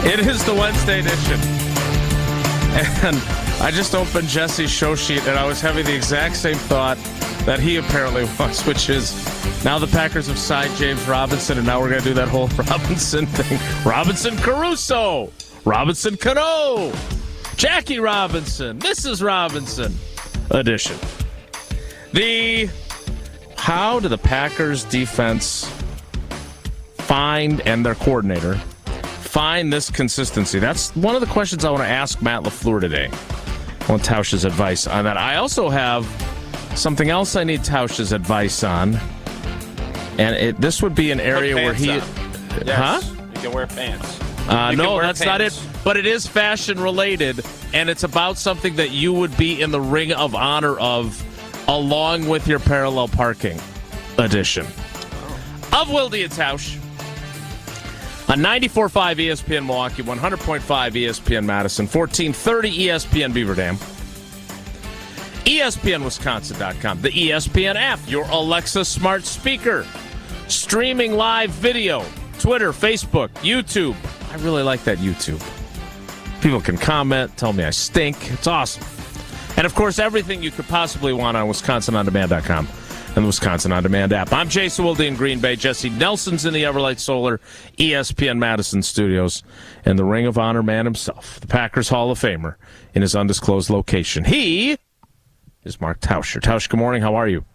It is the Wednesday edition. And I just opened Jesse's show sheet, and I was having the exact same thought that he apparently was, which is now the Packers have signed James Robinson, and now we're going to do that whole Robinson thing. Robinson Caruso, Robinson Cano, Jackie Robinson, Mrs. Robinson edition. How do the Packers defense find, and their coordinator, find this consistency? That's one of the questions I want to ask Matt LaFleur today. I want Tausch's advice on that. I also have something else I need Tausch's advice on, and this would be an area where he... Yes, you can wear pants. No, that's not it. But it is fashion related, and it's about something that you would be in the ring of honor of, along with your parallel parking edition of Wilde and Tausch on 94.5 ESPN Milwaukee, 100.5 ESPN Madison, 1430 ESPN Beaver Dam, ESPNWisconsin.com, the ESPN app, your Alexa smart speaker, streaming live video, Twitter, Facebook, YouTube. I really like that YouTube. People can comment, tell me I stink. It's awesome. And, of course, everything you could possibly want on WisconsinOnDemand.com and the Wisconsin On Demand app. I'm Jason Wilde in Green Bay. Jesse Nelson's in the Everlight Solar ESPN Madison studios. And the Ring of Honor man himself, the Packers Hall of Famer, in his undisclosed location. He is Mark Tauscher. Tausch, good morning. How are you?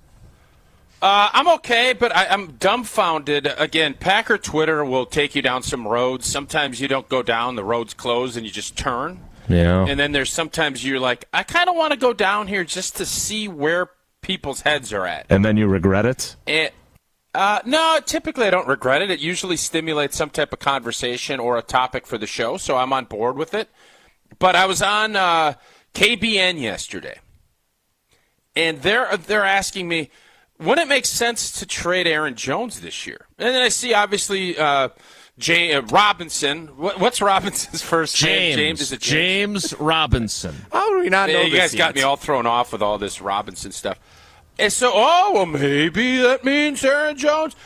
I'm okay, but I'm dumbfounded. Again, Packer Twitter will take you down some roads. Sometimes you don't go down, the road's closed, and you just turn. Yeah. And then there's sometimes you're like, I kind of want to go down here just to see where people's heads are at. And then you regret it? No, typically I don't regret it. It usually stimulates some type of conversation or a topic for the show, so I'm on board with it. But I was on KBN yesterday, and they're asking me, wouldn't it make sense to trade Aaron Jones this year? And then I see, obviously, Robinson. What's Robinson's first name? James. Is it James Robinson. How do we not know you guys got me all thrown off with all this Robinson stuff. And so, maybe that means Aaron Jones.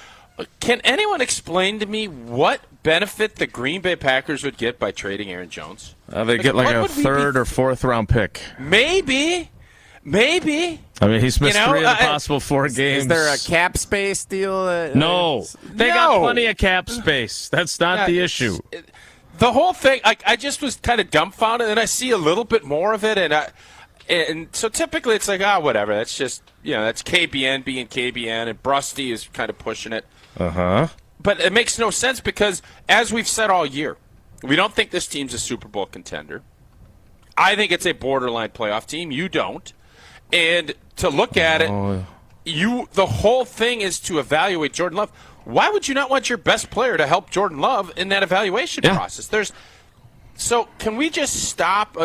Can anyone explain to me what benefit the Green Bay Packers would get by trading Aaron Jones? They get like a third or fourth round pick. Maybe. I mean, he's missed 3 of the possible 4 games. Is there a cap space deal? No. They got plenty of cap space. That's not the issue. The whole thing, I just was kind of dumbfounded, and I see a little bit more of it, and so typically it's like, whatever. That's just, that's KBN being KBN, and Brusty is kind of pushing it. Uh-huh. But it makes no sense because, as we've said all year, we don't think this team's a Super Bowl contender. I think it's a borderline playoff team. You don't. And to look at it, the whole thing is to evaluate Jordan Love. Why would you not want your best player to help Jordan Love in that evaluation process? So can we just stop?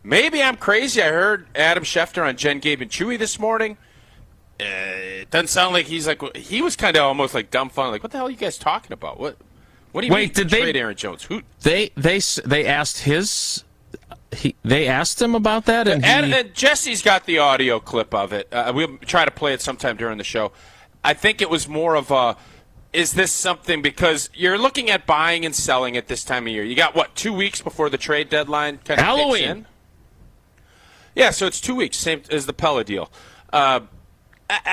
Maybe I'm crazy. I heard Adam Schefter on Jen, Gabe, and Chewy this morning. It doesn't sound like he was kind of almost like dumbfounded. Like, what the hell are you guys talking about? What do you mean trade Aaron Jones? Who? They asked his... They asked him about that, and Jesse's got the audio clip of it. We'll try to play it sometime during the show. I think it was more of is this something, because you're looking at buying and selling at this time of year. You got, 2 weeks before the trade deadline kind of Halloween. kicks in? Yeah, so it's 2 weeks, same as the Pella deal. I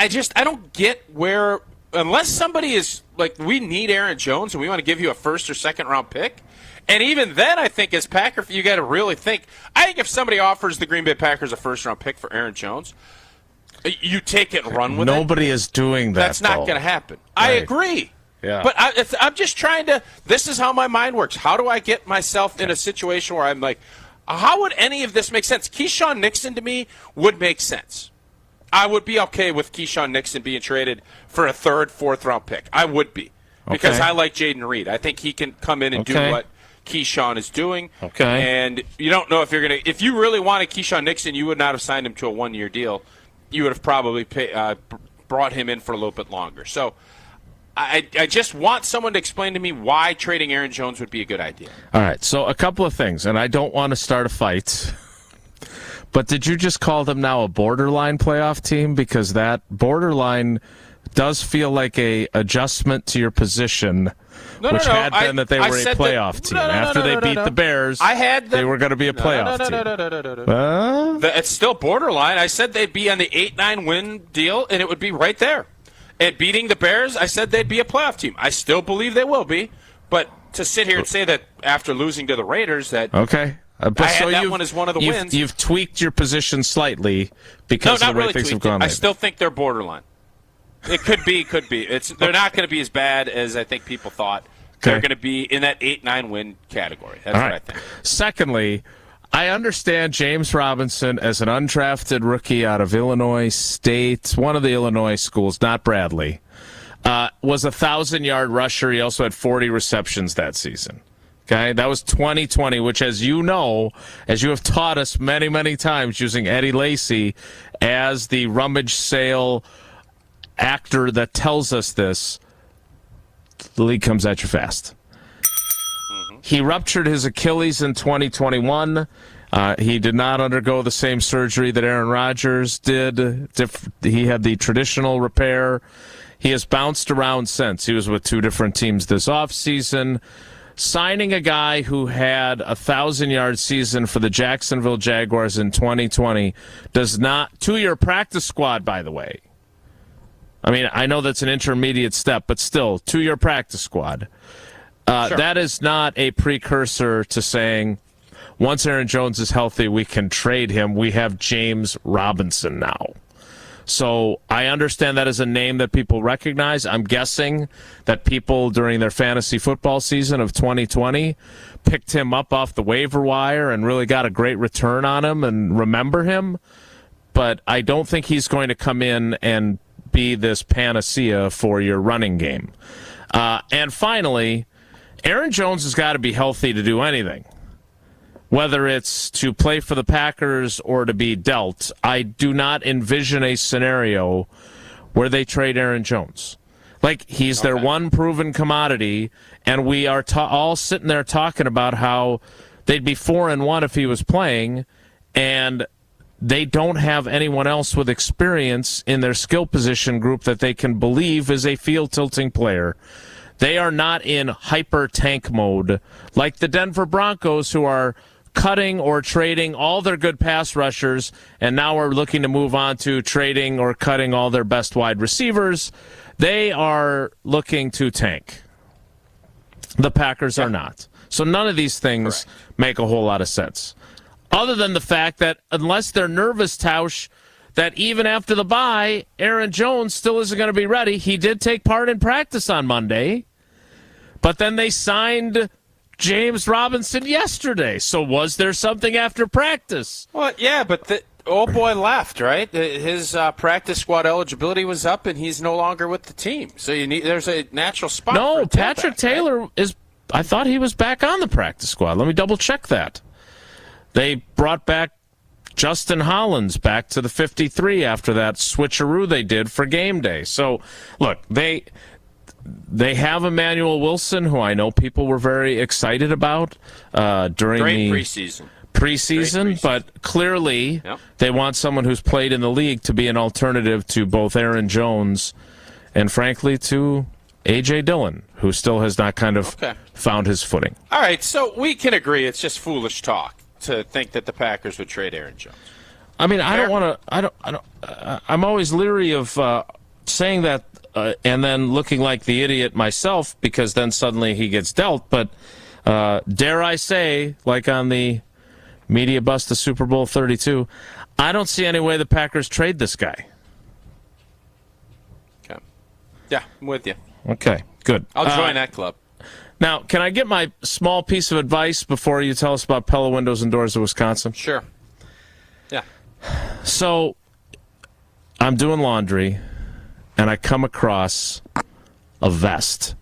don't get where, unless somebody is like, we need Aaron Jones and we want to give you a first or second round pick. And even then, I think as Packer, you got to really think. I think if somebody offers the Green Bay Packers a first-round pick for Aaron Jones, you take it and run with it. Nobody is doing that. That's not going to happen. Right. I agree. Yeah. But I'm just trying to – this is how my mind works. How do I get myself in a situation where I'm like, how would any of this make sense? Keyshawn Nixon to me would make sense. I would be okay with Keyshawn Nixon being traded for a third, fourth-round pick. I would be because I like Jaden Reed. I think he can come in and do what Keyshawn is doing. Okay. And you don't know if you're going to – if you really wanted Keyshawn Nixon, you would not have signed him to a one-year deal. You would have probably brought him in for a little bit longer. So I just want someone to explain to me why trading Aaron Jones would be a good idea. All right, so a couple of things, and I don't want to start a fight, but did you just call them now a borderline playoff team? Because that borderline does feel like a adjustment to your position, which had been that they were a playoff team. After they beat the Bears, they were going to be a playoff team. It's still borderline. I said they'd be on the 8-9 win deal, and it would be right there. And beating the Bears, I said they'd be a playoff team. I still believe they will be, but to sit here and say that after losing to the Raiders that okay. But I had that one as one of the wins. You've tweaked your position slightly because of the way things have gone. I still think they're borderline. It could be. They're not going to be as bad as I think people thought. Okay. They're going to be in that 8-9 win category. That's what I think. Secondly, I understand James Robinson as an undrafted rookie out of Illinois State, one of the Illinois schools, not Bradley, was a 1,000-yard rusher. He also had 40 receptions that season. Okay, that was 2020, which, as you know, as you have taught us many, many times, using Eddie Lacy as the rummage sale actor that tells us this, the league comes at you fast. Mm-hmm. He ruptured his Achilles in 2021. He did not undergo the same surgery that Aaron Rodgers did. He had the traditional repair. He has bounced around since. He was with two different teams this offseason. Signing a guy who had a 1,000-yard season for the Jacksonville Jaguars in 2020 does not, to your practice squad, by the way. I mean, I know that's an intermediate step, but still, to your practice squad. Sure. That is not a precursor to saying, once Aaron Jones is healthy, we can trade him. We have James Robinson now. So I understand that is a name that people recognize. I'm guessing that people during their fantasy football season of 2020 picked him up off the waiver wire and really got a great return on him and remember him. But I don't think he's going to come in and be this panacea for your running game. And finally, Aaron Jones has got to be healthy to do anything. Whether it's to play for the Packers or to be dealt, I do not envision a scenario where they trade Aaron Jones. Like, he's their one proven commodity, and we are all sitting there talking about how they'd be 4-1 if he was playing, and they don't have anyone else with experience in their skill position group that they can believe is a field-tilting player. They are not in hyper-tank mode like the Denver Broncos, who are cutting or trading all their good pass rushers, and now are looking to move on to trading or cutting all their best wide receivers. They are looking to tank. The Packers are not. So none of these things make a whole lot of sense. Other than the fact that unless they're nervous, Tausch, that even after the bye, Aaron Jones still isn't going to be ready. He did take part in practice on Monday, but then they signed James Robinson yesterday. So was there something after practice? Well, yeah, but the old boy left, right? His practice squad eligibility was up, and he's no longer with the team. So there's a natural spot. No, Patrick Taylor is. I thought he was back on the practice squad. Let me double check that. They brought back Justin Hollins back to the 53 after that switcheroo they did for game day. So, look, they have Emmanuel Wilson, who I know people were very excited about during the preseason, but clearly they want someone who's played in the league to be an alternative to both Aaron Jones and, frankly, to A.J. Dillon, who still has not kind of found his footing. All right, so we can agree it's just foolish talk to think that the Packers would trade Aaron Jones. I mean, I don't want to. I'm always leery of saying that and then looking like the idiot myself, because then suddenly he gets dealt. But dare I say, like on the media bus to Super Bowl 32, I don't see any way the Packers trade this guy. Okay. Yeah, I'm with you. Okay, good. I'll join that club. Now, can I get my small piece of advice before you tell us about Pella Windows and Doors of Wisconsin? Sure. Yeah. So, I'm doing laundry, and I come across a vest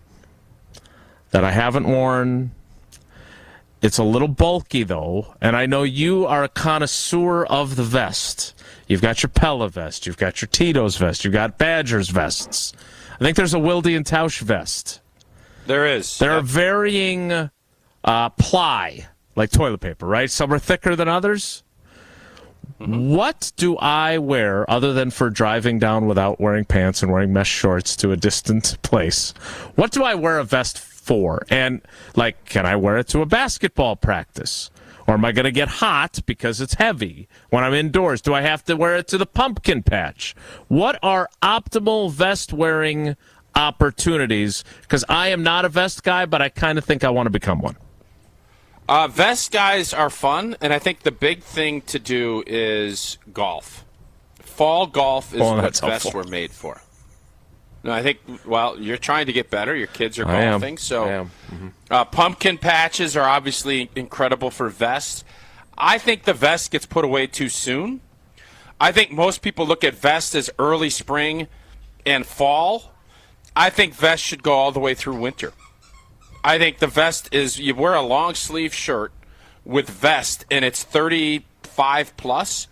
that I haven't worn. It's a little bulky, though, and I know you are a connoisseur of the vest. You've got your Pella vest, you've got your Tito's vest, you've got Badger's vests. I think there's a Wilde and Tausch vest. There is. There are varying ply, like toilet paper, right? Some are thicker than others. What do I wear other than for driving down without wearing pants and wearing mesh shorts to a distant place? What do I wear a vest for? And, like, can I wear it to a basketball practice? Or am I going to get hot because it's heavy when I'm indoors? Do I have to wear it to the pumpkin patch? What are optimal vest wearing opportunities? Because I am not a vest guy, but I kind of think I want to become one. Vest guys are fun, and I think the big thing to do is golf. Fall golf is what vests helpful. were made for. No, I think, well, you're trying to get better. Your kids are I am. golfing. So I am. Mm-hmm. Pumpkin patches are obviously incredible for vests. I think the vest gets put away too soon. I think most people look at vests as early spring and fall. I think vests should go all the way through winter. I think the vest is, you wear a long sleeve shirt with vest and it's 35 plus,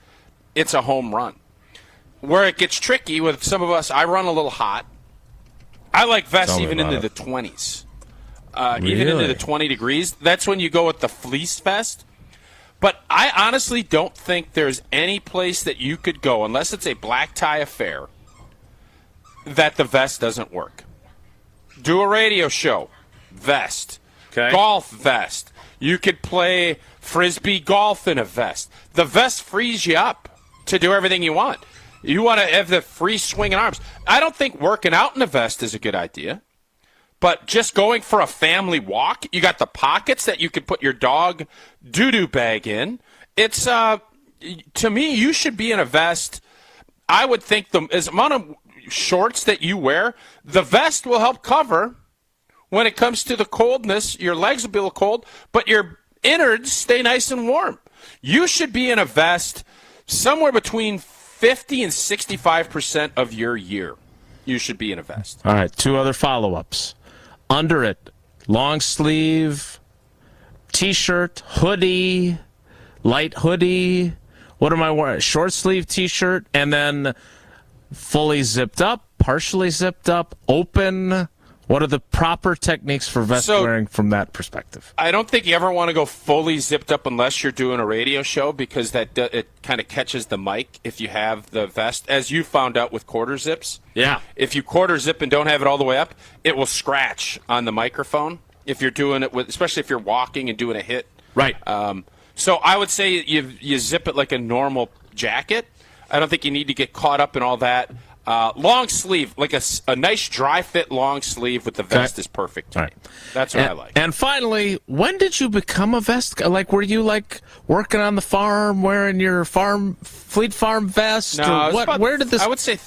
it's a home run. Where it gets tricky with some of us, I run a little hot. I like vests even into the 20s. Even into the 20 degrees. That's when you go with the fleece vest. But I honestly don't think there's any place that you could go, unless it's a black tie affair, that the vest doesn't work. Do a radio show, vest. Okay. Golf vest. You could play Frisbee golf in a vest. The vest frees you up to do everything you want. You want to have the free swinging arms. I don't think working out in a vest is a good idea. But just going for a family walk, you got the pockets that you could put your dog doo-doo bag in. It's, to me, you should be in a vest. I would think the amount of shorts that you wear, the vest will help cover when it comes to the coldness. Your legs will be a little cold, but your innards stay nice and warm. You should be in a vest somewhere between 50 and 65% of your year. You should be in a vest. All right, two other follow-ups. Under it, long sleeve, T-shirt, hoodie, light hoodie. What am I wearing? Short sleeve T-shirt, and then fully zipped up, partially zipped up, open. What are the proper techniques for vest wearing from that perspective? I don't think you ever want to go fully zipped up unless you're doing a radio show, because it kind of catches the mic if you have the vest, as you found out with quarter zips. Yeah. If you quarter zip and don't have it all the way up, it will scratch on the microphone if you're doing it with, especially if you're walking and doing a hit. Right. So I would say you zip it like a normal jacket. I don't think you need to get caught up in all that. Long sleeve, like a nice dry fit long sleeve with the vest is perfect. All right. That's what I like. And finally, when did you become a vest guy? Like, were you like working on the farm, wearing your Fleet Farm vest? No, or what? Where did this? I would say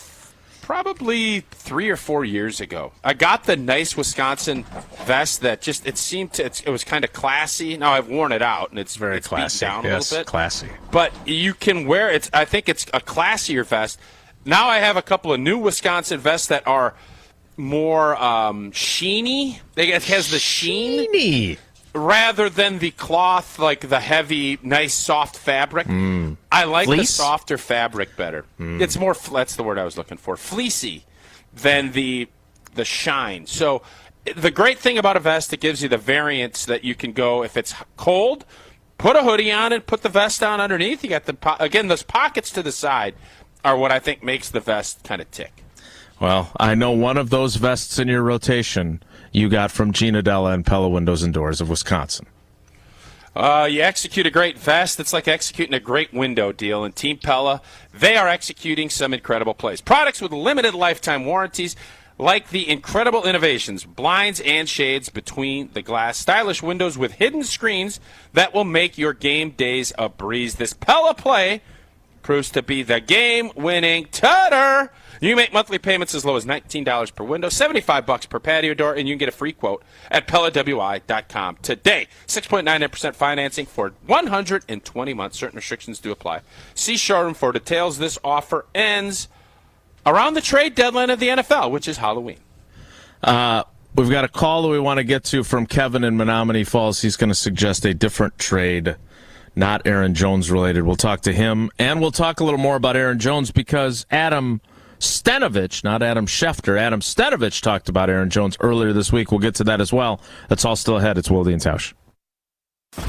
probably 3 or 4 years ago. I got the nice Wisconsin vest that just it was kind of classy. Now I've worn it out and it's Very classy. Beaten down a little bit. Classy. But you can wear it. I think it's a classier vest. Now I have a couple of new Wisconsin vests that are more sheeny. It has the sheen rather than the cloth, like the heavy, nice, soft fabric. I like the softer fabric better. It's more, that's the word I was looking for, fleecy than the shine. So the great thing about a vest, it gives you the variance that you can go, if it's cold, put a hoodie on and put the vest on underneath. You got again, those pockets to the side are what I think makes the vest kind of tick. Well, I know one of those vests in your rotation you got from Gina Della and Pella Windows and Doors of Wisconsin. You execute a great vest, it's like executing a great window deal. And Team Pella, they are executing some incredible plays. Products with limited lifetime warranties, like the incredible innovations, blinds and shades between the glass, stylish windows with hidden screens that will make your game days a breeze. This Pella play proves to be the game-winning tutor. You make monthly payments as low as $19 per window, $75 per patio door, and you can get a free quote at PellaWI.com today. 6.99% financing for 120 months. Certain restrictions do apply. See showroom for details. This offer ends around the trade deadline of the NFL, which is Halloween. We've got a call that we want to get to from Kevin in Menominee Falls. He's going to suggest a different trade, not Aaron Jones related. We'll talk to him, and we'll talk a little more about Aaron Jones because Adam Stenovich, not Adam Schefter, Adam Stenovich talked about Aaron Jones earlier this week. We'll get to that as well. That's all still ahead. It's Wilde and Tausch.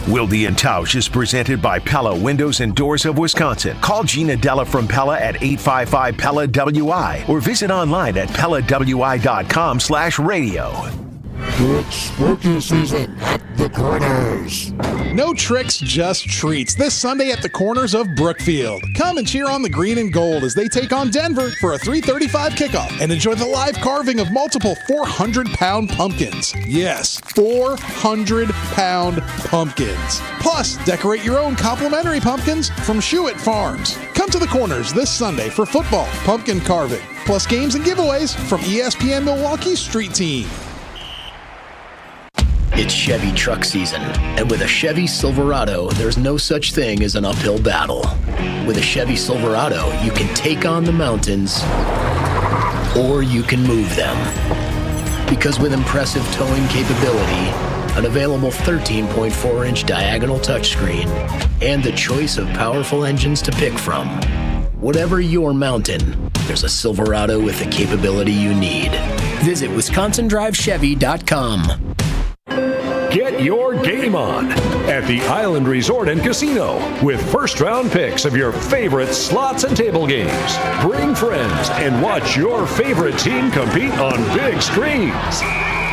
Wilde and Tausch is presented by Pella Windows and Doors of Wisconsin. Call Gina Della from Pella at 855-PELLA-WI or visit online at PellaWI.com/radio. It's spooky season at the Corners. No tricks, just treats. This Sunday at the Corners of Brookfield. Come and cheer on the green and gold as they take on Denver for a 3:35 kickoff and enjoy the live carving of multiple 400-pound pumpkins. Yes, 400-pound pumpkins. Plus, decorate your own complimentary pumpkins from Schuett Farms. Come to the Corners this Sunday for football, pumpkin carving, plus games and giveaways from ESPN Milwaukee's Street Team. It's Chevy truck season, and with a Chevy Silverado, there's no such thing as an uphill battle. With a Chevy Silverado, you can take on the mountains, or you can move them. Because with impressive towing capability, an available 13.4-inch diagonal touchscreen, and the choice of powerful engines to pick from, whatever your mountain, there's a Silverado with the capability you need. Visit WisconsinDriveChevy.com. Get your game on at the Island Resort and Casino with first-round picks of your favorite slots and table games. Bring friends and watch your favorite team compete on big screens.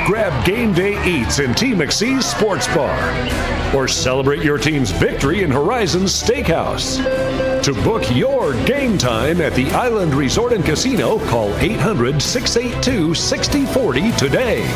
Grab game day eats in T. McSee's Sports Bar or celebrate your team's victory in Horizon's Steakhouse. To book your game time at the Island Resort and Casino, call 800-682-6040 today.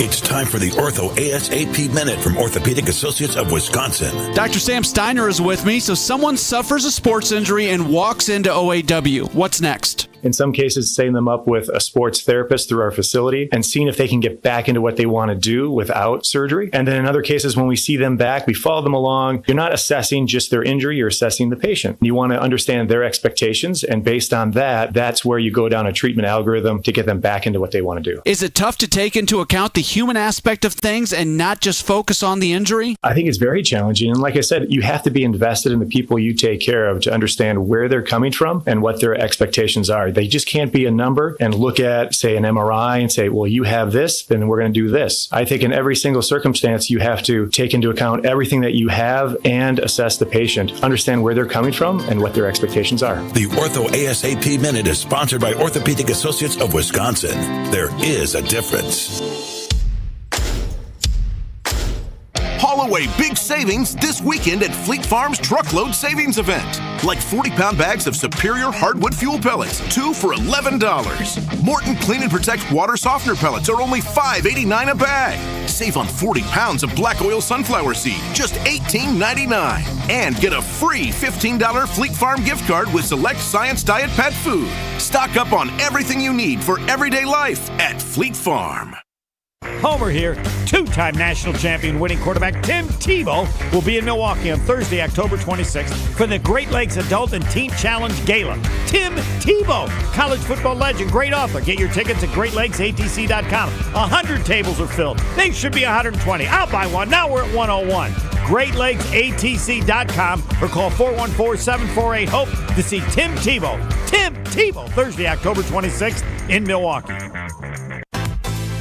It's time for the Ortho ASAP Minute from Orthopedic Associates of Wisconsin. Dr. Sam Steiner is with me. So someone suffers a sports injury and walks into OAW. What's next? In some cases, setting them up with a sports therapist through our facility and seeing if they can get back into what they want to do without surgery. And then in other cases, when we see them back, we follow them along. You're not assessing just their injury, you're assessing the patient. You want to understand their expectations, and based on that, that's where you go down a treatment algorithm to get them back into what they want to do. Is it tough to take into account the human aspect of things and not just focus on the injury? I think it's very challenging. And like I said, you have to be invested in the people you take care of to understand where they're coming from and what their expectations are. They just can't be a number and look at, say, an MRI and say, well, you have this, then we're going to do this. I think in every single circumstance, you have to take into account everything that you have and assess the patient, understand where they're coming from and what their expectations are. The Ortho ASAP Minute is sponsored by Orthopedic Associates of Wisconsin. There is a difference. Haul away big savings this weekend at Fleet Farm's Truckload Savings Event. Like 40-pound bags of superior hardwood fuel pellets, 2 for $11. Morton Clean and Protect water softener pellets are only $5.89 a bag. Save on 40 pounds of black oil sunflower seed, just $18.99. And get a free $15 Fleet Farm gift card with select Science Diet pet food. Stock up on everything you need for everyday life at Fleet Farm. Homer here. Two-time national champion winning quarterback Tim Tebow will be in Milwaukee on Thursday, October 26th for the Great Lakes Adult and Teen Challenge Gala. Tim Tebow, college football legend, great author. Get your tickets at GreatLakesATC.com. 100 tables are filled. They should be 120. I'll buy one. Now we're at 101. GreatLakesATC.com or call 414-748-HOPE to see Tim Tebow. Tim Tebow, Thursday, October 26th in Milwaukee.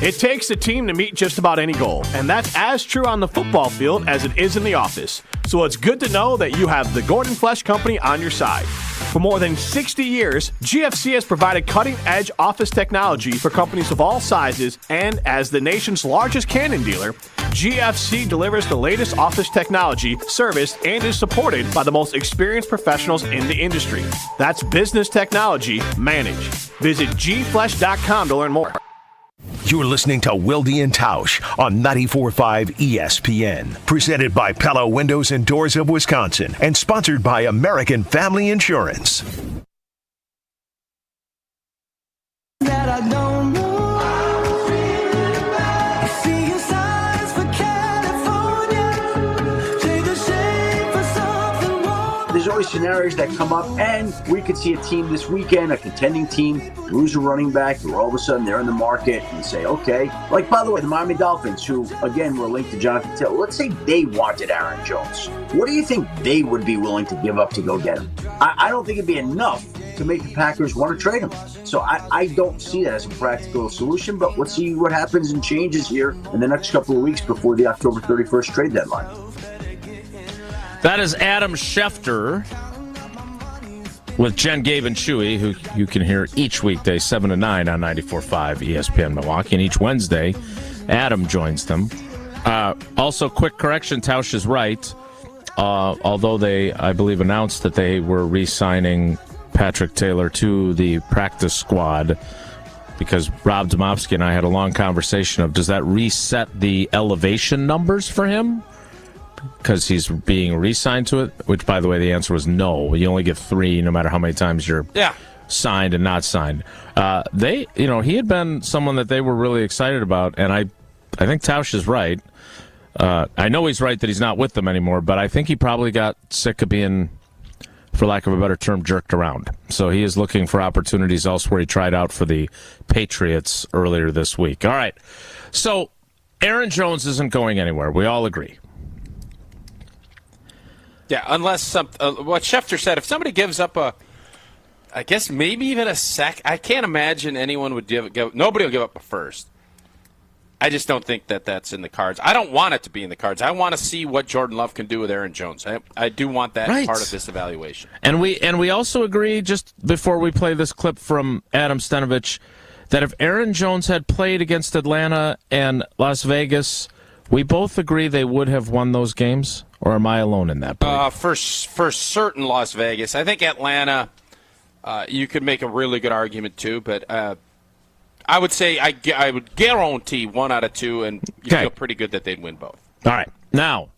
It takes a team to meet just about any goal, and that's as true on the football field as it is in the office. So it's good to know that you have the Gordon Flesch Company on your side. For more than 60 years, GFC has provided cutting-edge office technology for companies of all sizes, and as the nation's largest Canon dealer, GFC delivers the latest office technology, serviced, and is supported by the most experienced professionals in the industry. That's business technology managed. Visit gflesh.com to learn more. You're listening to Wilde and Tausch on 94.5 ESPN. Presented by Pella Windows and Doors of Wisconsin and sponsored by American Family Insurance. That I don't know. There's always scenarios that come up, and we could see a team this weekend, a contending team, lose a running back, or all of a sudden they're in the market and say, okay. Like, by the way, the Miami Dolphins, who, again, were linked to Jonathan Taylor. Let's say they wanted Aaron Jones. What do you think they would be willing to give up to go get him? I don't think it'd be enough could make the Packers want to trade him. So I don't see that as a practical solution, but let's see what happens and changes here in the next couple of weeks before the October 31st trade deadline. That is Adam Schefter with Jen, Gabe, and Chewy, who you can hear each weekday, 7 to 9 on 94.5 ESPN Milwaukee. And each Wednesday, Adam joins them. Also, quick correction, Tausch is right. Although they, I believe, announced that they were re-signing Patrick Taylor to the practice squad, because Rob Domofsky and I had a long conversation of, does that reset the elevation numbers for him? Because he's being re-signed to it, which, by the way, the answer was no. You only get 3 no matter how many times you're signed and not signed. He had been someone that they were really excited about, and I think Tausch is right. I know he's right that he's not with them anymore, but I think he probably got sick of being, for lack of a better term, jerked around. So he is looking for opportunities elsewhere. He tried out for the Patriots earlier this week. All right. So Aaron Jones isn't going anywhere. We all agree. Yeah, unless what Schefter said, if somebody gives up I guess maybe even a sec, I can't imagine anyone would nobody will give up a first. I just don't think that that's in the cards. I don't want it to be in the cards. I want to see what Jordan Love can do with Aaron Jones. I do want that part of this evaluation. And we also agree, just before we play this clip from Adam Stenovich, that if Aaron Jones had played against Atlanta and Las Vegas, we both agree they would have won those games. Or am I alone in that belief? For certain, Las Vegas. I think Atlanta, you could make a really good argument too, but I would say I would guarantee 1 out of 2, and you feel pretty good that they'd win both. All right. Now,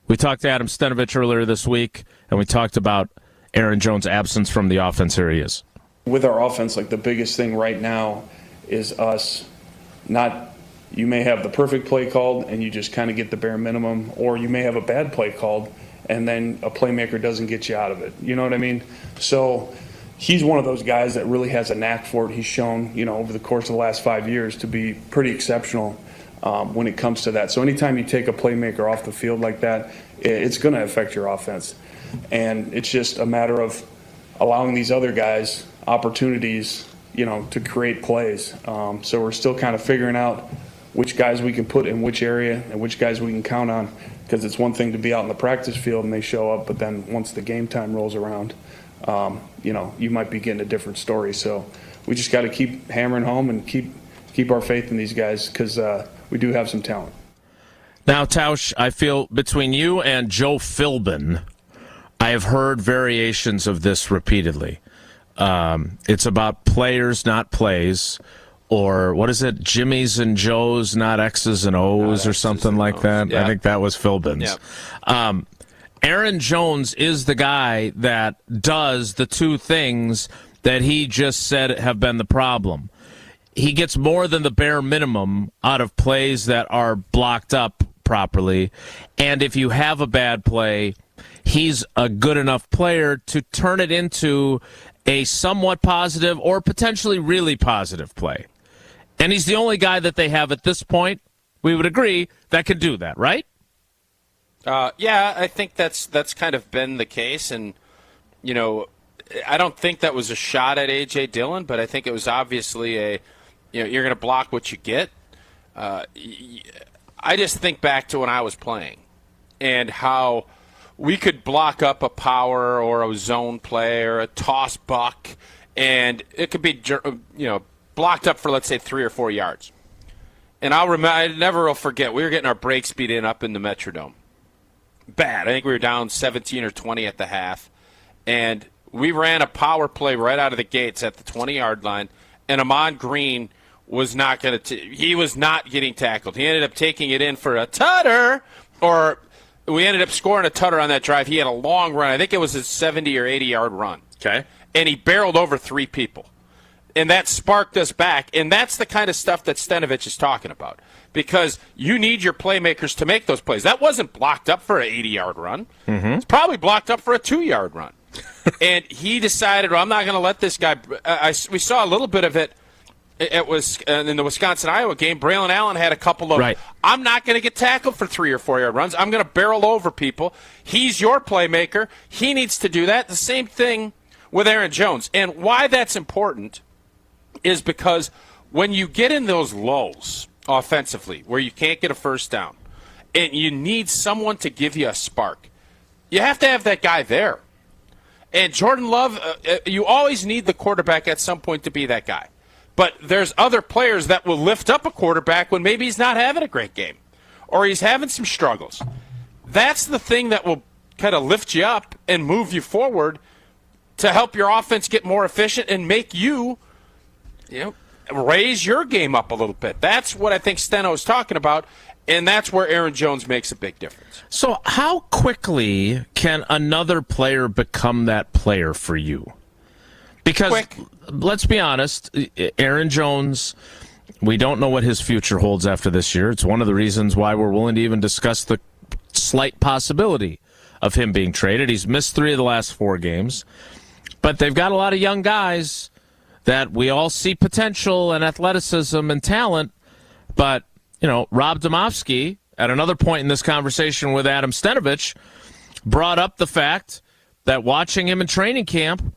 we talked to Adam Stenovich earlier this week, and we talked about Aaron Jones' absence from the offense. Here he is. With our offense, the biggest thing right now is us not. You may have the perfect play called and you just kind of get the bare minimum, or you may have a bad play called and then a playmaker doesn't get you out of it. You know what I mean? So he's one of those guys that really has a knack for it. He's shown, over the course of the last 5 years to be pretty exceptional when it comes to that. So anytime you take a playmaker off the field like that, it's going to affect your offense. And it's just a matter of allowing these other guys opportunities, to create plays. So we're still kind of figuring out which guys we can put in which area and which guys we can count on, because it's one thing to be out in the practice field and they show up, but then once the game time rolls around, you might be getting a different story. So we just got to keep hammering home and keep our faith in these guys, because we do have some talent. Now, Tausch, I feel between you and Joe Philbin, I have heard variations of this repeatedly. It's about players, not plays. Or what is it? Jimmy's and Joe's, not X's and O's, or something like that. Yeah. I think that was Philbin's. Yeah. Aaron Jones is the guy that does the two things that he just said have been the problem. He gets more than the bare minimum out of plays that are blocked up properly. And if you have a bad play, he's a good enough player to turn it into a somewhat positive or potentially really positive play. And he's the only guy that they have at this point, we would agree, that can do that, right? Yeah, I think that's kind of been the case. And, I don't think that was a shot at A.J. Dillon, but I think it was obviously you're going to block what you get. I just think back to when I was playing and how we could block up a power or a zone play or a toss buck, and it could be, blocked up for, let's say, 3 or 4 yards. And I never will forget, we were getting our break speed up in the Metrodome. Bad. I think we were down 17 or 20 at the half. And we ran a power play right out of the gates at the 20-yard line, and Ahman Green was not going to – he was not getting tackled. He ended up taking it in for a tutter, or we ended up scoring a tutter on that drive. He had a long run. I think it was a 70 or 80-yard run. Okay. And he barreled over 3 people. And that sparked us back. And that's the kind of stuff that Stenovich is talking about. Because you need your playmakers to make those plays. That wasn't blocked up for an 80-yard run. Mm-hmm. It's probably blocked up for a 2-yard run. And he decided, well, I'm not going to let this guy we saw a little bit of it. It was in the Wisconsin-Iowa game. Braylon Allen had a couple of, I'm not going to get tackled for 3 or 4 yard runs. I'm going to barrel over people. He's your playmaker. He needs to do that. The same thing with Aaron Jones. And why that's important is because when you get in those lulls offensively where you can't get a first down and you need someone to give you a spark, you have to have that guy there. And Jordan Love, you always need the quarterback at some point to be that guy. But there's other players that will lift up a quarterback when maybe he's not having a great game or he's having some struggles. That's the thing that will kind of lift you up and move you forward to help your offense get more efficient and make you raise your game up a little bit. That's what I think Steno's talking about, and that's where Aaron Jones makes a big difference. So how quickly can another player become that player for you? Because let's be honest, Aaron Jones, we don't know what his future holds after this year. It's one of the reasons why we're willing to even discuss the slight possibility of him being traded. He's missed 3 of the last 4 games. But they've got a lot of young guys that we all see potential and athleticism and talent. But, Rob Domofsky, at another point in this conversation with Adam Stenovich, brought up the fact that watching him in training camp,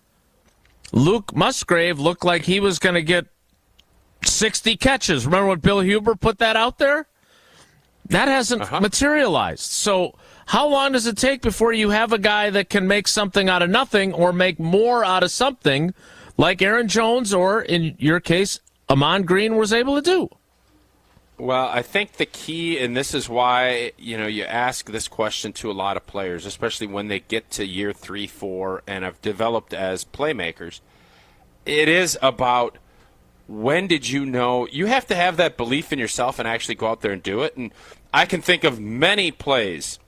Luke Musgrave looked like he was going to get 60 catches. Remember when Bill Huber put that out there? That hasn't materialized. So how long does it take before you have a guy that can make something out of nothing or make more out of something like Aaron Jones or, in your case, Amon Green was able to do? Well, I think the key, and this is why, you ask this question to a lot of players, especially when they get to year 3, 4, and have developed as playmakers. It is about when did you know? You have to have that belief in yourself and actually go out there and do it. And I can think of many plays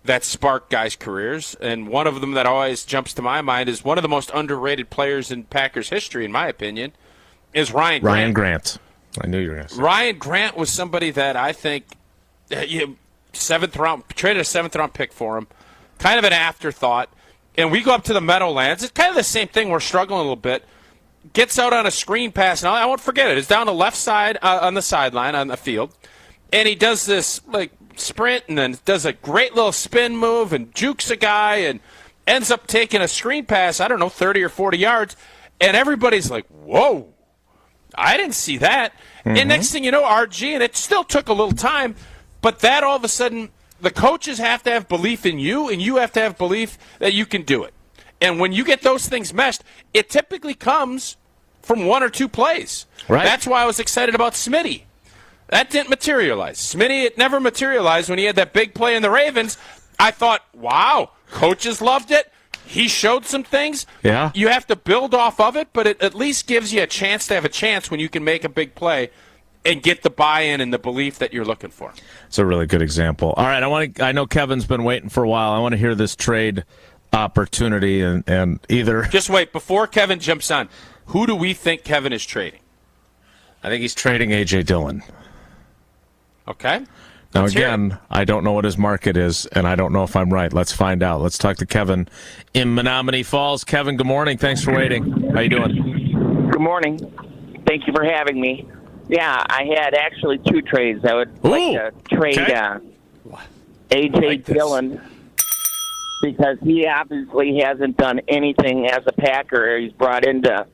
that spark guys' careers, and one of them that always jumps to my mind is one of the most underrated players in Packers history, in my opinion, is Ryan Grant. Ryan Grant. I knew you were going to say. Ryan Grant was somebody that I think traded a 7th-round pick for him, kind of an afterthought. And we go up to the Meadowlands. It's kind of the same thing. We're struggling a little bit. Gets out on a screen pass, and I won't forget it. It's down the left side on the sideline on the field. And he does this sprint and then does a great little spin move and jukes a guy and ends up taking a screen pass, 30 or 40 yards. And everybody's like, whoa. I didn't see that. Mm-hmm. And next thing you know, RG, and it still took a little time, but that all of a sudden, the coaches have to have belief in you, and you have to have belief that you can do it. And when you get those things meshed, it typically comes from 1 or 2 plays. Right. That's why I was excited about Smitty. That didn't materialize. Smitty, it never materialized when he had that big play in the Ravens. I thought, wow, coaches loved it. He showed some things. Yeah. You have to build off of it, but it at least gives you a chance to have a chance when you can make a big play and get the buy-in and the belief that you're looking for. It's a really good example. All right, I know Kevin's been waiting for a while. I want to hear this trade opportunity and either. Just wait. Before Kevin jumps on, who do we think Kevin is trading? I think he's trading A.J. Dillon. Okay. Now, again, I don't know what his market is, and I don't know if I'm right. Let's find out. Let's talk to Kevin in Menominee Falls. Kevin, good morning. Thanks for waiting. How you doing? Good morning. Thank you for having me. Yeah, I had actually 2 trades. I would like to trade A.J. Dillon because he obviously hasn't done anything as a Packer. He's brought in to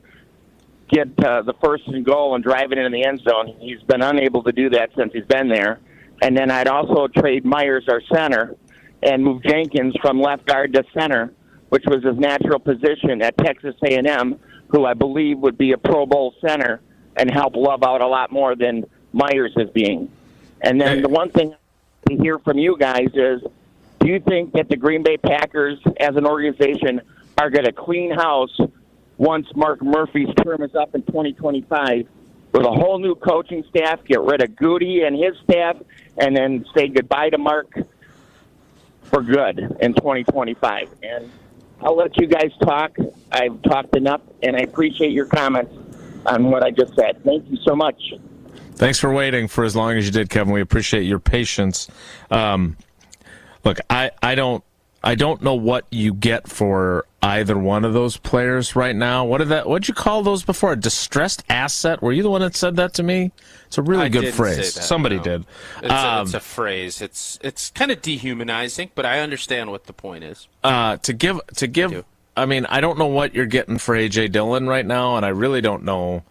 get the 1st and goal and drive it into the end zone. He's been unable to do that since he's been there. And then I'd also trade Myers, our center, and move Jenkins from left guard to center, which was his natural position at Texas A&M, who I believe would be a Pro Bowl center and help Love out a lot more than Myers is being. And then the one thing to hear from you guys is, do you think that the Green Bay Packers as an organization are going to clean house once Mark Murphy's term is up in 2025 with a whole new coaching staff, get rid of Goody and his staff, and then say goodbye to Mark for good in 2025? And I'll let you guys talk. I've talked enough, and I appreciate your comments on what I just said. Thank you so much. Thanks for waiting for as long as you did, Kevin. We appreciate your patience. Look, I don't know what you get for either one of those players right now. What'd you call those before? A distressed asset? Were you the one that said that to me? It's a really good phrase. Somebody did. It's a phrase. It's kind of dehumanizing, but I understand what the point is. To give I mean, I don't know what you're getting for A.J. Dillon right now, and I really don't know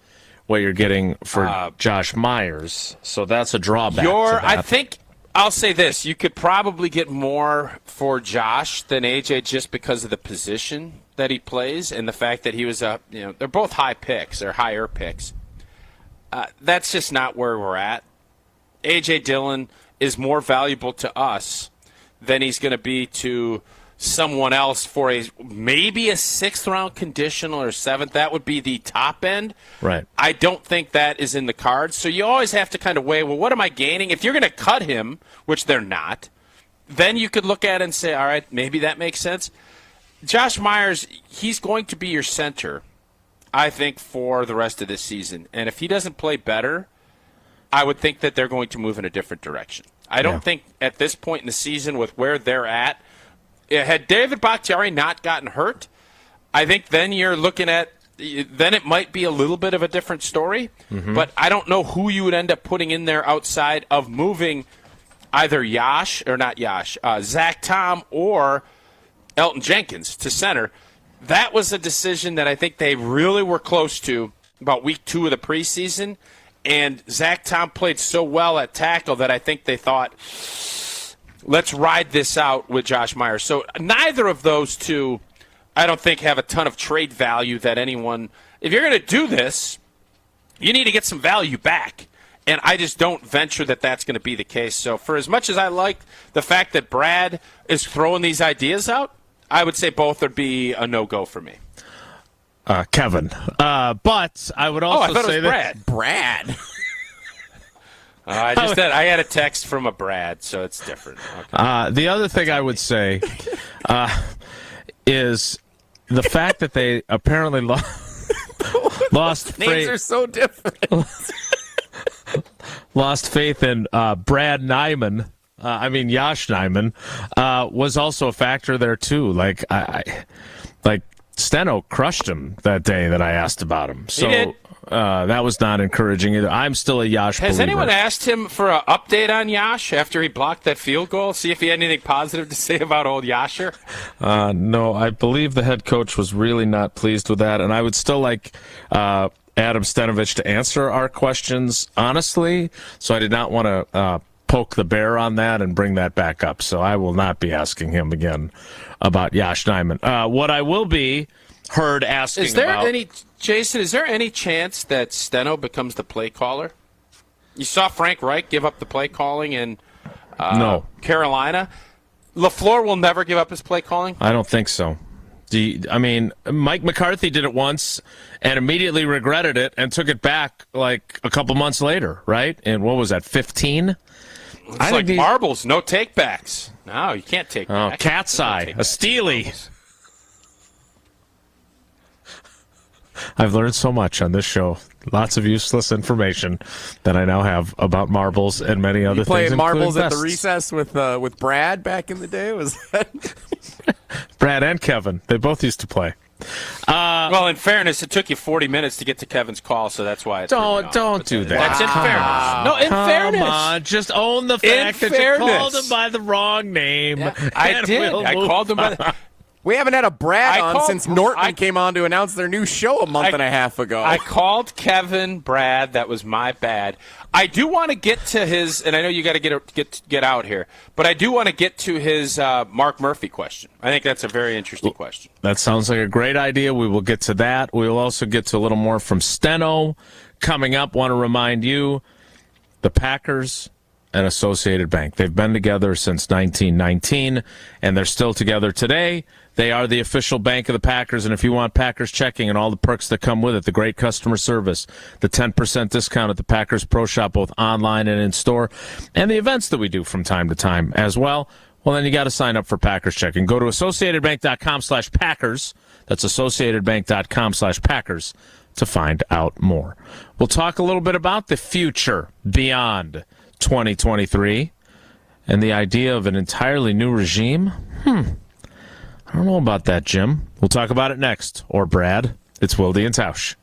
what you're getting for Josh Myers. So that's a drawback. I think I'll say this: you could probably get more for Josh than A.J. just because of the position that he plays and the fact that he was they're both high picks, they're higher picks. That's just not where we're at. A.J. Dillon is more valuable to us than he's going to be to someone else for maybe a 6th round conditional or 7th. That would be the top end. Right. I don't think that is in the cards. So you always have to kind of weigh, well, what am I gaining? If you're going to cut him, which they're not, then you could look at it and say, all right, maybe that makes sense. Josh Myers, he's going to be your center, I think, for the rest of this season. And if he doesn't play better, I would think that they're going to move in a different direction. I don't think at this point in the season with where they're at, had David Bakhtiari not gotten hurt, I think then you're looking at, then it might be a little bit of a different story. Mm-hmm. But I don't know who you would end up putting in there outside of moving either Zach Tom or Elton Jenkins to center. That was a decision that I think they really were close to about week 2 of the preseason. And Zach Tom played so well at tackle that I think they thought, let's ride this out with Josh Myers. So neither of those two, I don't think, have a ton of trade value that anyone – if you're going to do this, you need to get some value back. And I just don't venture that that's going to be the case. So for as much as I like the fact that Brad is throwing these ideas out, I would say both would be a no-go for me. Kevin. But I would also say that Brad. I had a text from a Brad, so it's different. Okay. The other thing I would say is the fact that they apparently lost names are so different. Lost faith in Brad Nyman. Yash Nyman was also a factor there too. Like Steno crushed him that day that I asked about him. So he did. That was not encouraging either. I'm still a Yash believer. Has anyone asked him for an update on Yash after he blocked that field goal? See if he had anything positive to say about old Yasher? No, I believe the head coach was really not pleased with that, and I would still like Adam Stenovich to answer our questions honestly, so I did not want to poke the bear on that and bring that back up. So I will not be asking him again about Yash Nyman. What I will be heard asking about... Jason, is there any chance that Steno becomes the play caller? You saw Frank Reich give up the play calling in Carolina. LaFleur will never give up his play calling? I don't think so. Mike McCarthy did it once and immediately regretted it and took it back like a couple months later, right? And what was that, 15? It's like marbles, no take-backs. No, you can't take back. Cat's eye, a Steely. I've learned so much on this show. Lots of useless information that I now have about marbles and many other things. Playing marbles at the recess with Brad back in the day? Was that Brad and Kevin? They both used to play. Well, in fairness, it took you 40 minutes to get to Kevin's call, so that's why. Don't do that. That's in fairness. No, in fairness. Come on, just own the fact that you called him by the wrong name. Yeah, I did. I called him by the. We haven't had a Brad on since Norton came on to announce their new show a month and a half ago. I called Kevin Brad. That was my bad. I do want to get to his, and I know you got to get out here, but I do want to get to his Mark Murphy question. I think that's a very interesting question. That sounds like a great idea. We will get to that. We will also get to a little more from Steno coming up. Want to remind you, the Packers and Associated Bank, they've been together since 1919, and they're still together today. They are the official bank of the Packers, and if you want Packers checking and all the perks that come with it, the great customer service, the 10% discount at the Packers Pro Shop, both online and in store, and the events that we do from time to time as well, well, then you got to sign up for Packers checking. Go to AssociatedBank.com/Packers. That's AssociatedBank.com/Packers to find out more. We'll talk a little bit about the future beyond 2023 and the idea of an entirely new regime. I don't know about that, Jim. We'll talk about it next. Or Brad. It's Wilde and Tausch.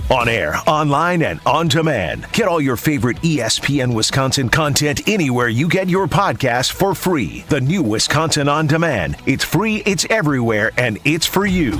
On air, online, and on demand. Get all your favorite ESPN Wisconsin content anywhere you get your podcast for free. The new Wisconsin On Demand. It's free, it's everywhere, and it's for you.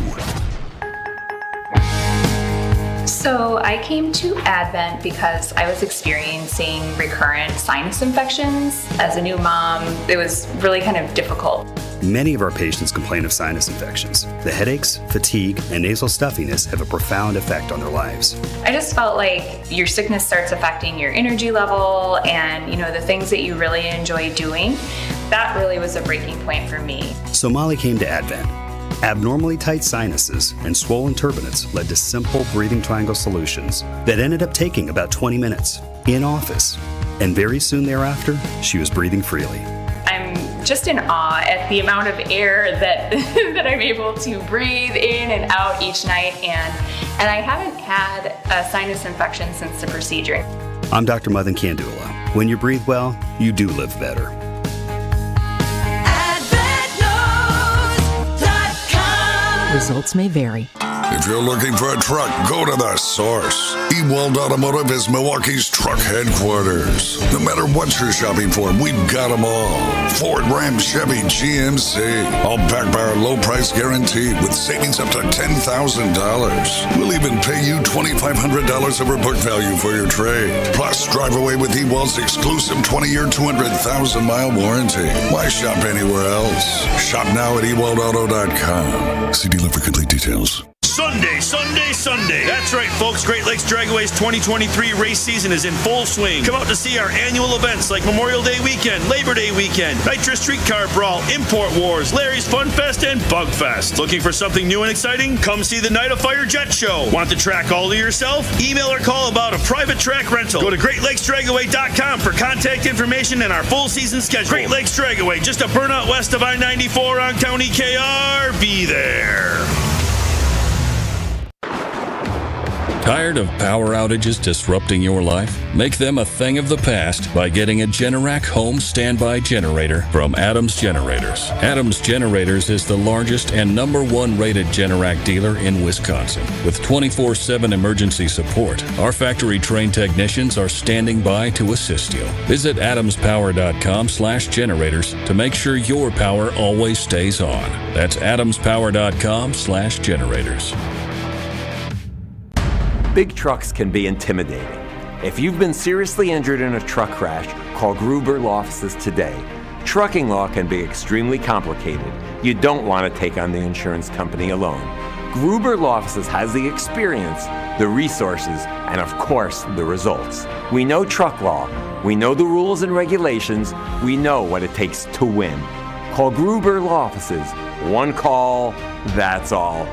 So I came to Advent because I was experiencing recurrent sinus infections. As a new mom, it was really kind of difficult. Many of our patients complain of sinus infections. The headaches, fatigue, and nasal stuffiness have a profound effect on their lives. I just felt like your sickness starts affecting your energy level and, the things that you really enjoy doing. That really was a breaking point for me. So Molly came to Advent. Abnormally tight sinuses and swollen turbinates led to simple breathing triangle solutions that ended up taking about 20 minutes in office. And very soon thereafter, she was breathing freely. I'm just in awe at the amount of air that that I'm able to breathe in and out each night, and I haven't had a sinus infection since the procedure. I'm Dr. Madan Kandula. When you breathe well, you do live better. Results may vary. If you're looking for a truck, go to the source. Wilde Automotive is Milwaukee's truck headquarters. No matter what you're shopping for, we've got them all. Ford, Ram, Chevy, GMC. All backed by our low price guarantee with savings up to $10,000. We'll even pay you $2,500 over book value for your trade. Plus, drive away with Wilde's exclusive 20-year, 200,000-mile warranty. Why shop anywhere else? Shop now at ewildeauto.com. See dealer for complete details. Sunday. That's right, folks. Great Lakes Dragway's 2023 race season is in full swing. Come out to see our annual events like Memorial Day weekend, Labor Day weekend, Nitro Streetcar Brawl, Import Wars, Larry's Fun Fest, and Bug Fest. Looking for something new and exciting? Come see the Night of Fire Jet Show. Want the track all to yourself? Email or call about a private track rental. Go to GreatLakesDragaway.com for contact information and our full season schedule. Great Lakes Dragaway, just a burnout west of I-94 on County KR. Be there. Tired of power outages disrupting your life? Make them a thing of the past by getting a Generac home standby generator from Adams Generators. Adams Generators is the largest and #1 rated Generac dealer in Wisconsin. With 24/7 emergency support, our factory-trained technicians are standing by to assist you. Visit adamspower.com/generators to make sure your power always stays on. That's adamspower.com/generators. Big trucks can be intimidating. If you've been seriously injured in a truck crash, call Gruber Law Offices today. Trucking law can be extremely complicated. You don't want to take on the insurance company alone. Gruber Law Offices has the experience, the resources, and of course, the results. We know truck law. We know the rules and regulations. We know what it takes to win. Call Gruber Law Offices. One call, that's all.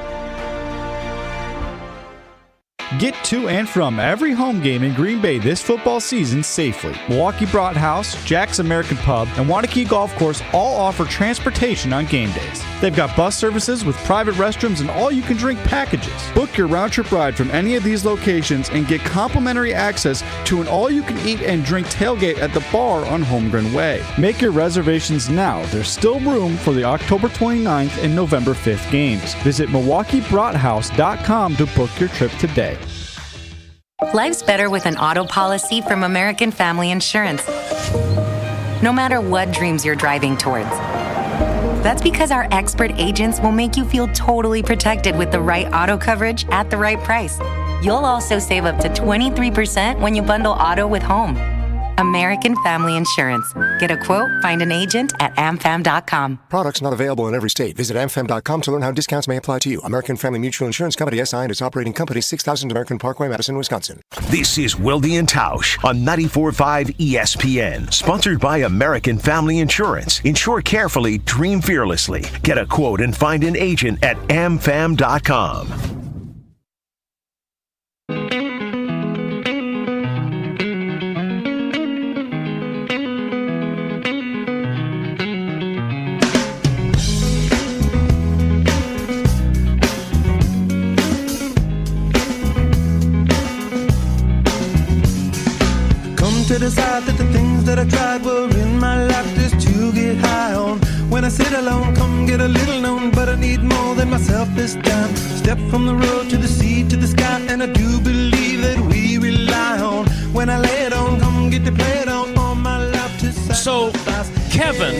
Get to and from every home game in Green Bay this football season safely. Milwaukee Brought House, Jack's American Pub, and Wanakee Golf Course all offer transportation on game days. They've got bus services with private restrooms and all-you-can-drink packages. Book your round-trip ride from any of these locations and get complimentary access to an all-you-can-eat and drink tailgate at the bar on Holmgren Way. Make your reservations now. There's still room for the October 29th and November 5th games. Visit MilwaukeeBroughtHouse.com to book your trip today. Life's better with an auto policy from American Family Insurance. No matter what dreams you're driving towards. That's because our expert agents will make you feel totally protected with the right auto coverage at the right price. You'll also save up to 23% when you bundle auto with home. American Family Insurance. Get a quote, find an agent at amfam.com. Products not available in every state. Visit amfam.com to learn how discounts may apply to you. American Family Mutual Insurance Company, SI, and its operating company, 6000 American Parkway, Madison, Wisconsin. This is Wilde and Tausch on 94.5 ESPN. Sponsored by American Family Insurance. Insure carefully, dream fearlessly. Get a quote and find an agent at amfam.com. To decide that the things that I tried were in my life just to get high on. When I sit alone, come get a little known, but I need more than myself this time. Step from the road to the sea to the sky And I do believe that we rely on. When I lay it on, come get the play it on my lap to So, Kevin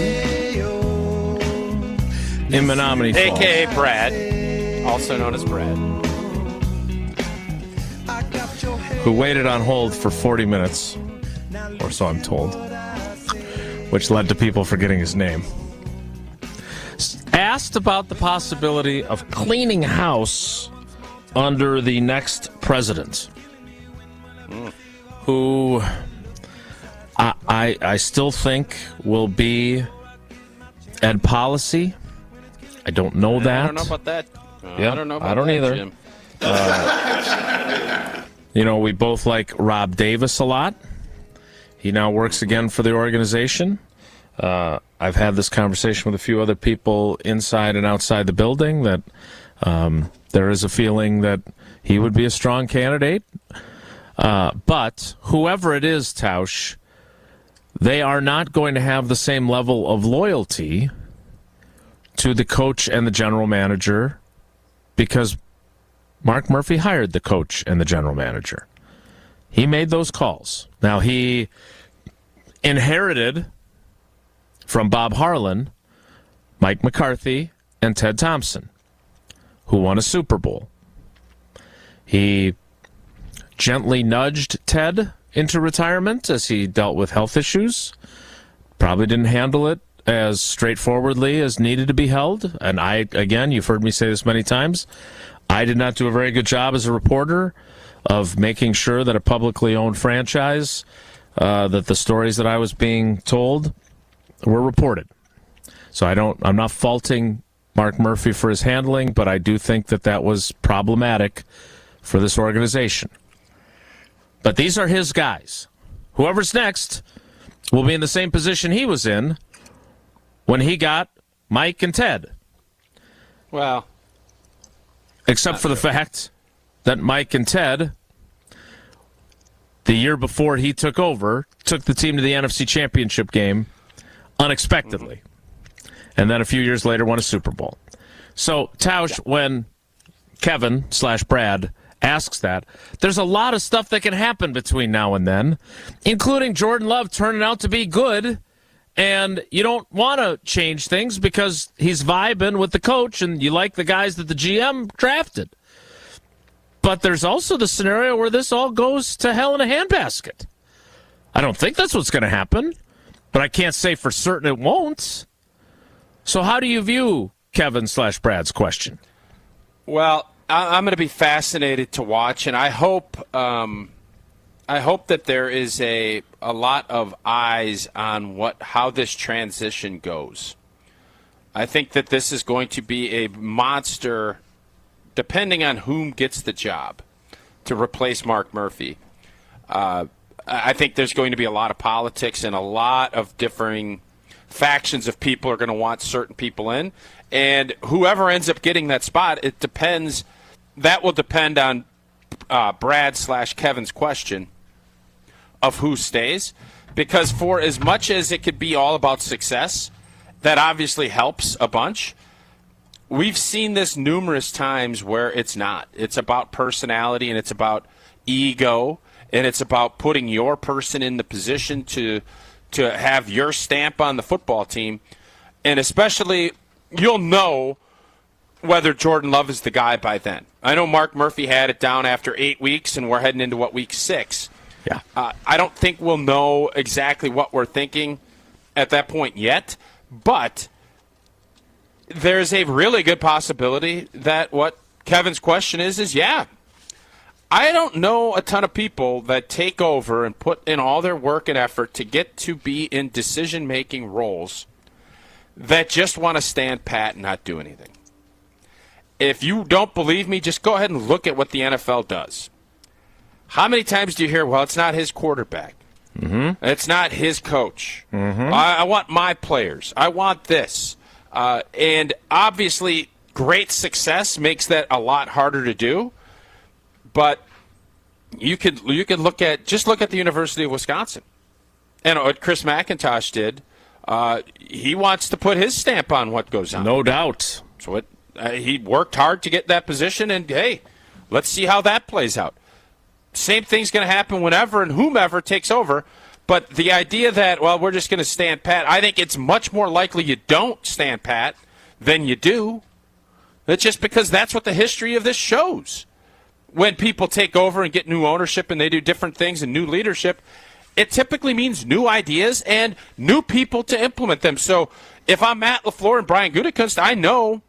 in Menominee Falls, a.k.a. Brad, also known as Brad, who waited on hold for 40 minutes, or so I'm told, which led to people forgetting his name, asked about the possibility of cleaning house under the next president, who I still think will be Ed Policy. I don't know that. I don't know about that. Yeah, I don't know about I don't that, either. Jim. We both like Rob Davis a lot. He now works again for the organization. I've had this conversation with a few other people inside and outside the building that there is a feeling that he would be a strong candidate. But whoever it is, Tausch, they are not going to have the same level of loyalty to the coach and the general manager because Mark Murphy hired the coach and the general manager. He made those calls. Now, he inherited from Bob Harlan Mike McCarthy and Ted Thompson, who won a Super Bowl. He gently nudged Ted into retirement as he dealt with health issues. Probably didn't handle it as straightforwardly as needed to be held. And again, you've heard me say this many times, I did not do a very good job as a reporter of making sure that a publicly owned franchise, that the stories that I was being told were reported. So I'm not faulting Mark Murphy for his handling, but I do think that was problematic for this organization. But these are his guys. Whoever's next will be in the same position he was in when he got Mike and Ted. Well, except for the fact that Mike and Ted, the year before he took over, took the team to the NFC Championship game unexpectedly. And then a few years later won a Super Bowl. So, Tausch, when Kevin/Brad asks that, there's a lot of stuff that can happen between now and then, including Jordan Love turning out to be good, and you don't want to change things because he's vibing with the coach and you like the guys that the GM drafted. But there's also the scenario where this all goes to hell in a handbasket. I don't think that's what's going to happen, but I can't say for certain it won't. So how do you view Kevin/Brad's question? Well, I'm going to be fascinated to watch, and I hope that there is a lot of eyes on how this transition goes. I think that this is going to be a monster, depending on whom gets the job to replace Mark Murphy. I think there's going to be a lot of politics and a lot of differing factions of people are going to want certain people in. And whoever ends up getting that spot, it depends. That will depend on Brad/Kevin's question of who stays. Because for as much as it could be all about success, that obviously helps a bunch. We've seen this numerous times where it's not. It's about personality and it's about ego and it's about putting your person in the position to have your stamp on the football team. And especially, you'll know whether Jordan Love is the guy by then. I know Mark Murphy had it down after 8 weeks, and we're heading into week 6. Yeah. I don't think we'll know exactly what we're thinking at that point yet, but there's a really good possibility that what Kevin's question is yeah. I don't know a ton of people that take over and put in all their work and effort to get to be in decision-making roles that just want to stand pat and not do anything. If you don't believe me, just go ahead and look at what the NFL does. How many times do you hear, well, it's not his quarterback. Mm-hmm. It's not his coach. Mm-hmm. I want my players. I want this. And obviously, great success makes that a lot harder to do. But you could look at the University of Wisconsin. And what Chris McIntosh did, he wants to put his stamp on what goes on. No doubt. So he worked hard to get that position, and hey, Let's see how that plays out. Same thing's going to happen whenever and whomever takes over. But the idea that, well, we're just going to stand pat, I think it's much more likely you don't stand pat than you do. That's just because that's what the history of this shows. When people take over and get new ownership and they do different things and new leadership, it typically means new ideas and new people to implement them. So if I'm Matt LaFleur and Brian Gutekunst, I know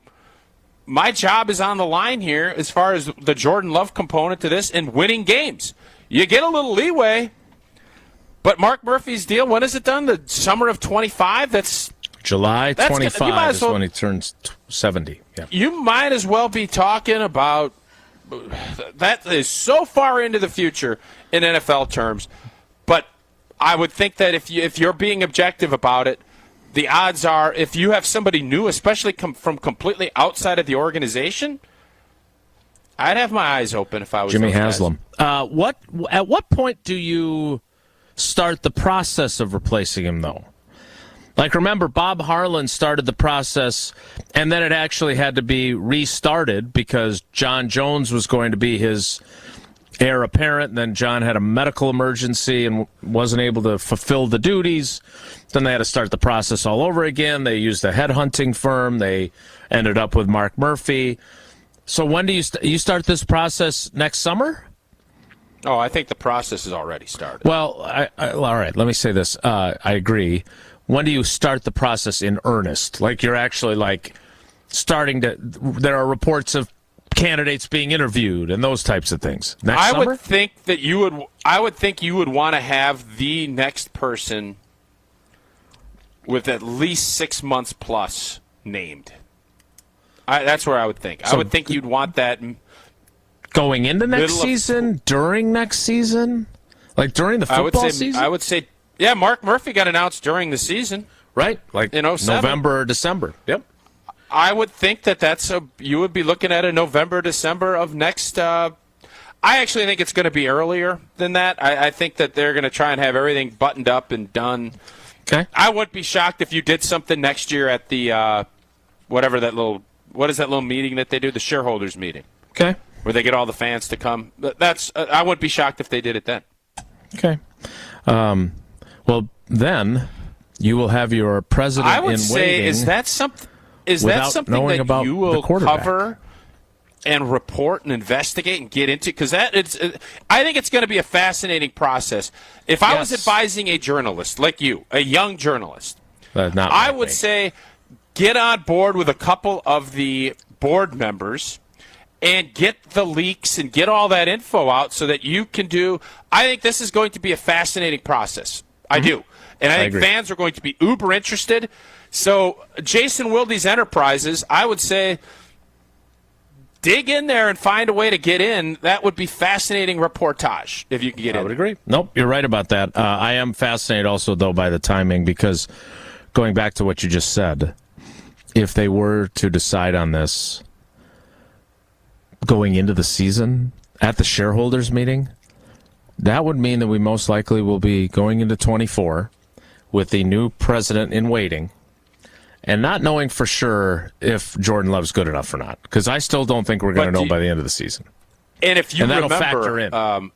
my job is on the line here as far as the Jordan Love component to this and winning games. You get a little leeway. But Mark Murphy's deal, when is it done? The summer of 25? That's July 25 is when he turns 70. Yeah. You might as well be talking about that is so far into the future in NFL terms. But I would think that if you're being objective about it, the odds are if you have somebody new, especially from completely outside of the organization, I'd have my eyes open if I was Jimmy those Haslam. At what point do you start the process of replacing him, though? Like, remember, Bob Harlan started the process, and then it actually had to be restarted because John Jones was going to be his heir apparent, and then John had a medical emergency and wasn't able to fulfill the duties. Then they had to start the process all over again. They used a headhunting firm. They ended up with Mark Murphy. So when do you start this process next summer? Oh, I think the process is already started. Well, all right, let me say this. I agree. When do you start the process in earnest? Like you're actually like starting to, there are reports of candidates being interviewed and those types of things. Next summer? I would think you would want to have the next person with at least 6 months plus named. That's where I would think. So, I would think you'd want that going into next season, during next season, like during the football season. I would say, yeah. Mark Murphy got announced during the season, right? Like in 07. November or December. Yep. I would think you would be looking at a November, December of next. I actually think it's going to be earlier than that. I think that they're going to try and have everything buttoned up and done. Okay. I wouldn't be shocked if you did something next year at the what is that little meeting that they do, the shareholders meeting. Okay. Where they get all the fans to come. I wouldn't be shocked if they did it then. Okay. Well, then you will have your president in waiting. I would say, is that something that you will cover and report and investigate and get into? Because I think it's going to be a fascinating process. If I was advising a journalist like you, a young journalist, I would say get on board with a couple of the board members and get the leaks and get all that info out so that you can do. I think this is going to be a fascinating process. I do. And I think fans are going to be uber interested. So Jason Wilde's Enterprises, I would say dig in there and find a way to get in. That would be fascinating reportage if you can get in. I would agree. Nope, you're right about that. I am fascinated also, though, by the timing because going back to what you just said, if they were to decide on this going into the season at the shareholders meeting, that would mean that we most likely will be going into 24 with the new president in waiting and not knowing for sure if Jordan Love's good enough or not, because I still don't think we're going to know by the end of the season. And if you that'll factor in.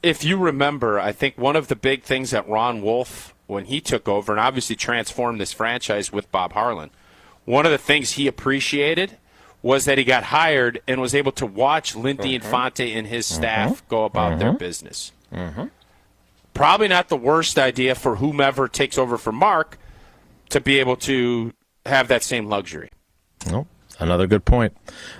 If you remember, I think one of the big things that Ron Wolf, when he took over and obviously transformed this franchise with Bob Harlan, one of the things he appreciated was that he got hired and was able to watch Lindy Infante and his staff go about their business. Probably not the worst idea for whomever takes over for Mark to be able to have that same luxury. Well, another good point.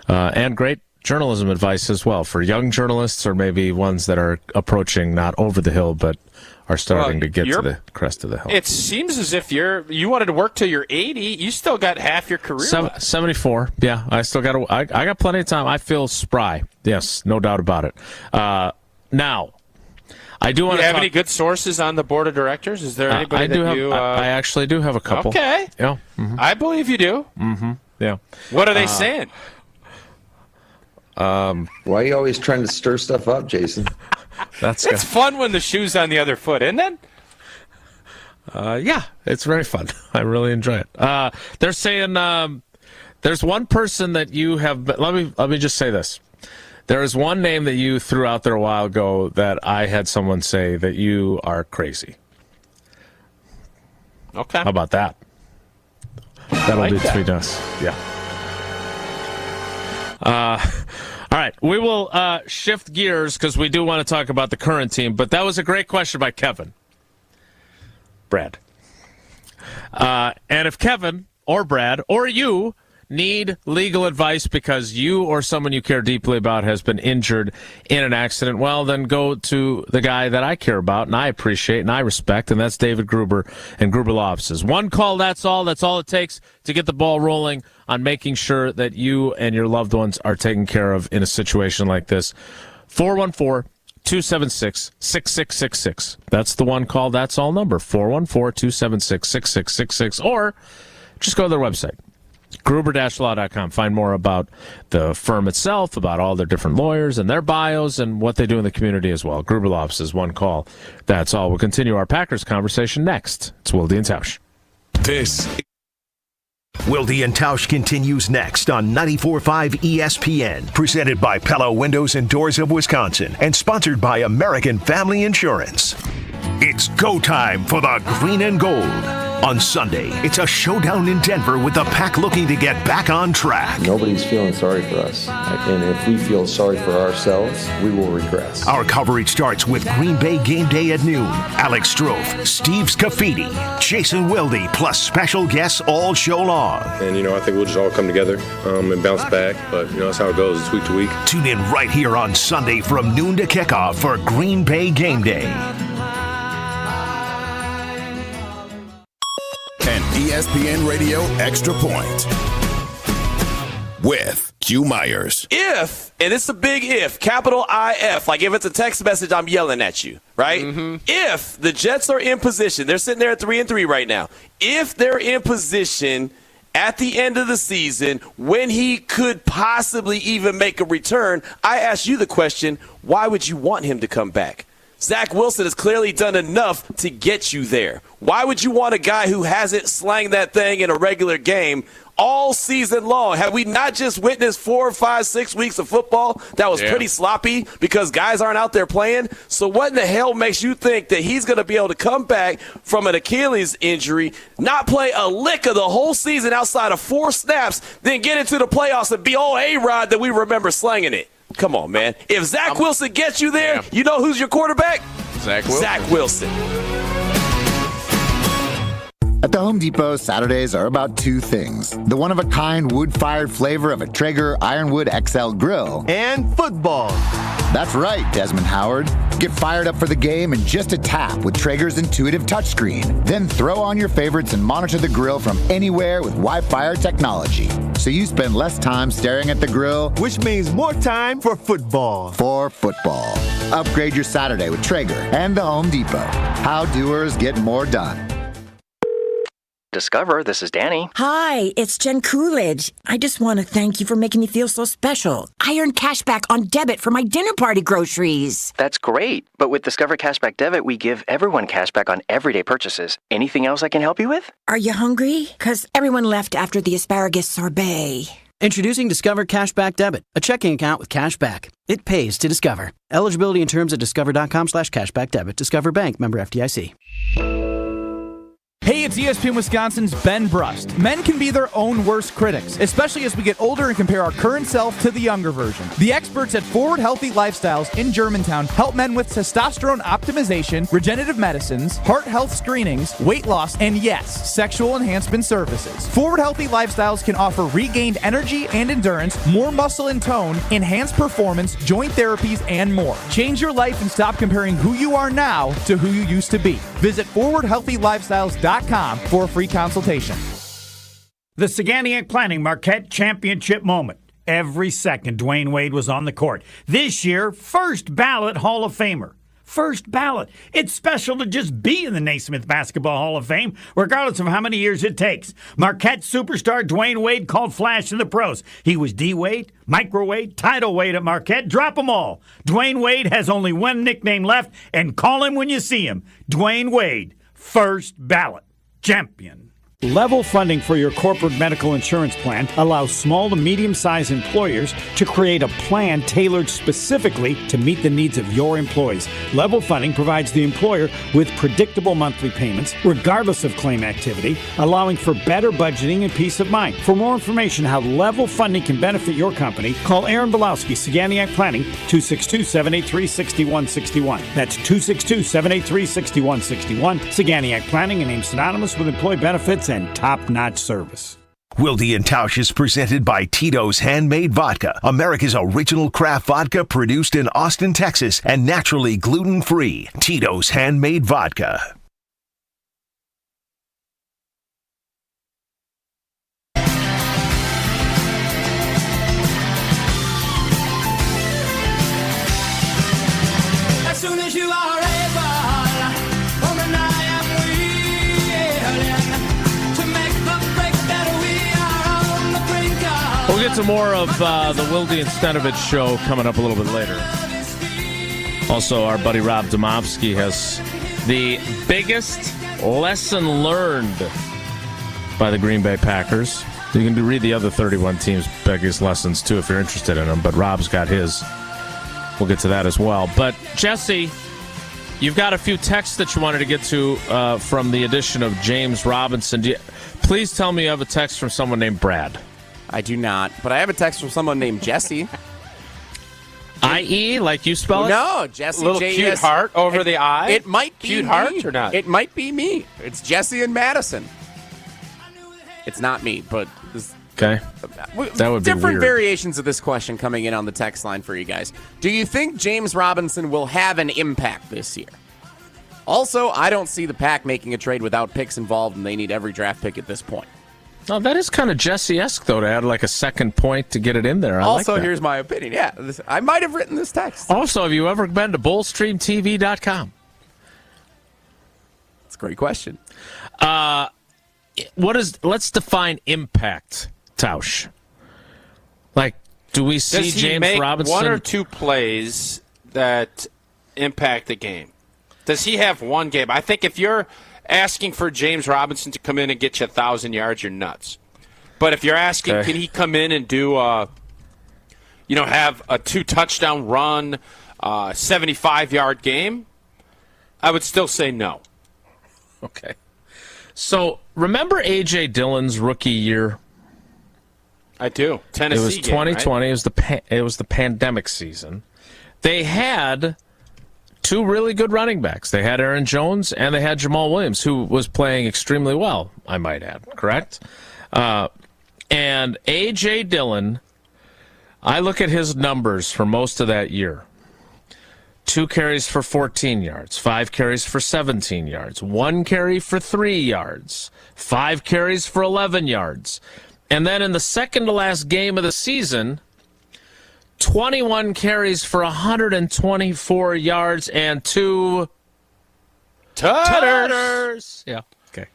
And great journalism advice as well for young journalists or maybe ones that are approaching not over the hill but are starting to get to the crest of the hill. It seems as if you wanted to work till you're 80. You still got half your career left. 74. Yeah, I still got I got plenty of time. I feel spry. Yes, no doubt about it. Now, I do want to have any good sources on the board of directors? Is there anybody I actually do have a couple. Okay. Yeah. I believe you do. Yeah. What are they saying? Why are you always trying to stir stuff up, Jason? It's fun when the shoe's on the other foot, isn't it? Yeah, it's very fun. I really enjoy it. They're saying there's one person that you have. Let me just say this. There is one name that you threw out there a while ago that I had someone say that you are crazy. Okay. How about that? That'll like do that. between us. Yeah. All right. We will shift gears because we do want to talk about the current team, but that was a great question by Kevin. Brad. And if Kevin or Brad or you need legal advice because you or someone you care deeply about has been injured in an accident, well, then go to the guy that I care about and I appreciate and I respect, and that's David Gruber and Gruber Law Offices. One call, that's all. That's all it takes to get the ball rolling on making sure that you and your loved ones are taken care of in a situation like this. 414-276-6666. That's the one call, that's all number. 414-276-6666. Or just go to their website, Gruber-law.com. Find more about the firm itself, about all their different lawyers and their bios and what they do in the community as well. Gruber Law Offices, one call. That's all. We'll continue our Packers conversation next. It's Wilde and Tausch. This Wilde and Tausch continues next on 94.5 ESPN, presented by Pella Windows and Doors of Wisconsin and sponsored by American Family Insurance. It's go time for the green and gold. On Sunday, it's a showdown in Denver with the Pack looking to get back on track. Nobody's feeling sorry for us. And if we feel sorry for ourselves, we will regress. Our coverage starts with Green Bay game day at noon. Alex Strofe, Steve Scafidi, Jason Wilde, plus special guests all show long. And, I think we'll just all come together and bounce back. But, that's how it goes. It's week to week. Tune in right here on Sunday from noon to kickoff for Green Bay game day. An ESPN Radio Extra Point with Q Myers. If, and it's a big if, capital IF, like if it's a text message, I'm yelling at you, right? Mm-hmm. If the Jets are in position, they're sitting there at 3-3 right now. If they're in position at the end of the season when he could possibly even make a return, I ask you the question, why would you want him to come back? Zach Wilson has clearly done enough to get you there. Why would you want a guy who hasn't slanged that thing in a regular game all season long? Have we not just witnessed 4, 5, 6 weeks of football that was pretty sloppy because guys aren't out there playing? So what in the hell makes you think that he's going to be able to come back from an Achilles injury, not play a lick of the whole season outside of 4 snaps, then get into the playoffs and be all A-Rod that we remember slanging it? Come on, man. If Zach Wilson gets you there, you know who's your quarterback? Zach Wilson. Zach Wilson. At the Home Depot, Saturdays are about 2 things. The one-of-a-kind wood-fired flavor of a Traeger Ironwood XL grill. And football. That's right, Desmond Howard. Get fired up for the game in just a tap with Traeger's intuitive touchscreen. Then throw on your favorites and monitor the grill from anywhere with Wi-Fi technology. So you spend less time staring at the grill, which means more time for football. For football. Upgrade your Saturday with Traeger and the Home Depot. How doers get more done. Discover, this is Danny. Hi, it's Jen Coolidge. I just want to thank you for making me feel so special. I earned cash back on debit for my dinner party groceries. That's great. But with Discover Cashback Debit, we give everyone cash back on everyday purchases. Anything else I can help you with? Are you hungry? Because everyone left after the asparagus sorbet. Introducing Discover Cashback Debit, a checking account with cash back. It pays to Discover. Eligibility and terms at discover.com/cashback debit. Discover Bank, member FDIC. Hey, it's ESPN Wisconsin's Ben Brust. Men can be their own worst critics, especially as we get older and compare our current self to the younger version. The experts at Forward Healthy Lifestyles in Germantown help men with testosterone optimization, regenerative medicines, heart health screenings, weight loss, and yes, sexual enhancement services. Forward Healthy Lifestyles can offer regained energy and endurance, more muscle and tone, enhanced performance, joint therapies, and more. Change your life and stop comparing who you are now to who you used to be. Visit forwardhealthylifestyles.com for a free consultation. The Saganiac Planning Marquette Championship moment. Every second Dwayne Wade was on the court. This year, first ballot Hall of Famer. First ballot. It's special to just be in the Naismith Basketball Hall of Fame, regardless of how many years it takes. Marquette superstar Dwayne Wade called flash in the pros. He was D-Wade, Micro-Wade, Tidal Wade at Marquette. Drop them all. Dwayne Wade has only one nickname left, and call him when you see him. Dwayne Wade. First ballot champion. Level funding for your corporate medical insurance plan allows small to medium-sized employers to create a plan tailored specifically to meet the needs of your employees. Level funding provides the employer with predictable monthly payments, regardless of claim activity, allowing for better budgeting and peace of mind. For more information how level funding can benefit your company, call Aaron Belowski, Saganiac Planning, 262-783-6161. That's 262-783-6161. Saganiac Planning, a name synonymous with employee benefits and top-notch service. Wilde and Tausch is presented by Tito's Handmade Vodka, America's original craft vodka produced in Austin, Texas, and naturally gluten-free. Tito's Handmade Vodka. As soon as you are able, woman, I am willing to make the break that we are on the brink of. We'll get to more of the Wilde and Stenovich show coming up a little bit later. Also, our buddy Rob Domofsky has the biggest lesson learned by the Green Bay Packers. You can read the other 31 teams' biggest lessons, too, if you're interested in them, but Rob's got his. We'll get to that as well. But, Jesse, you've got a few texts that you wanted to get to from the addition of James Robinson. Please tell me you have a text from someone named Brad. I do not, but I have a text from someone named Jesse. I-E, like you spell it? No, Jesse. Little J-E-S. cute heart over the I? It might be cute me. heart or not? It might be me. It's Jesse and Madison. It's not me, but this, okay. That would be different weird. variations of this question coming in on the text line for you guys. Do you think James Robinson will have an impact this year? Also, I don't see the Pack making a trade without picks involved, and they need every draft pick at this point. Oh, that is kind of Jesse-esque, though, to add like a second point to get it in there. Also, like that. here's my opinion. Yeah, I might have written this text. Also, have you ever been to BullstreamTV.com? That's a great question. Let's define impact, Tausch. Like, do we see Does he James make Robinson? one or two plays that impact the game? Does he have one game? I think if you're asking for James Robinson to come in and get you 1,000 yards, you're nuts. But if you're asking, can he come in and do, have a 2-touchdown run, 75-yard game? I would still say no. Okay. So remember A.J. Dillon's rookie year? I do. Tennessee. It was 2020. Game, right? It was the pandemic season. They had two really good running backs. They had Aaron Jones and they had Jamal Williams, who was playing extremely well, I might add. Correct? And A.J. Dillon, I look at his numbers for most of that year. 2 carries for 14 yards, 5 carries for 17 yards, 1 carry for 3 yards, 5 carries for 11 yards. And then in the second to last game of the season, 21 carries for 124 yards and 2 tutters. Yeah, okay.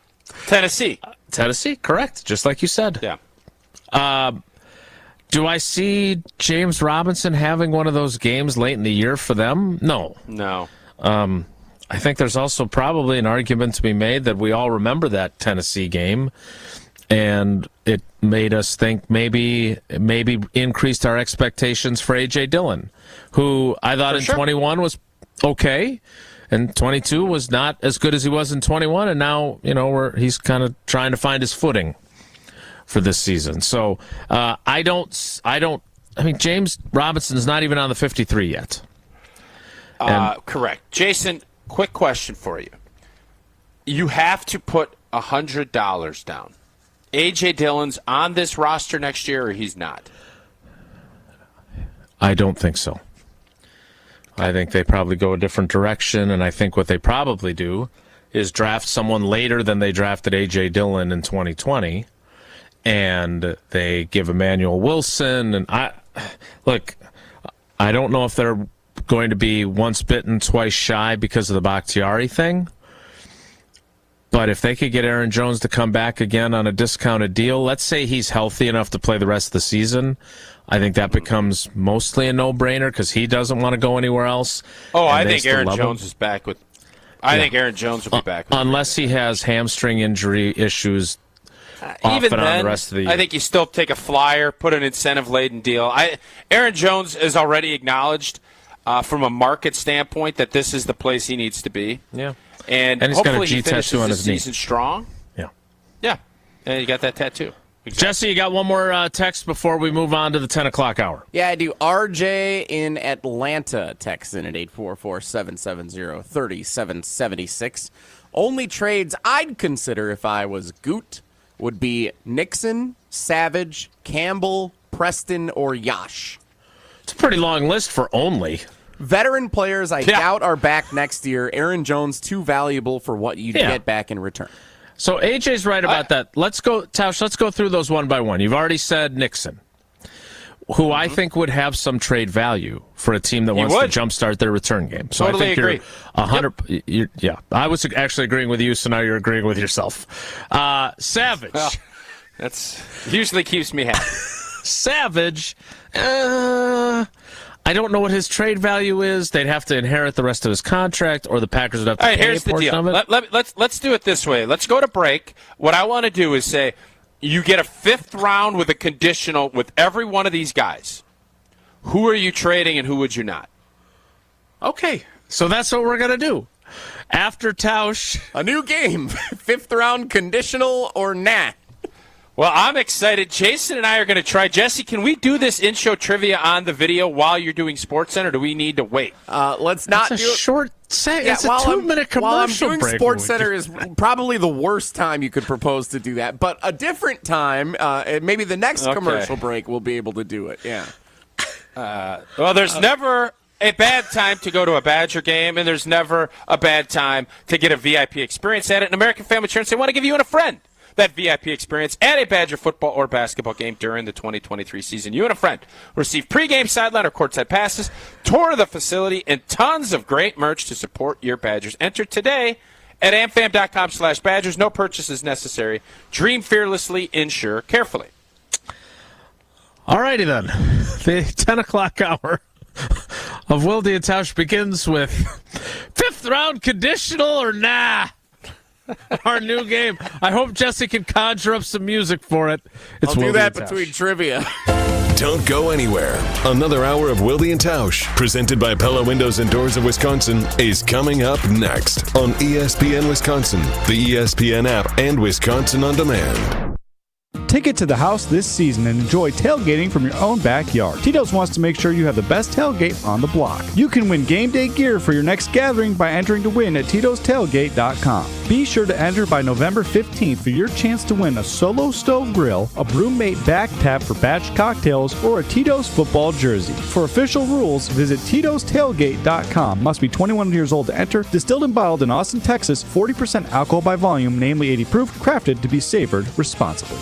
Tennessee, correct, just like you said. Yeah. Do I see James Robinson having one of those games late in the year for them? No. I think there's also probably an argument to be made that we all remember that Tennessee game, and it made us think maybe increased our expectations for A.J. Dillon, who I thought in 21 was okay, and 22 was not as good as he was in 21, and now he's kind of trying to find his footing for this season. So I mean, James Robinson's not even on the 53 yet. Correct. Jason, quick question for you. You have to put $100 down. A.J. Dillon's on this roster next year, or he's not? I don't think so. I think they probably go a different direction, and I think what they probably do is draft someone later than they drafted A.J. Dillon in 2020, and they give Emmanuel Wilson. And I don't know if they're going to be once bitten, twice shy because of the Bakhtiari thing. But if they could get Aaron Jones to come back again on a discounted deal, let's say he's healthy enough to play the rest of the season, I think that becomes mostly a no-brainer because he doesn't want to go anywhere else. Oh, I think Aaron Jones is back with. I think Aaron Jones will be back with unless he has hamstring injury issues off even and on then, the rest of the year. I think you still take a flyer, put an incentive-laden deal. Aaron Jones has already acknowledged from a market standpoint that this is the place he needs to be. Yeah. And he's got a hopefully G he finishes tattoo on the his knee. season strong. Yeah. Yeah. And you got that tattoo. Exactly. Jesse, you got one more text before we move on to the 10 o'clock hour. Yeah, I do. RJ in Atlanta texts in at 844-770-3776. Only trades I'd consider if I was Goot would be Nixon, Savage, Campbell, Preston, or Yash. It's a pretty long list for only. Veteran players I doubt are back next year. Aaron Jones, too valuable for what you'd get back in return. So AJ's right about that. Let's go, Tausch, let's go through those one by one. You've already said Nixon, who I think would have some trade value for a team that wants to jumpstart their return game. So Totally I think agree. you're 100. Yeah, I was actually agreeing with you, so now you're agreeing with yourself. Savage. Well, that's usually keeps me happy. Savage. I don't know what his trade value is. They'd have to inherit the rest of his contract, or the Packers would have to pay here's a the portion deal. of it. Let's do it this way. Let's go to break. What I want to do is say you get a 5th round with a conditional with every one of these guys. Who are you trading and who would you not? Okay, so that's what we're going to do. After Tausch. A new game. 5th round conditional or nah? Well, I'm excited. Jason and I are going to try. Jesse, can we do this in-show trivia on the video while you're doing SportsCenter, or do we need to wait? Let's not do it. It's a short set. It's a 2-minute commercial while I'm doing break. SportsCenter is probably the worst time you could propose to do that. But a different time, maybe the next commercial break, we'll be able to do it. Yeah. Well, there's never a bad time to go to a Badger game, and there's never a bad time to get a VIP experience at it. And American Family Insurance, they want to give you and a friend that VIP experience at a Badger football or basketball game during the 2023 season. You and a friend receive pregame sideline or courtside passes, tour of the facility, and tons of great merch to support your Badgers. Enter today at amfam.com/Badgers. No purchase is necessary. Dream fearlessly, insure carefully. All righty then. The 10 o'clock hour of Wilde and Tausch begins with 5th round conditional or nah? Our new game. I hope Jesse can conjure up some music for it. I'll do that between trivia. Don't go anywhere. Another hour of Wilde and Tausch, presented by Pella Windows and Doors of Wisconsin, is coming up next on ESPN Wisconsin, the ESPN app, and Wisconsin On Demand. Take it to the house this season and enjoy tailgating from your own backyard. Tito's wants to make sure you have the best tailgate on the block. You can win game day gear for your next gathering by entering to win at Tito'sTailgate.com. Be sure to enter by November 15th for your chance to win a Solo Stove Grill, a Brewmate back tap for batch cocktails, or a Tito's football jersey. For official rules, visit Tito'sTailgate.com. Must be 21 years old to enter. Distilled and bottled in Austin, Texas. 40% alcohol by volume, namely 80 proof. Crafted to be savored responsibly.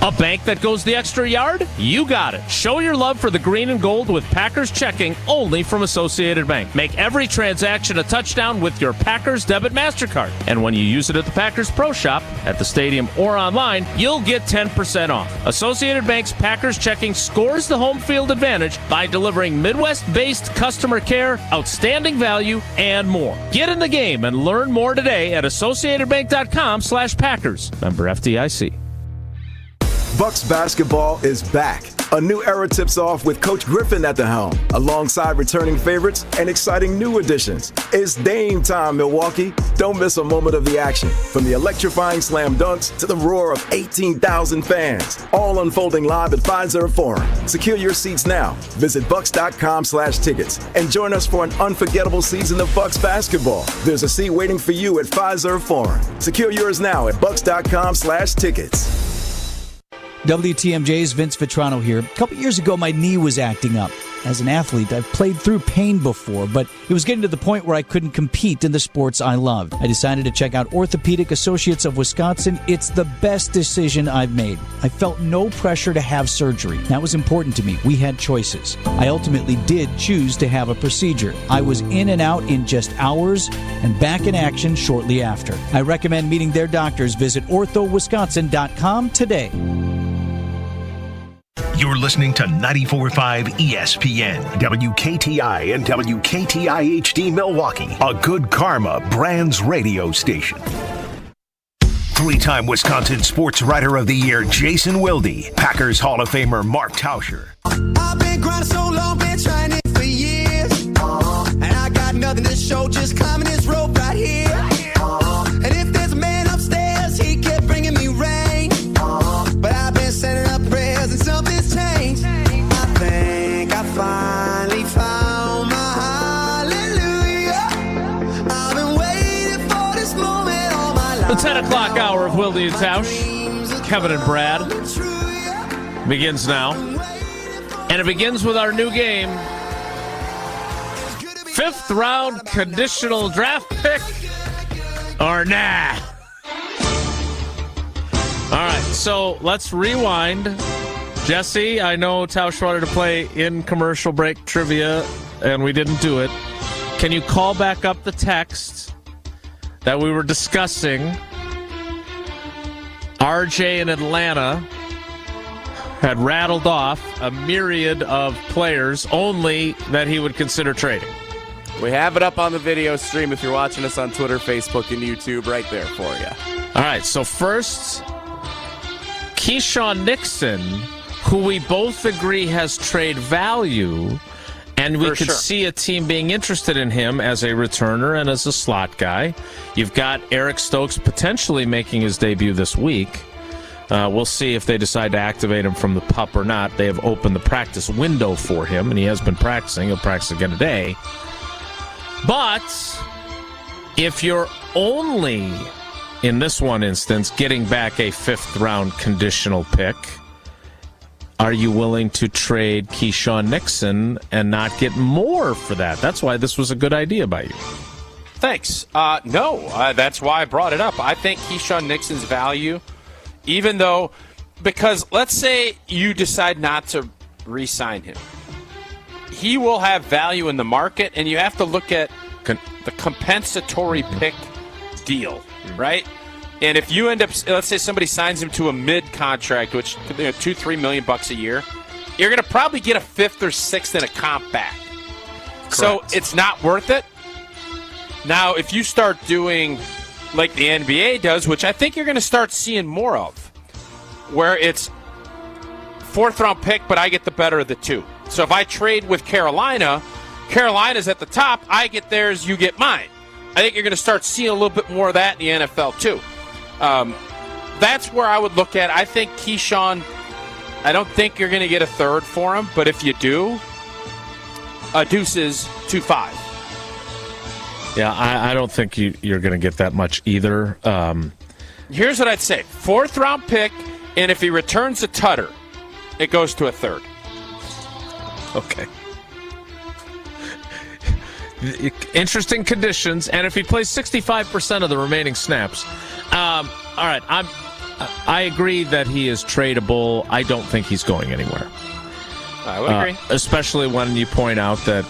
A bank that goes the extra yard? You got it. Show your love for the green and gold with Packers checking only from Associated Bank. Make every transaction a touchdown with your Packers debit MasterCard. And when you use it at the Packers Pro Shop, at the stadium, or online, you'll get 10% off. Associated Bank's Packers checking scores the home field advantage by delivering Midwest-based customer care, outstanding value, and more. Get in the game and learn more today at AssociatedBank.com/Packers. Member FDIC. Bucks basketball is back. A new era tips off with Coach Griffin at the helm, alongside returning favorites and exciting new additions. It's Dame time, Milwaukee. Don't miss a moment of the action. From the electrifying slam dunks to the roar of 18,000 fans, all unfolding live at Fiserv Forum. Secure your seats now. Visit Bucks.com/tickets and join us for an unforgettable season of Bucks basketball. There's a seat waiting for you at Fiserv Forum. Secure yours now at Bucks.com/tickets. WTMJ's Vince Vitrano here. A couple years ago, my knee was acting up. As an athlete, I've played through pain before, but it was getting to the point where I couldn't compete in the sports I loved. I decided to check out Orthopedic Associates of Wisconsin. It's the best decision I've made. I felt no pressure to have surgery. That was important to me. We had choices. I ultimately did choose to have a procedure. I was in and out in just hours and back in action shortly after. I recommend meeting their doctors. Visit orthowisconsin.com today. You're listening to 94.5 ESPN, WKTI and WKTI HD Milwaukee, a Good Karma Brands radio station. 3-time Wisconsin Sports Writer of the Year Jason Wilde, Packers Hall of Famer Mark Tauscher. I've been grinding so long, been trying it for years. And I got nothing to show, just climbing this rope right here. And if there's a man upstairs, he kept bringing me rain. But I've been sending up prayers and something's changed. I think I finally found my hallelujah. I've been waiting for this moment all my life. The 10 o'clock hour of Wilde and Tausch, Kevin and Brad, begins now. And it begins with our new game. 5th round conditional draft pick or nah. All right, so let's rewind. Jesse, I know Tausch wanted to play in commercial break trivia, and we didn't do it. Can you call back up the text that we were discussing? RJ in Atlanta had rattled off a myriad of players only that he would consider trading. We have it up on the video stream if you're watching us on Twitter, Facebook, and YouTube right there for you. All right, so first, Keyshawn Nixon, who we both agree has trade value, and we could see a team being interested in him as a returner and as a slot guy. You've got Eric Stokes potentially making his debut this week. We'll see if they decide to activate him from the PUP or not. They have opened the practice window for him, and he has been practicing. He'll practice again today. But if you're only, in this one instance, getting back a 5th round conditional pick, are you willing to trade Keyshawn Nixon and not get more for that? That's why this was a good idea by you. Thanks. No, that's why I brought it up. I think Keyshawn Nixon's value, even though, because let's say you decide not to re-sign him, he will have value in the market, and you have to look at the compensatory pick deal, right? And if you end up, let's say somebody signs him to a mid-contract, which $2-3 million a year, you're going to probably get a 5th or 6th in a comp back. Correct. So it's not worth it. Now, if you start doing like the NBA does, which I think you're going to start seeing more of, where it's 4th round pick, but I get the better of the 2. So if I trade with Carolina, Carolina's at the top, I get theirs, you get mine. I think you're going to start seeing a little bit more of that in the NFL too. That's where I would look at. I think Keyshawn, I don't think you're going to get a 3rd for him, but if you do, a deuces 2-5. Yeah, I don't think you're going to get that much either. Here's what I'd say. 4th round pick, and if he returns a tutter, it goes to a 3rd. Okay. Interesting conditions, and if he plays 65% of the remaining snaps, all right. I agree that he is tradable. I don't think he's going anywhere. I would agree, especially when you point out that,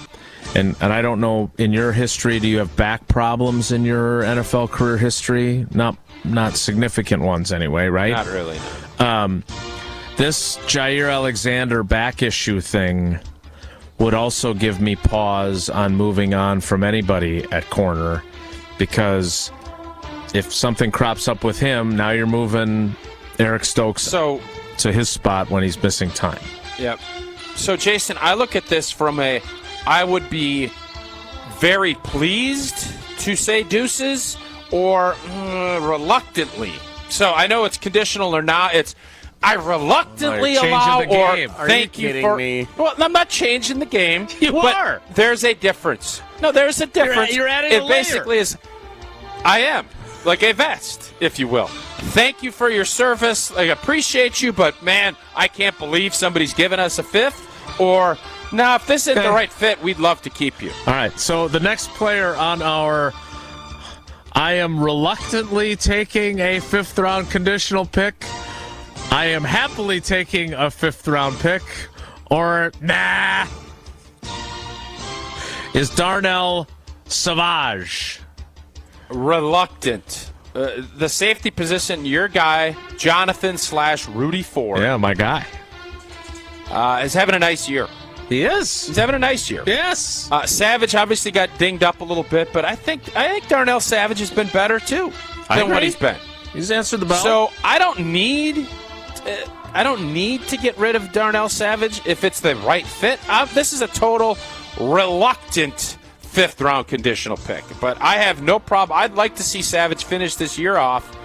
and I don't know, in your history, do you have back problems in your NFL career history? Not significant ones, anyway, right? Not really. No. This Jair Alexander back issue thing would also give me pause on moving on from anybody at corner, because if something crops up with him, now you're moving Eric Stokes to his spot when he's missing time. Yep. So, Jason, I look at this from I would be very pleased to say deuces or reluctantly. So I know it's conditional or not. I reluctantly allow or thank you for me. Well, I'm not changing the game. You are. There's a difference. No, there's a difference. You're adding it a basically is. I am like a vest, if you will. Thank you for your service. I appreciate you, but man, I can't believe somebody's given us a 5th. Or no, if this isn't the right fit, we'd love to keep you. All right. So the next player on our, I am reluctantly taking a 5th round conditional pick. I am happily taking a 5th round pick, or nah, is Darnell Savage. Reluctant. The safety position, your guy, Jonathan/Rudy Ford. Yeah, my guy. Is having a nice year. He is. He's having a nice year. Yes. Savage obviously got dinged up a little bit, but I think Darnell Savage has been better too than what he's been. He's answered the bell. So I don't need to get rid of Darnell Savage if it's the right fit. This is a total reluctant fifth-round conditional pick, but I have no problem. I'd like to see Savage finish this year off,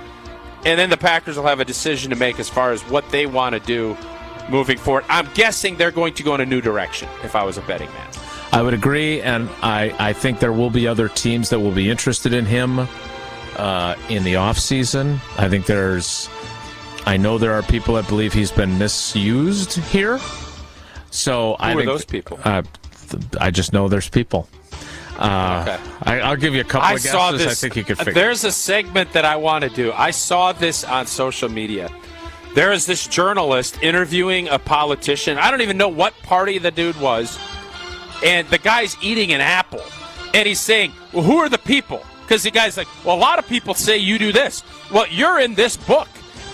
and then the Packers will have a decision to make as far as what they want to do moving forward. I'm guessing they're going to go in a new direction if I was a betting man. I would agree, and I think there will be other teams that will be interested in him in the offseason. I know there are people that believe he's been misused here. So Who are those people? I just know there's people. Okay. I'll give you a couple of guesses. I think you could figure. There's a segment that I want to do. I saw this on social media. There is this journalist interviewing a politician. I don't even know what party the dude was. And the guy's eating an apple. And he's saying, well, who are the people? Because the guy's like, well, a lot of people say you do this. Well, you're in this book.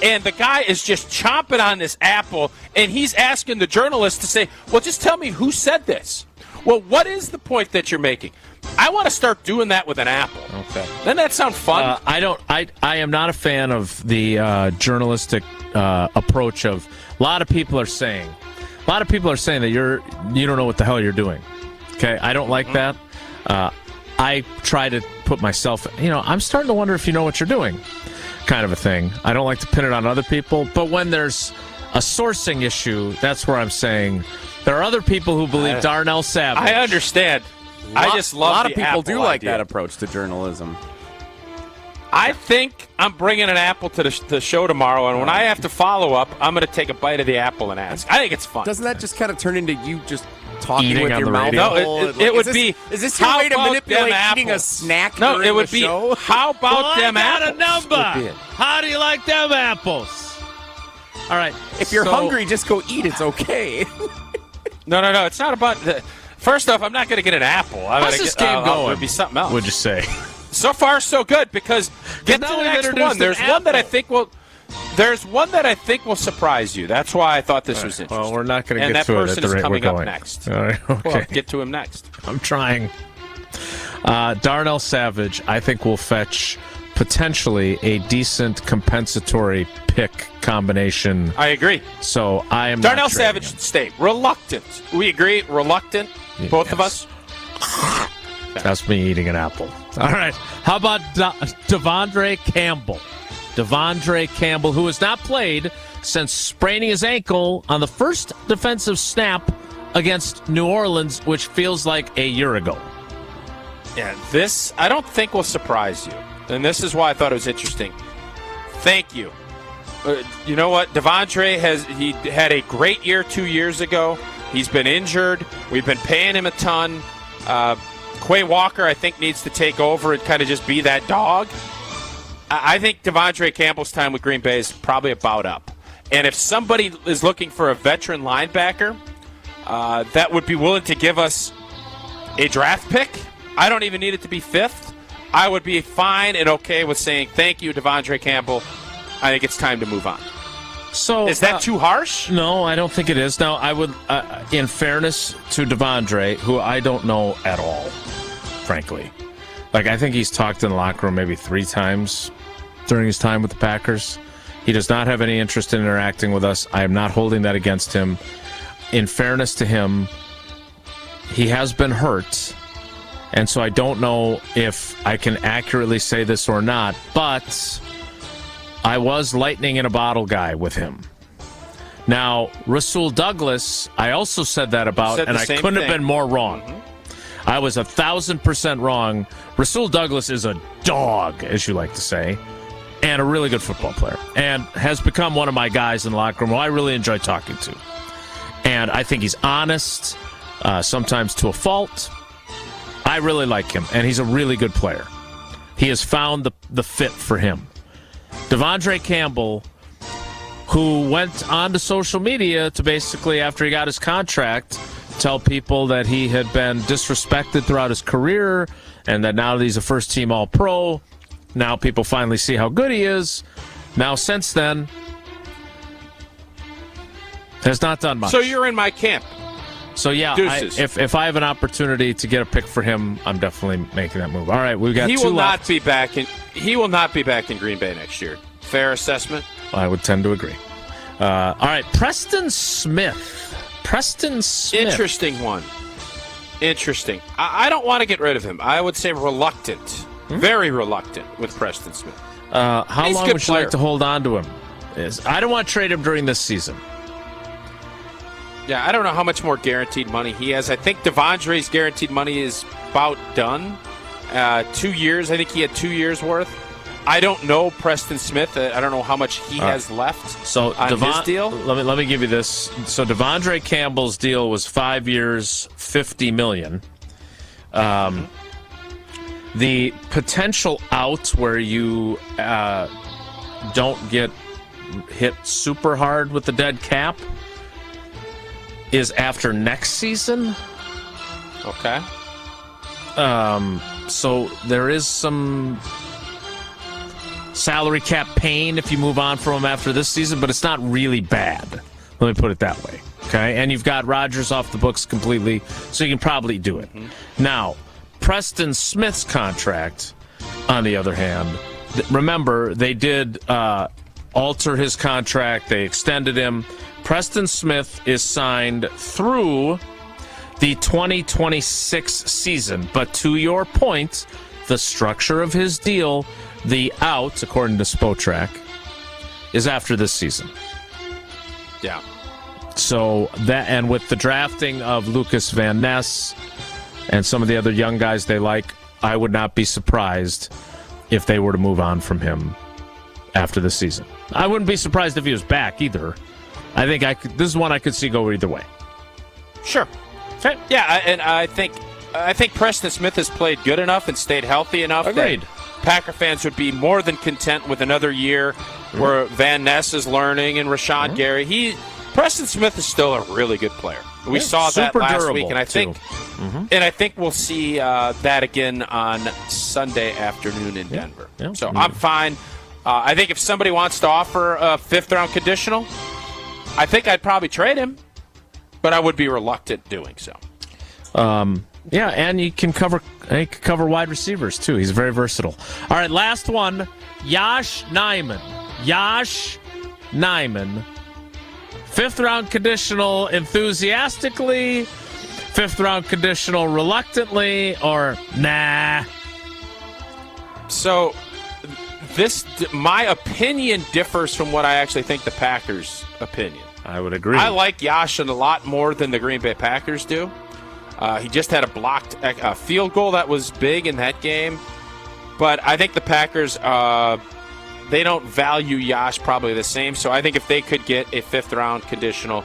And the guy is just chomping on this apple. And he's asking the journalist to say, well, just tell me who said this. Well, what is the point that you're making? I want to start doing that with an apple. Okay. Doesn't that sound fun? I am not a fan of the journalistic approach of a lot of people are saying that you don't know what the hell you're doing. Okay, I don't like that. I try to put myself, I'm starting to wonder if you know what you're doing, kind of a thing. I don't like to pin it on other people, but when there's a sourcing issue, that's where I'm saying there are other people who believe Darnell Savage. I understand. I just love a lot the of people apple do like idea. that approach to journalism. I think I'm bringing an apple to the show tomorrow, and when I have to follow up, I'm going to take a bite of the apple and ask. I think it's fun. Doesn't that just kind of turn into you just talking Eating with on your the mouth? radio? No, it would be. Is this your how way to about manipulate them eating a apples? snack? No, during it would the be. show? How about them I got apples? a number. How do you like them apples? All right. If you're hungry, just go eat. It's okay. No. It's not about. First off, I'm not going to get an apple. How's this game going? It would be something else. Would you say? So far, so good. Because get to the next one. There's one that I think will. There's one that I think will surprise you. That's why I thought this was interesting. Well, we're not going to and get to it at the that person rate is coming we're up going. next. All right. Okay. Well, get to him next. I'm trying. Darnell Savage, I think, will fetch potentially a decent compensatory pick combination. I agree. So I am Darnell not trading Savage should stay. Reluctant. We agree? Reluctant? Both of us? That's me eating an apple. All right. How about Devondre Campbell? Devondre Campbell, who has not played since spraining his ankle on the first defensive snap against New Orleans, which feels like a year ago. Yeah, this I don't think will surprise you. And this is why I thought it was interesting. Thank you. You know what? Devondre he had a great year 2 years ago. He's been injured. We've been paying him a ton. Quay Walker, I think, needs to take over and kind of just be that dog. I think Devondre Campbell's time with Green Bay is probably about up. And if somebody is looking for a veteran linebacker that would be willing to give us a draft pick, I don't even need it to be fifth. I would be fine and okay with saying, thank you, Devondre Campbell. I think it's time to move on. So is that too harsh? No, I don't think it is. Now, I would, in fairness to Devondre, who I don't know at all, frankly. Like, I think he's talked in the locker room maybe 3 times during his time with the Packers. He does not have any interest in interacting with us. I am not holding that against him. In fairness to him, he has been hurt, and so I don't know if I can accurately say this or not, but I was lightning in a bottle guy with him. Now, Rasul Douglas, I also said that about, and I couldn't have been more wrong. Mm-hmm. I was 1,000% wrong. Rasul Douglas is a dog, as you like to say, and a really good football player, and has become one of my guys in the locker room who I really enjoy talking to. And I think he's honest, sometimes to a fault. I really like him, and he's a really good player. He has found the fit for him. Devondre Campbell, who went onto social media to basically, after he got his contract, tell people that he had been disrespected throughout his career and that now that he's a first-team All-Pro, now people finally see how good he is. Now, since then, has not done much. So you're in my camp. So, yeah, if I have an opportunity to get a pick for him, I'm definitely making that move. All right, we've got He two will left. not be back in Green Bay next year. Fair assessment? I would tend to agree. All right, Preston Smith. Interesting one. Interesting. I don't want to get rid of him. I would say reluctant. Very reluctant with Preston Smith. How He's a long good would you player. like to hold on to him? I don't want to trade him during this season. Yeah, I don't know how much more guaranteed money he has. I think Devondre's guaranteed money is about done. 2 years. I think he had 2 years worth. I don't know Preston Smith. I don't know how much he has left on his deal. Let me give you this. So Devondre Campbell's deal was 5 years, $50 million. The potential out where you don't get hit super hard with the dead cap is after next season. Okay. So there is some salary cap pain if you move on from him after this season, but it's not really bad. Let me put it that way. Okay, and you've got Rodgers off the books completely, so you can probably do it. Now, Preston Smith's contract, on the other hand, remember, they did alter his contract. They extended him. Preston Smith is signed through the 2026 season. But to your point, the structure of his deal, the out, according to Spotrac, is after this season. Yeah. So that, and with the drafting of Lucas Van Ness and some of the other young guys they like, I would not be surprised if they were to move on from him after the season. I wouldn't be surprised if he was back either. I think this is one I could see go either way. Sure. Yeah, and I think Preston Smith has played good enough and stayed healthy enough Agreed. that Packer fans would be more than content with another year where Van Ness is learning and Rashawn Gary. Preston Smith is still a really good player. We saw that last week, and I think we'll see that again on Sunday afternoon in Denver. Yeah. So I'm fine. I think if somebody wants to offer a fifth-round conditional, I think I'd probably trade him, but I would be reluctant doing so. Yeah, and he can cover wide receivers too. He's very versatile. All right, last one, Josh Nijman. Josh Nijman. Fifth-round conditional enthusiastically, fifth-round conditional reluctantly, or nah? So my opinion differs from what I actually think the Packers' opinion. I would agree. I like Josh a lot more than the Green Bay Packers do. He just had a blocked field goal that was big in that game. But I think the Packers, they don't value Josh probably the same. So I think if they could get a fifth-round conditional,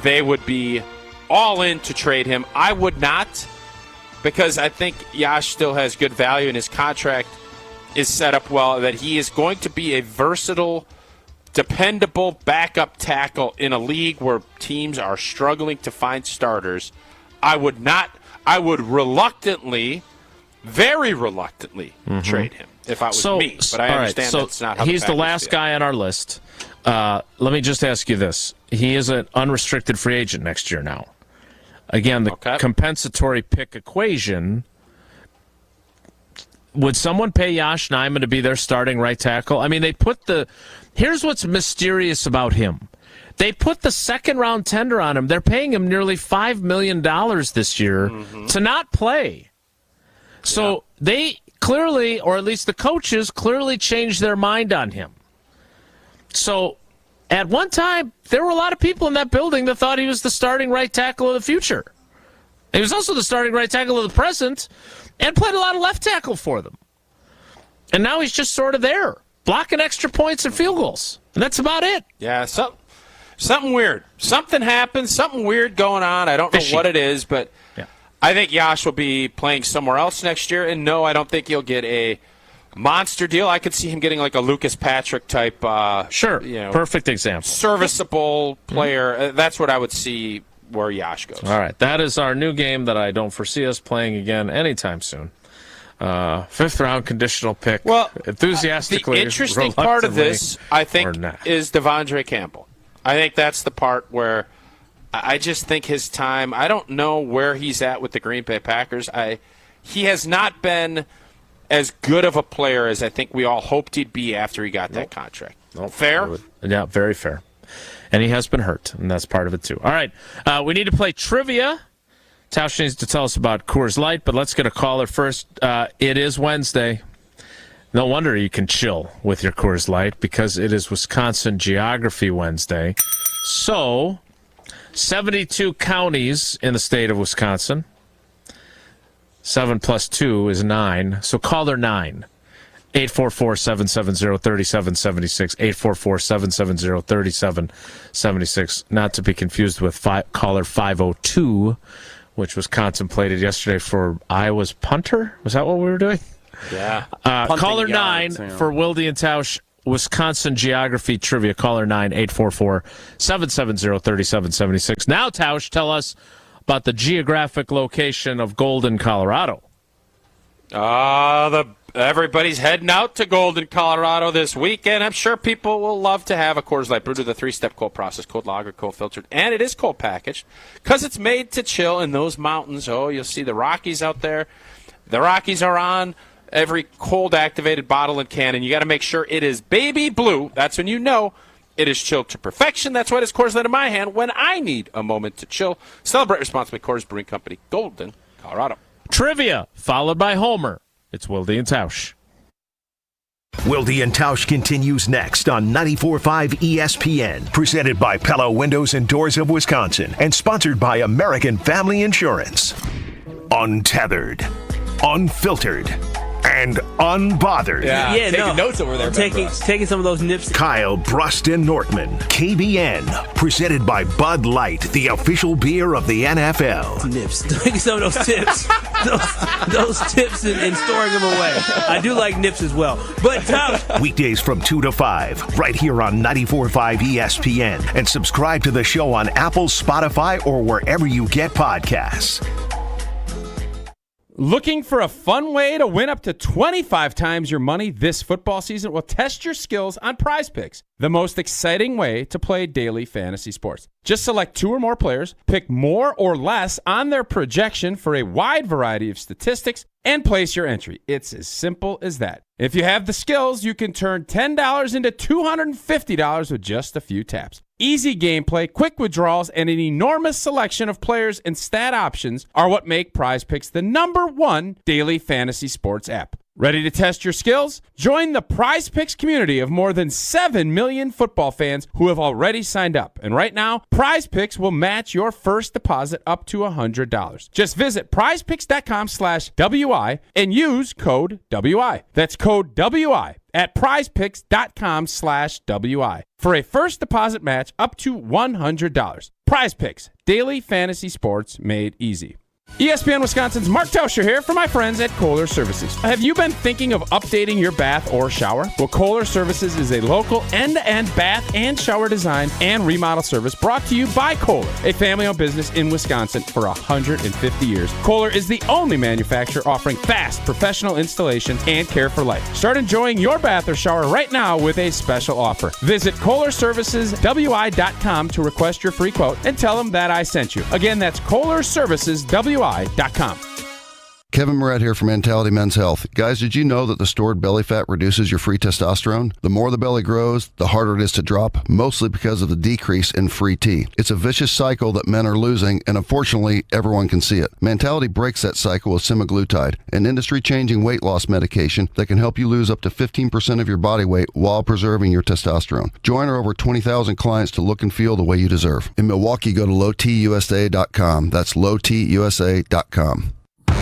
they would be all in to trade him. I would not, because I think Josh still has good value, and his contract is set up well, that he is going to be a versatile, dependable backup tackle in a league where teams are struggling to find starters. I would reluctantly, very reluctantly, trade him if I was me. But I understand that's not how he's the last feel. guy on our list. Let me just ask you this. He is an unrestricted free agent next year now. Again, the compensatory pick equation, would someone pay Josh Nijman to be their starting right tackle? I mean, here's what's mysterious about him. They put the second-round tender on him. They're paying him nearly $5 million this year to not play. So they clearly, or at least the coaches, clearly changed their mind on him. So at one time, there were a lot of people in that building that thought he was the starting right tackle of the future. He was also the starting right tackle of the present and played a lot of left tackle for them. And now he's just sort of there, blocking extra points and field goals. And that's about it. Yeah, something weird. Something happened, something weird going on. I don't know what it is, but I think Josh will be playing somewhere else next year. And no, I don't think he'll get a monster deal. I could see him getting like a Lucas Patrick type. Perfect example. Serviceable player. That's what I would see where Josh goes. All right, that is our new game that I don't foresee us playing again anytime soon. Fifth-round conditional pick. Well, enthusiastically, the interesting part of this, I think, is Devondre Campbell. I think that's the part where I just think his time, I don't know where he's at with the Green Bay Packers. He has not been as good of a player as I think we all hoped he'd be after he got that contract. Fair? Yeah, very fair. And he has been hurt, and that's part of it, too. All right, we need to play trivia. Tausch needs to tell us about Coors Light, but let's get a caller first. It is Wednesday. No wonder you can chill with your Coors Light, because it is Wisconsin Geography Wednesday. So, 72 counties in the state of Wisconsin. 7 plus 2 is 9. So caller 9. 844-770-3776. 844-770-3776. Not to be confused with caller 502, which was contemplated yesterday for Iowa's punter. Was that what we were doing? Yeah. Caller 9 for Wilde and Tausch. Wisconsin Geography Trivia. Caller 9, 844-770-3776. Now, Tausch, tell us about the geographic location of Golden, Colorado. Everybody's heading out to Golden, Colorado this weekend. I'm sure people will love to have a Coors Light brewed with a 3-step cold process, cold lager, cold filtered, and it is cold packaged because it's made to chill in those mountains. Oh, you'll see the Rockies out there. The Rockies are on every cold-activated bottle and can, and you got to make sure it is baby blue. That's when you know it is chilled to perfection. That's why it's Coors Light in my hand when I need a moment to chill. Celebrate responsibly. Coors Brewing Company, Golden, Colorado. Trivia, followed by Homer. It's Wilde and Tausch. Wilde and Tausch continues next on 94.5 ESPN, presented by Pella Windows and Doors of Wisconsin, and sponsored by American Family Insurance. Untethered, unfiltered, and unbothered. Taking notes over there. Taking some of those nips. Kyle Bruston Nortman, KBN, presented by Bud Light, the official beer of the NFL. Nips. Taking some of those tips. those tips and storing them away. I do like nips as well. But Tausch. Weekdays from 2 to 5, right here on 94.5 ESPN. And subscribe to the show on Apple, Spotify, or wherever you get podcasts. Looking for a fun way to win up to 25 times your money this football season? Well, test your skills on Prize Picks, the most exciting way to play daily fantasy sports. Just select 2 or more players, pick more or less on their projection for a wide variety of statistics, and place your entry. It's as simple as that. If you have the skills, you can turn $10 into $250 with just a few taps. Easy gameplay, quick withdrawals, and an enormous selection of players and stat options are what make Prize Picks the #1 daily fantasy sports app. Ready to test your skills? Join the Prize Picks community of more than 7 million football fans who have already signed up. And right now, Prize Picks will match your first deposit up to $100. Just visit prizepicks.com/WI and use code WI. That's code WI at prizepicks.com/WI for a first deposit match up to $100. Prize Picks, daily fantasy sports made easy. ESPN Wisconsin's Mark Tauscher here for my friends at Kohler Services. Have you been thinking of updating your bath or shower? Well, Kohler Services is a local end-to-end bath and shower design and remodel service brought to you by Kohler, a family-owned business in Wisconsin for 150 years. Kohler is the only manufacturer offering fast, professional installation and care for life. Start enjoying your bath or shower right now with a special offer. Visit KohlerServicesWI.com to request your free quote and tell them that I sent you. Again, that's KohlerServicesWI.com. Kevin Moret here from Mentality Men's Health. Guys, did you know that the stored belly fat reduces your free testosterone? The more the belly grows, the harder it is to drop, mostly because of the decrease in free T. It's a vicious cycle that men are losing, and unfortunately, everyone can see it. Mentality breaks that cycle with semaglutide, an industry-changing weight loss medication that can help you lose up to 15% of your body weight while preserving your testosterone. Join our over 20,000 clients to look and feel the way you deserve. In Milwaukee, go to lowtusa.com. That's lowtusa.com.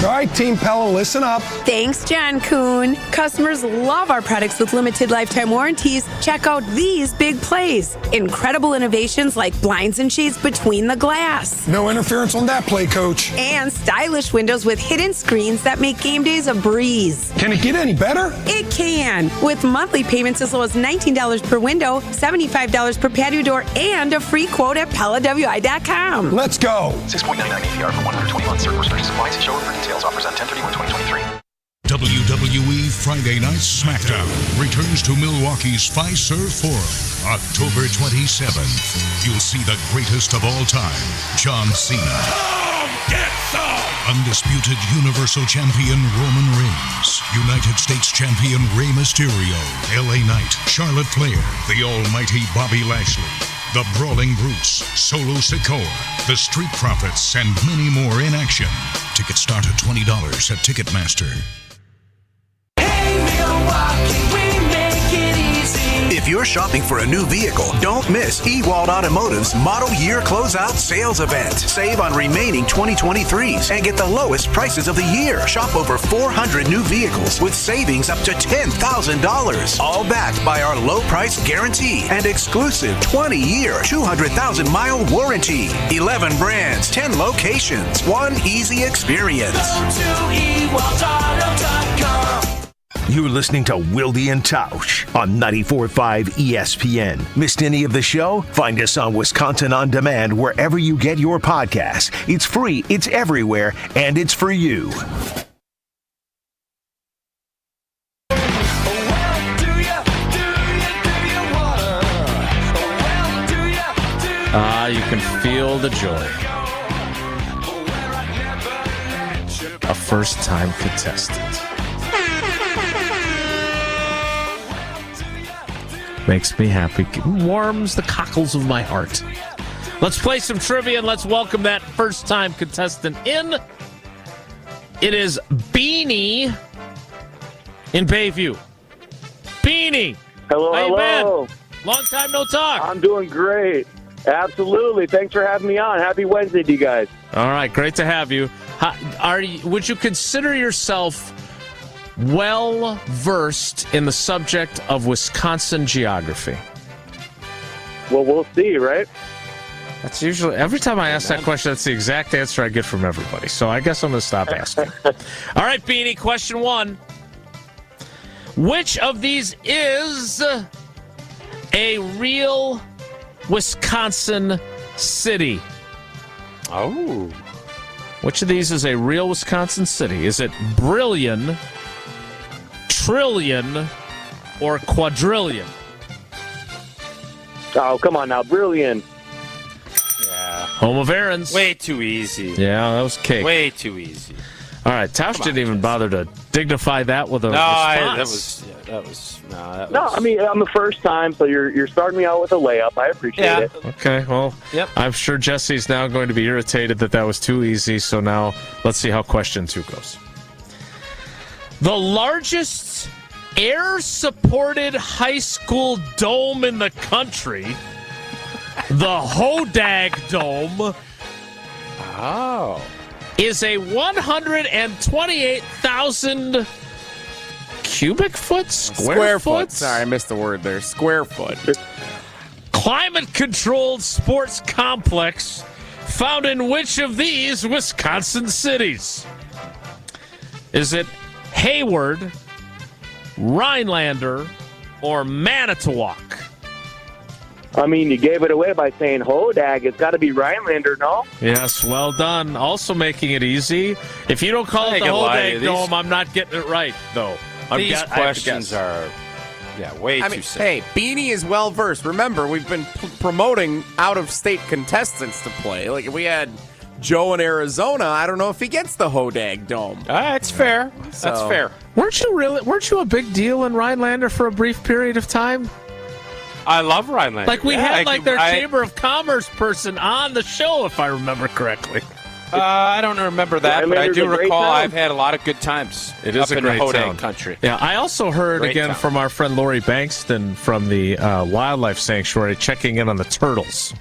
All right, Team Pella, listen up. Thanks, John Kuhn. Customers love our products with limited lifetime warranties. Check out these big plays. Incredible innovations like blinds and shades between the glass. No interference on that play, Coach. And stylish windows with hidden screens that make game days a breeze. Can it get any better? It can. With monthly payments as low as $19 per window, $75 per patio door, and a free quote at PellaWI.com. Let's go. 6.99 APR for 120 months. Certain restrictions apply. See show for details. Offers on 10/31/2023. WWE Friday Night SmackDown returns to Milwaukee's Fiserv Forum October 27th. You'll see the greatest of all time, John Cena. Get some! Undisputed Universal Champion Roman Reigns, United States Champion Rey Mysterio, LA Knight, Charlotte Flair, the almighty Bobby Lashley, the Brawling Brutes, Solo Sikoa, the Street Profits, and many more in action. Tickets start at $20 at Ticketmaster. If you're shopping for a new vehicle, don't miss Wilde Automotive's Model Year Closeout Sales Event. Save on remaining 2023s and get the lowest prices of the year. Shop over 400 new vehicles with savings up to $10,000. All backed by our low price guarantee and exclusive 20-year, 200,000-mile warranty. 11 brands, 10 locations, one easy experience. Go to ewaldeauto.com. You're listening to Wilde and Tausch on 94.5 ESPN. Missed any of the show? Find us on Wisconsin On Demand wherever you get your podcasts. It's free, it's everywhere, and it's for you. You can feel the joy. A first-time contestant. Makes me happy. Warms the cockles of my heart. Let's play some trivia and let's welcome that first-time contestant in. It is Beanie in Bayview. Beanie. Hello, how you hello. been? Long time no talk. I'm doing great. Absolutely. Thanks for having me on. Happy Wednesday to you guys. All right, great to have you. Would you consider yourself well-versed in the subject of Wisconsin geography? Well, we'll see, right? That's usually, every time I ask that question, that's the exact answer I get from everybody. So I guess I'm going to stop asking. All right, Beanie, question one. Which of these is a real Wisconsin city? Oh. Which of these is a real Wisconsin city? Is it Brillion, Trillion, or Quadrillion? Oh, come on now. Brilliant. Yeah. Home of Aaron's. Way too easy. Yeah, that was cake. Way too easy. All right, Tausch didn't even bother to dignify that with a response. No, I mean, I'm the first time, so you're starting me out with a layup. I appreciate it. Okay, well, I'm sure Jesse's now going to be irritated that was too easy, so now let's see how question 2 goes. The largest air-supported high school dome in the country, the Hodag Dome, is a 128,000 cubic foot? Square foot? Sorry, I missed the word there. Square foot. Climate-controlled sports complex found in which of these Wisconsin cities? Is it Hayward, Rhinelander, or Manitowoc? I mean, you gave it away by saying Hodag. It's got to be Rhinelander, no? Yes, well done. Also making it easy. If you don't call it the Hodag Dome, I'm not getting it right, though. These questions are, way too simple. Hey, Beanie is well versed. Remember, we've been promoting out-of-state contestants to play. Like, if we had Joe in Arizona, I don't know if he gets the Hodag Dome. That's fair. That's fair. Weren't you a big deal in Rhinelander for a brief period of time? I love Rhinelander. Like, we had their Chamber of Commerce person on the show, if I remember correctly. I don't remember that, but I do recall I've had a lot of good times. It is up a great in Hodag town. country. Yeah, I also heard Great again town. from our friend Lori Bankston from the Wildlife Sanctuary checking in on the turtles.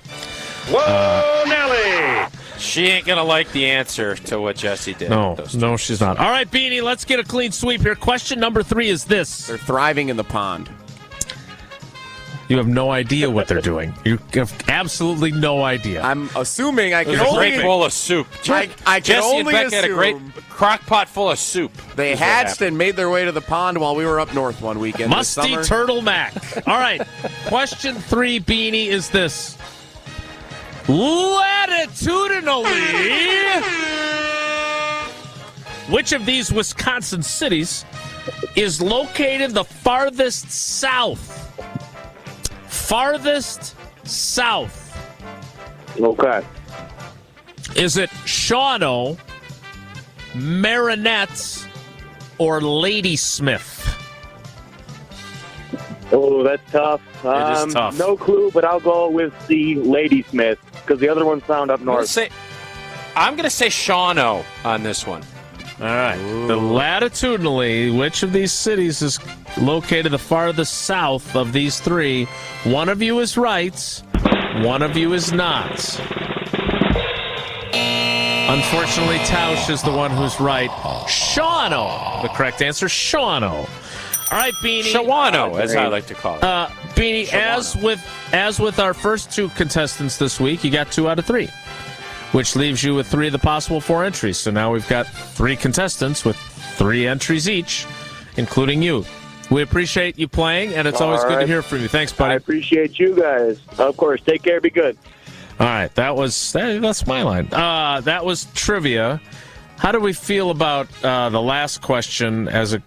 Whoa, Nelly! She ain't going to like the answer to what Jesse did. No, she's not. All right, Beanie, let's get a clean sweep here. Question number 3 is this. They're thriving in the pond. You have no idea what they're doing. You have absolutely no idea. I'm assuming I can There's only... a great bowl of soup. I can Jesse only and Beck had a great assume crock pot full of soup. They hatched and made their way to the pond while we were up north one weekend this Musty summer. Turtle Mac. All right. Question 3, Beanie, is this. Latitudinally, which of these Wisconsin cities is located the farthest south? Farthest south. Okay. Is it Shawano, Marinette, or Ladysmith? Oh, that's tough. It is tough. No clue, but I'll go with the Ladysmith because the other ones sound up north. I'm going to say Shawano on this one. All right. The latitudinally, which of these cities is located the farthest south of these three? One of you is right. One of you is not. Unfortunately, Tausch is the one who's right. Shawano. The correct answer, Shawano. All right, Beanie. Shawano, as I like to call it. Beanie, as with our first two contestants this week, you got 2 out of 3, which leaves you with 3 of the possible 4 entries. So now we've got 3 contestants with 3 entries each, including you. We appreciate you playing, and it's always good to hear from you. Thanks, buddy. I appreciate you guys. Of course. Take care. Be good. All right, that's my line. That was trivia. How do we feel about the last question as a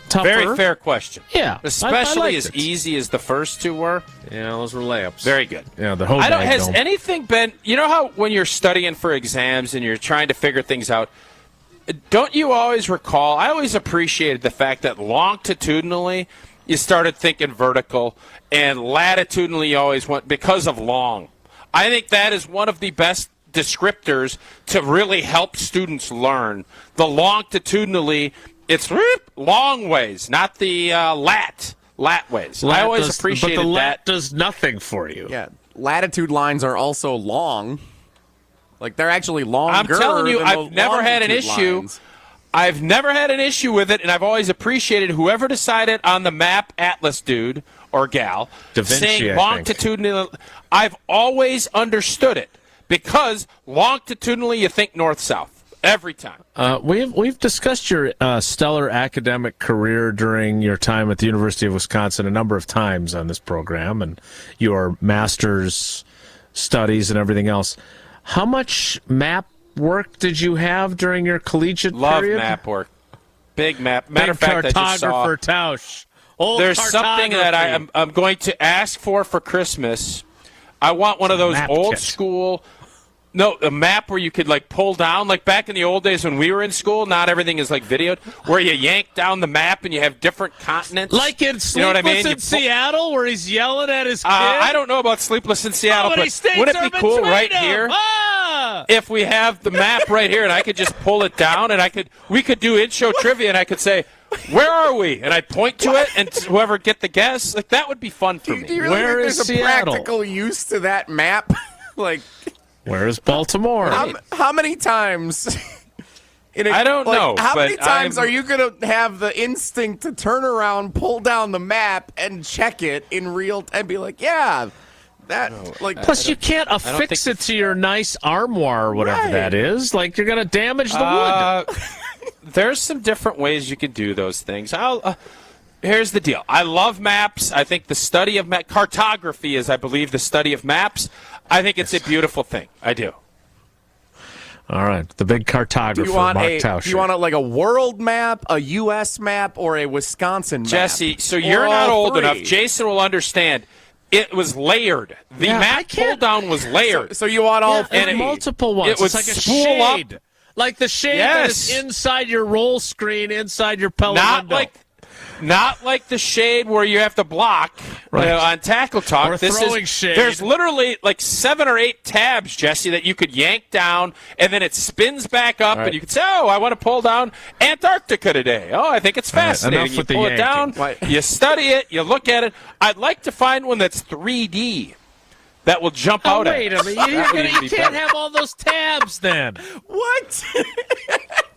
tougher? Very fair question. Yeah. Especially I as easy as the first 2 were. Yeah, those were layups. Very good. Yeah, the whole has anything been, you know how when you're studying for exams and you're trying to figure things out, don't you always recall, I always appreciated the fact that longitudinally you started thinking vertical and latitudinally you always went because of long. I think that is one of the best descriptors to really help students learn. The longitudinally, it's long ways, not the lat ways. I always appreciated but the that. lat does nothing for you. Yeah, latitude lines are also long. Like, they're actually longer. I'm telling you, than I've never had an issue. Lines. I've never had an issue with it, and I've always appreciated whoever decided on the map atlas dude or gal Da Vinci, saying I longitudinally. I've always understood it because longitudinally you think north-south every time. We've discussed your stellar academic career during your time at the University of Wisconsin a number of times on this program, and your master's studies and everything else. How much map work did you have during your collegiate period? Love map work. Big map. Matter of fact, I just saw. Cartographer Tausch. There's something that I'm going to ask for Christmas. I want one of those old school. No, a map where you could like pull down, like back in the old days when we were in school. Not everything is like videoed. Where you yank down the map and you have different continents. Like in Sleepless in Seattle, where he's yelling at his kid. I don't know about Sleepless in Seattle, but wouldn't it be cool right here if we have the map right here and I could just pull it down and we could do in-show trivia and I could say, where are we? And I'd point to it, and whoever get the guess, like that would be fun for me. Do you really Where think is there's a Seattle? practical use to that map? Like, where is Baltimore? How many times? I don't know. How many but times are you going to have the instinct to turn around, pull down the map, and check it in real time and be like, yeah, that. Like, plus, you can't affix it to your nice armoire or whatever that is. Like, you're going to damage the wood. There's some different ways you can do those things. Here's the deal. I love maps. I think the study of cartography is, I believe, the study of maps. I think it's a beautiful thing. I do. All right. The big cartographer, do you want Mark Tausch. Do you want like a world map, a U.S. map, or a Wisconsin map? Jesse, so you're not old enough. Jason will understand. It was layered. The map pull down was layered. So you want all and multiple ones. It was like a spool shade. up. Like the shade that is inside your roll screen, inside your Pella window. Not like the shade where you have to block on Tackle Talk. Or throwing shade. There's literally like 7 or 8 tabs, Jesse, that you could yank down, and then it spins back up, and you could say, oh, I want to pull down Antarctica today. Oh, I think it's fascinating. You pull it down, you study it, you look at it. I'd like to find one that's 3D. That will jump out wait at a minute. You can't have all those tabs then. What?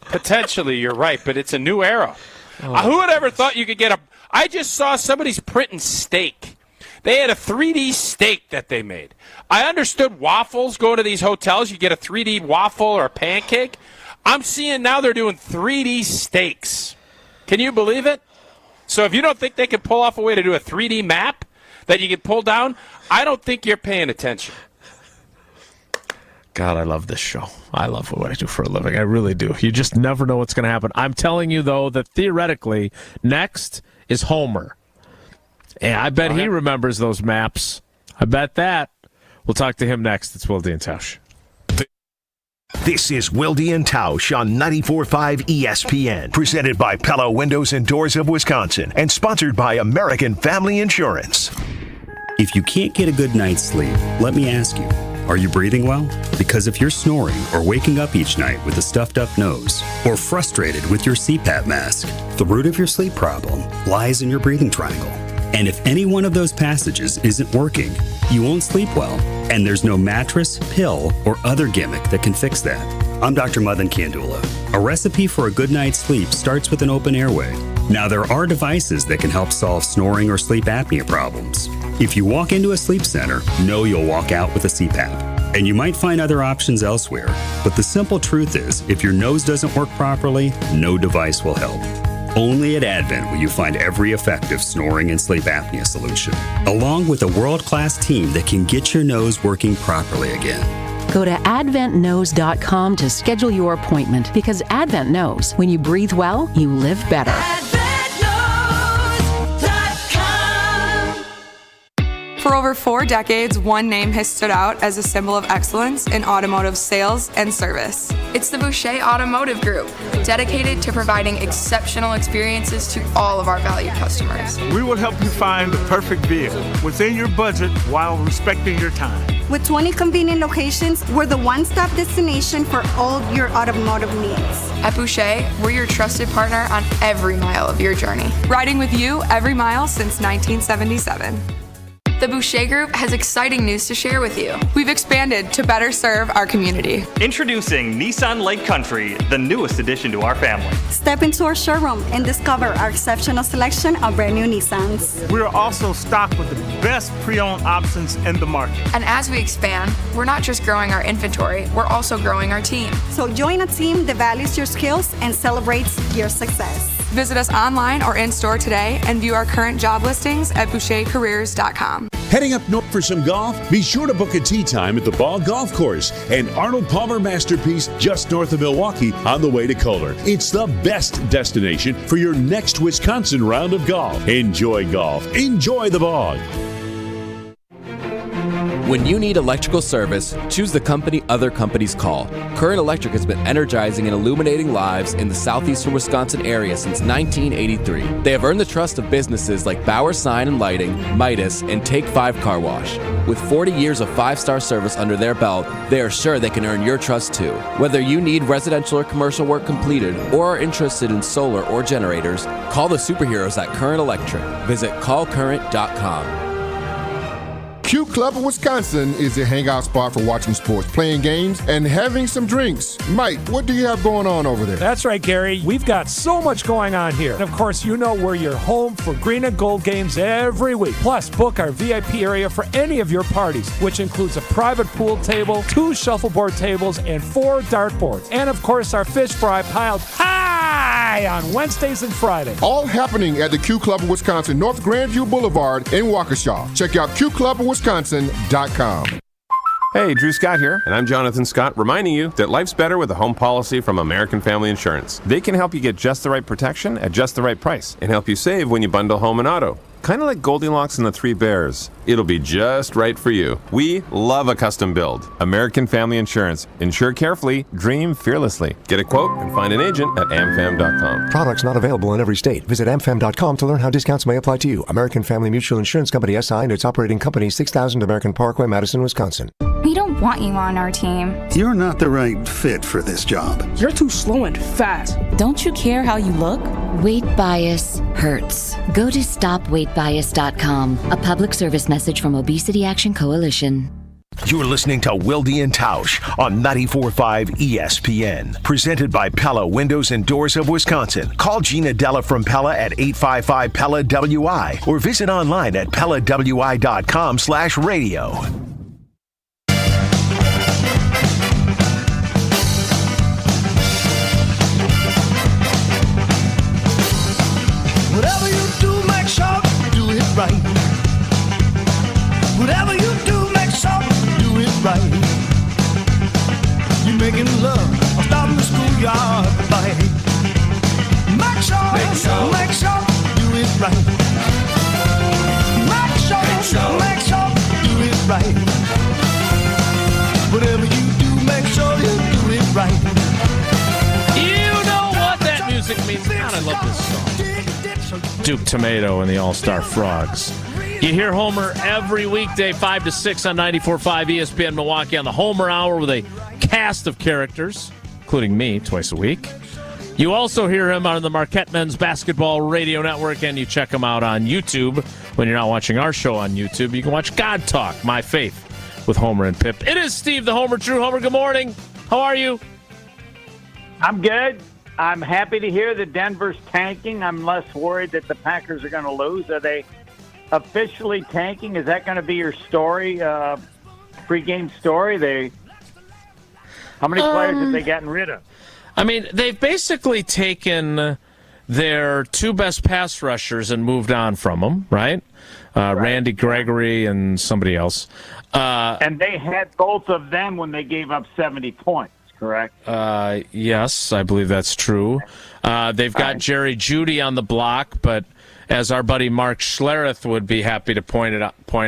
Potentially, you're right, but it's a new era. Who would ever thought you could get I just saw somebody's printing steak. They had a 3D steak that they made. I understood waffles, go to these hotels, you get a 3D waffle or a pancake. I'm seeing now they're doing 3D steaks. Can you believe it? So if you don't think they can pull off a way to do a 3D map that you can pull down, I don't think you're paying attention. God, I love this show. I love what I do for a living. I really do. You just never know what's going to happen. I'm telling you, though, that theoretically, next is Homer. And I bet he remembers those maps. I bet that. We'll talk to him next. It's Wilde and Tausch. This is Wilde and Tausch on 94.5 ESPN, presented by Pella Windows and Doors of Wisconsin and sponsored by American Family Insurance. If you can't get a good night's sleep, let me ask you, are you breathing well? Because if you're snoring or waking up each night with a stuffed up nose or frustrated with your CPAP mask, the root of your sleep problem lies in your breathing triangle. And if any one of those passages isn't working, you won't sleep well. And there's no mattress, pill, or other gimmick that can fix that. I'm Dr. Madan Kandula. A recipe for a good night's sleep starts with an open airway. Now, there are devices that can help solve snoring or sleep apnea problems. If you walk into a sleep center, know you'll walk out with a CPAP. And you might find other options elsewhere. But the simple truth is, if your nose doesn't work properly, no device will help. Only at Advent will you find every effective snoring and sleep apnea solution, along with a world-class team that can get your nose working properly again. Go to adventknows.com to schedule your appointment, because Advent knows when you breathe well, you live better. For over 4 decades, one name has stood out as a symbol of excellence in automotive sales and service. It's the Boucher Automotive Group, dedicated to providing exceptional experiences to all of our valued customers. We will help you find the perfect vehicle within your budget while respecting your time. With 20 convenient locations, we're the one-stop destination for all your automotive needs. At Boucher, we're your trusted partner on every mile of your journey, riding with you every mile since 1977. The Boucher Group has exciting news to share with you. We've expanded to better serve our community. Introducing Nissan Lake Country, the newest addition to our family. Step into our showroom and discover our exceptional selection of brand new Nissans. We're also stocked with the best pre-owned options in the market. And as we expand, we're not just growing our inventory, we're also growing our team. So join a team that values your skills and celebrates your success. Visit us online or in-store today and view our current job listings at bouchercareers.com. Heading up north for some golf? Be sure to book a tee time at the Ball Golf Course, an Arnold Palmer masterpiece just north of Milwaukee on the way to Kohler. It's the best destination for your next Wisconsin round of golf. Enjoy golf. Enjoy the Bog. When you need electrical service, choose the company other companies call. Current Electric has been energizing and illuminating lives in the southeastern Wisconsin area since 1983. They have earned the trust of businesses like Bauer Sign and Lighting, Midas, and Take 5 Car Wash. With 40 years of 5-star service under their belt, they are sure they can earn your trust too. Whether you need residential or commercial work completed or are interested in solar or generators, call the superheroes at Current Electric. Visit callcurrent.com. Q Club of Wisconsin is a hangout spot for watching sports, playing games, and having some drinks. Mike, what do you have going on over there? That's right, Gary. We've got so much going on here. And of course, you know we're your home for green and gold games every week. Plus, book our VIP area for any of your parties, which includes a private pool table, 2 shuffleboard tables, and 4 dartboards. And of course, our fish fry piled high on Wednesdays and Fridays. All happening at the Q Club of Wisconsin, North Grandview Boulevard in Waukesha. Check out QClubofWisconsin.com. Hey, Drew Scott here, and I'm Jonathan Scott, reminding you that life's better with a home policy from American Family Insurance. They can help you get just the right protection at just the right price and help you save when you bundle home and auto. Kind of like Goldilocks and the 3 Bears. It'll be just right for you. We love a custom build. American Family Insurance. Insure carefully, dream fearlessly. Get a quote and find an agent at amfam.com. Products not available in every state. Visit amfam.com to learn how discounts may apply to you. American Family Mutual Insurance Company SI and its operating company 6000 American Parkway, Madison, Wisconsin. We don't want you on our team. You're not the right fit for this job. You're too slow and fast. Don't you care how you look? Weight bias hurts. Go to stopweightbias.com. A public service message from Obesity Action Coalition. You're listening to Wilde and Tausch on 94.5 ESPN. Presented by Pella Windows and Doors of Wisconsin. Call Gina Della from Pella at 855-PELLA-WI or visit online at PellaWI.com/radio. Whatever you do, make sure you do it right. Whatever you do, make sure you do it right. You're making love or starting the schoolyard fight. Make sure you do it right. Make sure you do it right. Whatever you do, make sure you do it right. God, I love this song. Duke Tomato and the All-Star Frogs. You hear Homer every weekday, 5 to 6 on 94.5 ESPN Milwaukee on the Homer Hour with a cast of characters, including me, twice a week. You also hear him on the Marquette Men's Basketball Radio Network, and you check him out on YouTube. When you're not watching our show on YouTube, you can watch God Talk, My Faith, with Homer and Pip. It is Steve, the Homer True Homer. Good morning. How are you? I'm good. I'm happy to hear that Denver's tanking. I'm less worried that the Packers are going to lose. Are they officially tanking? Is that going to be your story, pregame story? How many players have they gotten rid of? I mean, they've basically taken their two best pass rushers and moved on from them, right? Randy Gregory and somebody else. And they had both of them when they gave up 70 points, correct? Yes, I believe that's true. They've got Jerry Jeudy on the block, but as our buddy Mark Schlereth would be happy to point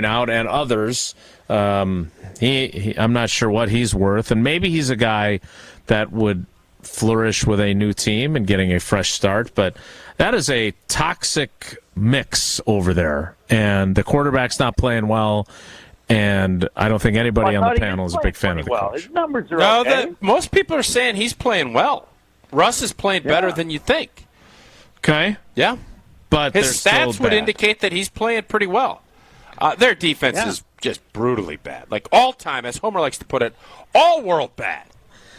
out, and others, I'm not sure what he's worth, and maybe he's a guy that would flourish with a new team and getting a fresh start, but that is a toxic mix over there, and the quarterback's not playing well, and I don't think anybody on the panel is a big fan of the coach. His numbers are okay. Most people are saying he's playing well. Russ is playing better than you think. Okay. Yeah. But his stats would indicate that he's playing pretty well. Their defense is just brutally bad. Like all-time, as Homer likes to put it, all-world bad.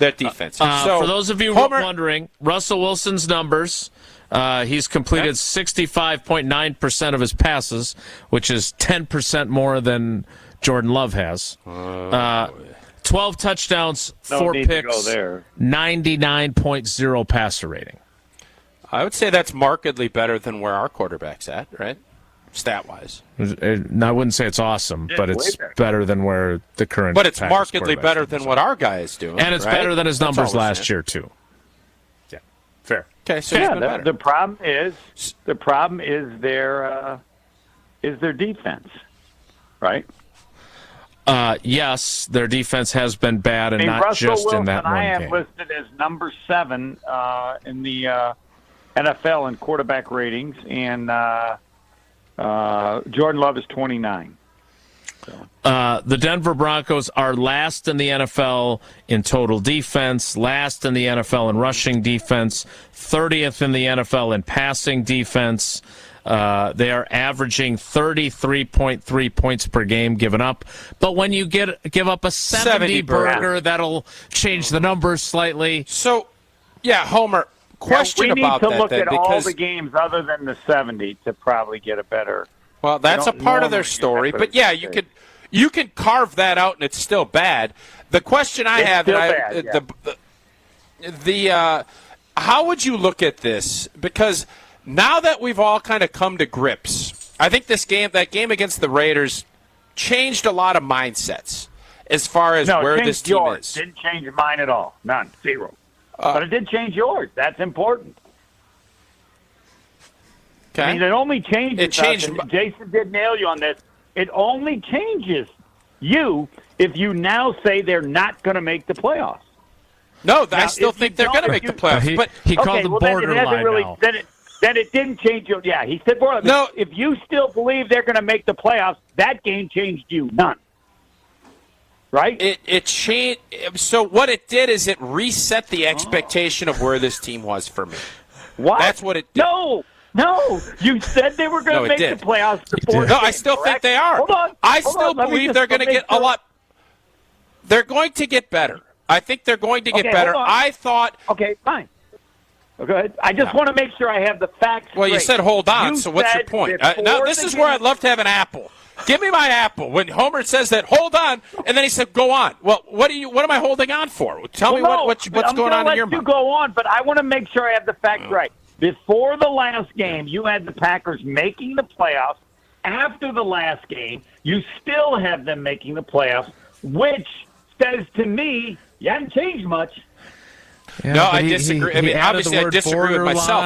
That defense. For those of you wondering, Russell Wilson's numbers, he's completed 65.9% of his passes, which is 10% more than Jordan Love has. 12 touchdowns, 4 picks, 99.0 passer rating. I would say that's markedly better than where our quarterback's at, right? Stat-wise. I wouldn't say it's awesome, but it's better than where the current But it's Packers markedly better than what our guy is doing. And it's better than his numbers last year, too. Yeah, fair. Okay, so the problem is their defense, right? Yes, their defense has been bad, and not Russell just Wilson, in that one I have game. listed as number 7 in the NFL in quarterback ratings, and Jordan Love is 29. The Denver Broncos are last in the NFL in total defense, last in the NFL in rushing defense, 30th in the NFL in passing defense. They are averaging 33.3 points per game given up. But when you give up a 70 burger, that'll change the numbers slightly. So, yeah, Homer, question about that. We need to look at all because the games other than the 70 to probably get a better. Well, that's a part of their story, but yeah, you could carve that out, and it's still bad. The question I have, how would you look at this? Because now that we've all kind of come to grips, I think that game against the Raiders changed a lot of mindsets as far as where this team is. Didn't change mine at all. None. Zero. But it did change yours. That's important. Okay. I mean, it only changes. It changed. Jason did nail you on this. It only changes you if you now say they're not going to make the playoffs. No, I still think they're going to make the playoffs. But he called the borderline. Then it didn't change you. Yeah, he said borderline. No, if you still believe they're going to make the playoffs, that game changed you. None. Right? It changed. So what it did is it reset the expectation of where this team was for me. What? That's what it did. No, you said they were going to make the playoffs before. No, I still think they are. Hold on. I still believe they're going to get a lot. They're going to get better. I think they're going to get better. I thought. Okay, fine. Go ahead. I just want to make sure I have the facts. Well, you said hold on. So what's your point? Now this is where I'd love to have an apple. Give me my apple. When Homer says that, hold on, and then he said, go on. Well, what am I holding on for? Tell me what's going on in your mind. I'm going to let you go on, but I want to make sure I have the facts right. Before the last game, you had the Packers making the playoffs. After the last game, you still have them making the playoffs, which says to me, you haven't changed much. Yeah, no, I disagree. Obviously, I disagree with myself.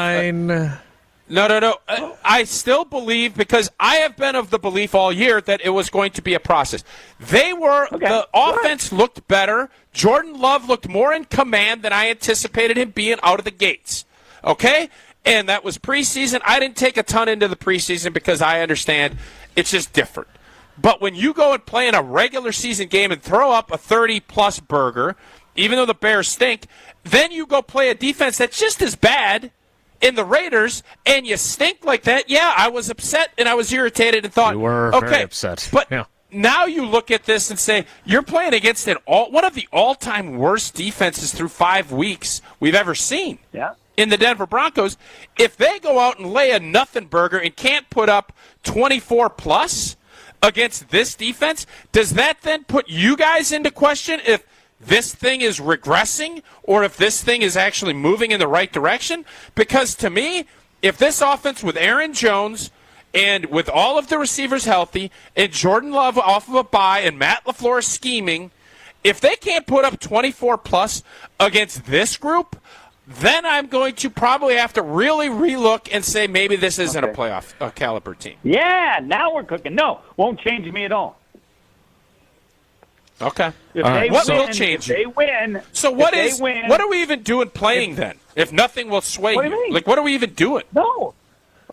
No. I still believe, because I have been of the belief all year that it was going to be a process. The offense looked better. Jordan Love looked more in command than I anticipated him being out of the gates. Okay? and that was preseason. I didn't take a ton into the preseason because I understand it's just different. But when you go and play in a regular season game and throw up a 30-plus burger, even though the Bears stink, then you go play a defense that's just as bad in the Raiders, and you stink like that. Yeah, I was upset and I was irritated and thought, you were okay, very upset. But yeah. Now you look at this and say, you're playing against one of the all-time worst defenses through 5 weeks we've ever seen in the Denver Broncos. If they go out and lay a nothing burger and can't put up 24-plus against this defense, does that then put you guys into question if this thing is regressing or if this thing is actually moving in the right direction? Because to me, if this offense with Aaron Jones and with all of the receivers healthy and Jordan Love off of a bye and Matt LaFleur scheming, if they can't put up 24-plus against this group, then I'm going to probably have to really relook and say maybe this isn't a playoff caliber team. Yeah, now we're cooking. No, won't change me at all. Okay. What will change you? If they win. So what are we even doing playing then? If nothing will sway what do you you? mean? Like, what are we even doing? No.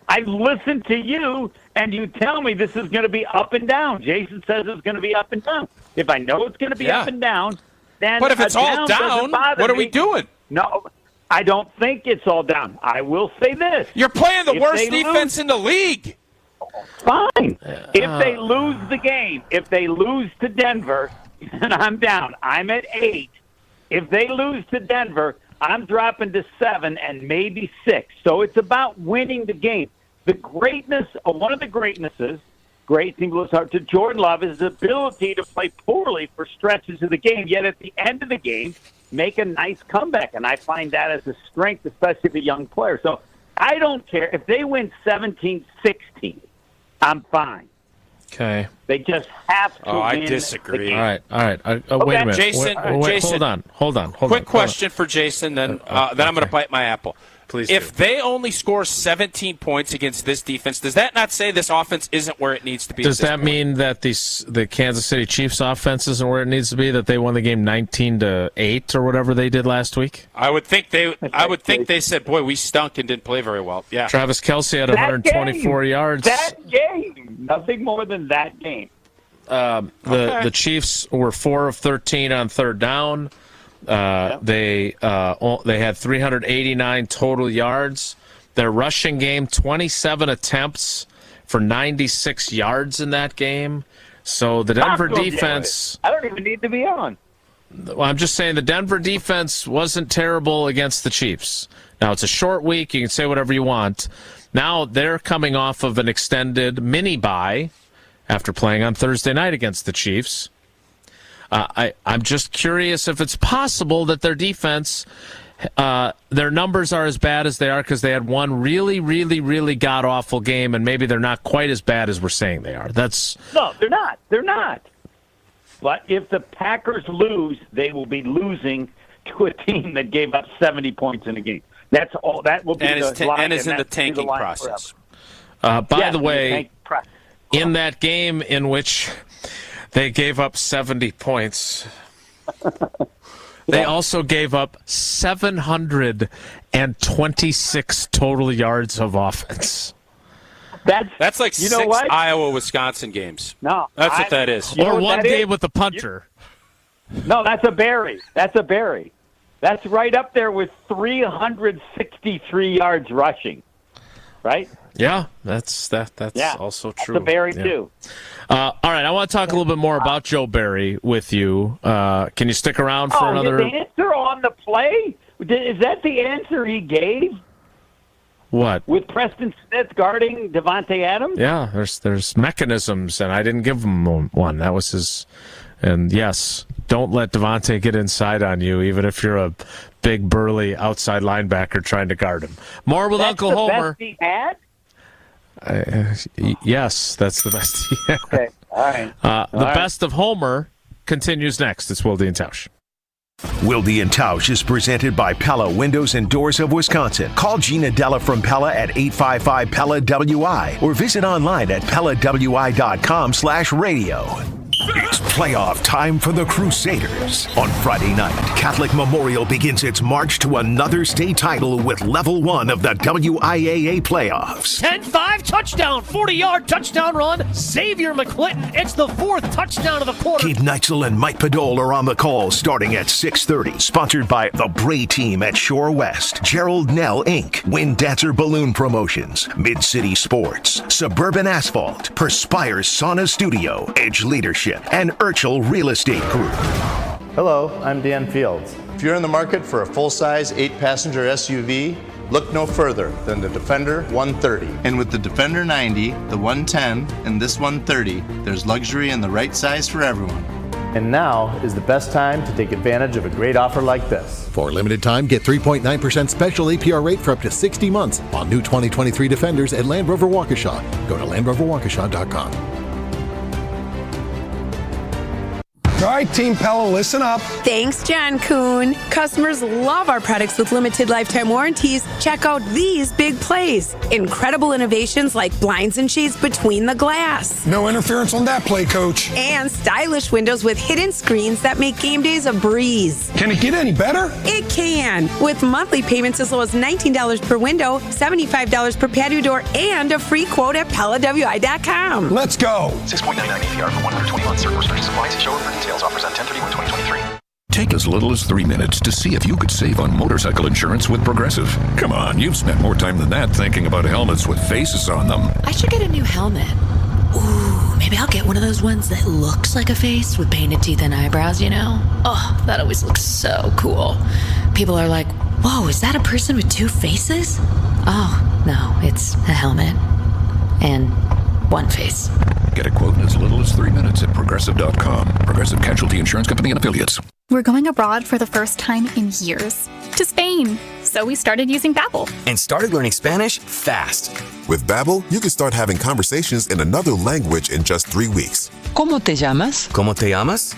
I listen to you, and you tell me this is going to be up and down. Jason says it's going to be up and down. If I know it's going to be up and down, then but if it's all down, what are we doing? No, I don't think it's all down. I will say this. You're playing the worst defense in the league. Fine. If they lose the game, if they lose to Denver, and I'm down, I'm at 8. If they lose to Denver, I'm dropping to 7 and maybe 6. So it's about winning the game. The greatness, one of the greatnesses, great thing to Jordan Love is the ability to play poorly for stretches of the game, yet at the end of the game, make a nice comeback. And I find that as a strength, especially for young players. So I don't care. If they win 17-16, I'm fine. Okay. They just have to win. I disagree. All right. Wait a minute. Jason, Hold on. Quick question for Jason, then I'm going to bite my apple. Please if they only score 17 points against this defense, does that not say this offense isn't where it needs to be? Does that mean that the Kansas City Chiefs offense isn't where it needs to be? That they won the game 19-8 or whatever they did last week? I would think they said, "Boy, we stunk and didn't play very well." Yeah. Travis Kelce had 124 yards. That game, nothing more than that game. The Chiefs were 4 of 13 on third down. They had 389 total yards. Their rushing game, 27 attempts for 96 yards in that game. So the Denver defense... I don't even need to be on. Well, I'm just saying the Denver defense wasn't terrible against the Chiefs. Now, it's a short week. You can say whatever you want. Now they're coming off of an extended mini-bye after playing on Thursday night against the Chiefs. I'm just curious if it's possible that their defense, their numbers are as bad as they are because they had one really, really, really god-awful game, and maybe they're not quite as bad as we're saying they are. No, they're not. They're not. But if the Packers lose, they will be losing to a team that gave up 70 points in a game. That's all. That will be and is in the tanking process. By the way, in that game in which they gave up 70 points, they also gave up 726 total yards of offense. That's like 6 Iowa-Wisconsin games. No. That's what that is. Or one game with the punter. No, that's a berry. That's right up there with 363 yards rushing, right? Yeah, that's also true. That's a berry, too. All right, I want to talk a little bit more about Joe Barry with you. Can you stick around for another... the answer on the play? Is that the answer he gave? What? With Preston Smith guarding Devontae Adams? Yeah, there's mechanisms, and I didn't give him one. That was his... And yes, don't let Devontae get inside on you, even if you're a big, burly outside linebacker trying to guard him. More with Uncle Homer. Best he had? Yes, that's the best he had. Okay, all right. Best of Homer continues next. It's Wilde and Tausch. Wilde and Tausch is presented by Pella Windows and Doors of Wisconsin. Call Gina Della from Pella at 855-PELLA-WI or visit online at PellaWI.com/radio. It's playoff time for the Crusaders. On Friday night, Catholic Memorial begins its march to another state title with level 1 of the WIAA playoffs. 10-5 touchdown, 40-yard touchdown run. Xavier McClinton. It's the 4th touchdown of the quarter. Keith Neitzel and Mike Podol are on the call starting at 6:30. Sponsored by the Bray Team at Shore West, Gerald Nell Inc., Wind Dancer Balloon Promotions, Mid-City Sports, Suburban Asphalt, Perspire's Sauna Studio, Edge Leadership, and Urchel Real Estate Group. Hello, I'm Dan Fields. If you're in the market for a full-size 8-passenger SUV, look no further than the Defender 130. And with the Defender 90, the 110, and this 130, there's luxury and the right size for everyone. And now is the best time to take advantage of a great offer like this. For a limited time, get 3.9% special APR rate for up to 60 months on new 2023 Defenders at Land Rover Waukesha. Go to LandRoverWaukesha.com. All right, Team Pella, listen up. Thanks, John Kuhn. Customers love our products with limited lifetime warranties. Check out these big plays. Incredible innovations like blinds and shades between the glass. No interference on that play, Coach. And stylish windows with hidden screens that make game days a breeze. Can it get any better? It can. With monthly payments as low as $19 per window, $75 per patio door, and a free quote at PellaWI.com. Let's go. 6.99 APR for 120 months. Certain restrictions apply. See showroom for details. Offers on 10/31/2023. Take as little as 3 minutes to see if you could save on motorcycle insurance with Progressive. Come on, you've spent more time than that thinking about helmets with faces on them. I should get a new helmet. Ooh, maybe I'll get one of those ones that looks like a face with painted teeth and eyebrows, you know? Oh, that always looks so cool. People are like, whoa, is that a person with 2 faces? Oh, no, it's a helmet and 1 face. Get a quote in as little as 3 minutes at Progressive.com. Progressive Casualty Insurance Company and Affiliates. We're going abroad for the first time in years. To Spain. So we started using Babbel. And started learning Spanish fast. With Babbel, you can start having conversations in another language in just 3 weeks. ¿Cómo te llamas? ¿Cómo te llamas?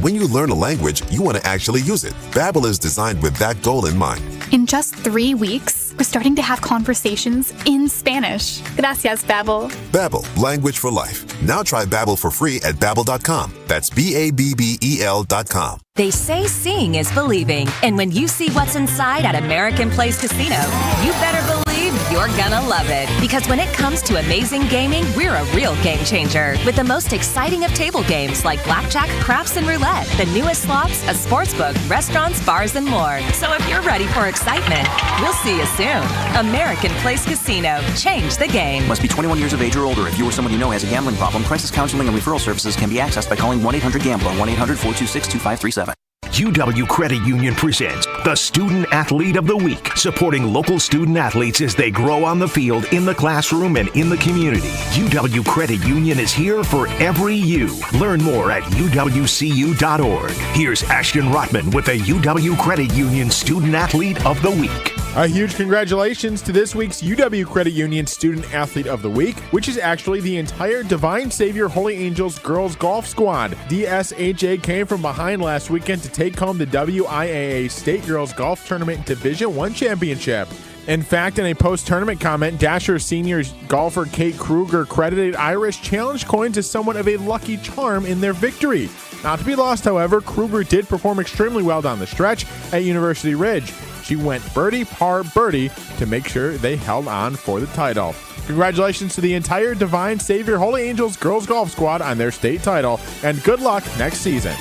When you learn a language, you want to actually use it. Babbel is designed with that goal in mind. In just 3 weeks, we're starting to have conversations in Spanish. Gracias, Babbel. Babbel, language for life. Now try Babbel for free at Babbel.com. That's Babbel.com. They say seeing is believing. And when you see what's inside at American Place Casino, you better believe you're gonna love it. Because when it comes to amazing gaming, we're a real game changer. With the most exciting of table games like blackjack, craps, and roulette, the newest slots, a sports book, restaurants, bars, and more. So if you're ready for excitement, we'll see you soon. American Place Casino. Change the game. Must be 21 years of age or older. If you or someone you know has a gambling problem, crisis counseling and referral services can be accessed by calling 1-800-GAMBLER, 1-800-426-2537. UW Credit Union presents the Student Athlete of the Week, supporting local student athletes as they grow on the field, in the classroom, and in the community. UW Credit Union is here for every you. Learn more at uwcu.org. Here's Ashton Rotman with the UW Credit Union Student Athlete of the Week. A huge congratulations to this week's UW Credit Union Student Athlete of the Week, which is actually the entire Divine Savior Holy Angels girls golf squad. DSHA came from behind last weekend to take home the WIAA State Girls Golf Tournament Division I Championship. In fact, in a post-tournament comment, Dasher senior golfer Kate Kruger credited Irish Challenge coins as somewhat of a lucky charm in their victory. Not to be lost, however, Kruger did perform extremely well down the stretch at University Ridge. She went birdie, par, birdie to make sure they held on for the title. Congratulations to the entire Divine Savior Holy Angels girls golf squad on their state title, and good luck next season.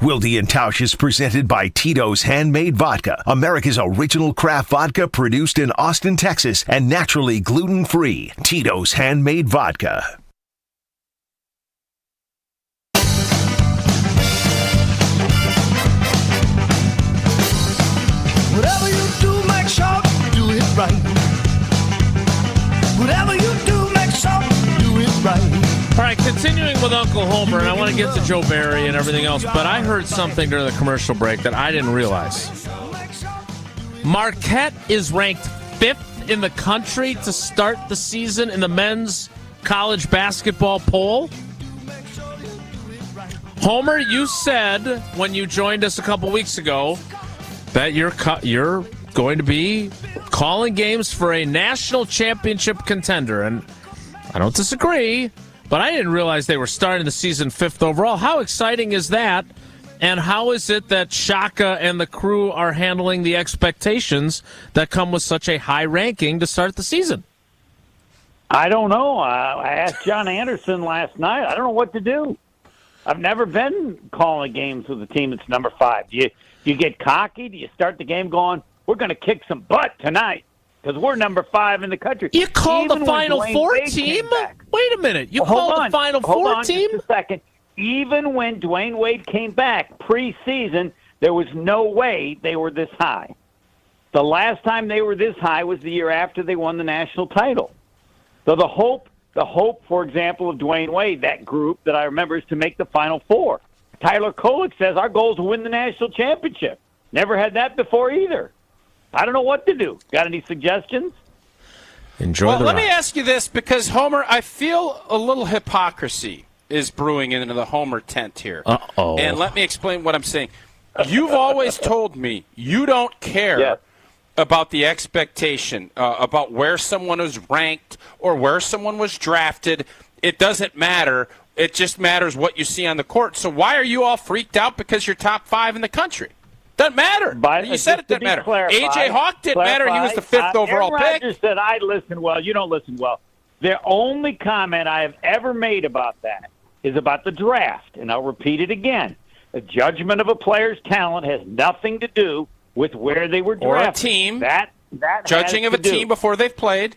Wilde and Tausch is presented by Tito's Handmade Vodka, America's original craft vodka produced in Austin, Texas, and naturally gluten-free. Tito's Handmade Vodka. Whatever you do, make sure you do it right. Whatever you do, make sure you do it right. All right, continuing with Uncle Homer, and I want to get to Joe Barry and everything else, but I heard something during the commercial break that I didn't realize. Marquette is ranked 5th in the country to start the season in the men's college basketball poll. Homer, you said when you joined us a couple weeks ago that you're going to be calling games for a national championship contender, and I don't disagree, but I didn't realize they were starting the season 5th overall. How exciting is that? And how is it that Shaka and the crew are handling the expectations that come with such a high ranking to start the season? I don't know. I asked John Anderson last night. I don't know what to do. I've never been calling games with a team that's number 5. Do you get cocky? Do you start the game going, we're going to kick some butt tonight because we're number 5 in the country? You call the Final Four team? Wait a minute. You call the Final Four team? Just a second. Even when Dwayne Wade came back preseason, there was no way they were this high. The last time they were this high was the year after they won the national title. So the hope, for example, of Dwayne Wade, that group that I remember, is to make the Final Four. Tyler Kolek says our goal is to win the national championship. Never had that before either. I don't know what to do. Got any suggestions? Enjoy the let ride. me ask you this, because, Homer, I feel a little hypocrisy is brewing into the Homer tent here. Uh-oh. And let me explain what I'm saying. You've always told me you don't care about the expectation, about where someone was ranked or where someone was drafted. It doesn't matter. It just matters what you see on the court. So why are you all freaked out because you're top 5 in the country? Doesn't matter. You said it didn't matter. A.J. Hawk didn't matter. He was the 5th overall pick. Aaron Rodgers said, I listen well. You don't listen well. The only comment I have ever made about that is about the draft, and I'll repeat it again. The judgment of a player's talent has nothing to do with where they were drafted. Or a team. That judging of a team before they've played.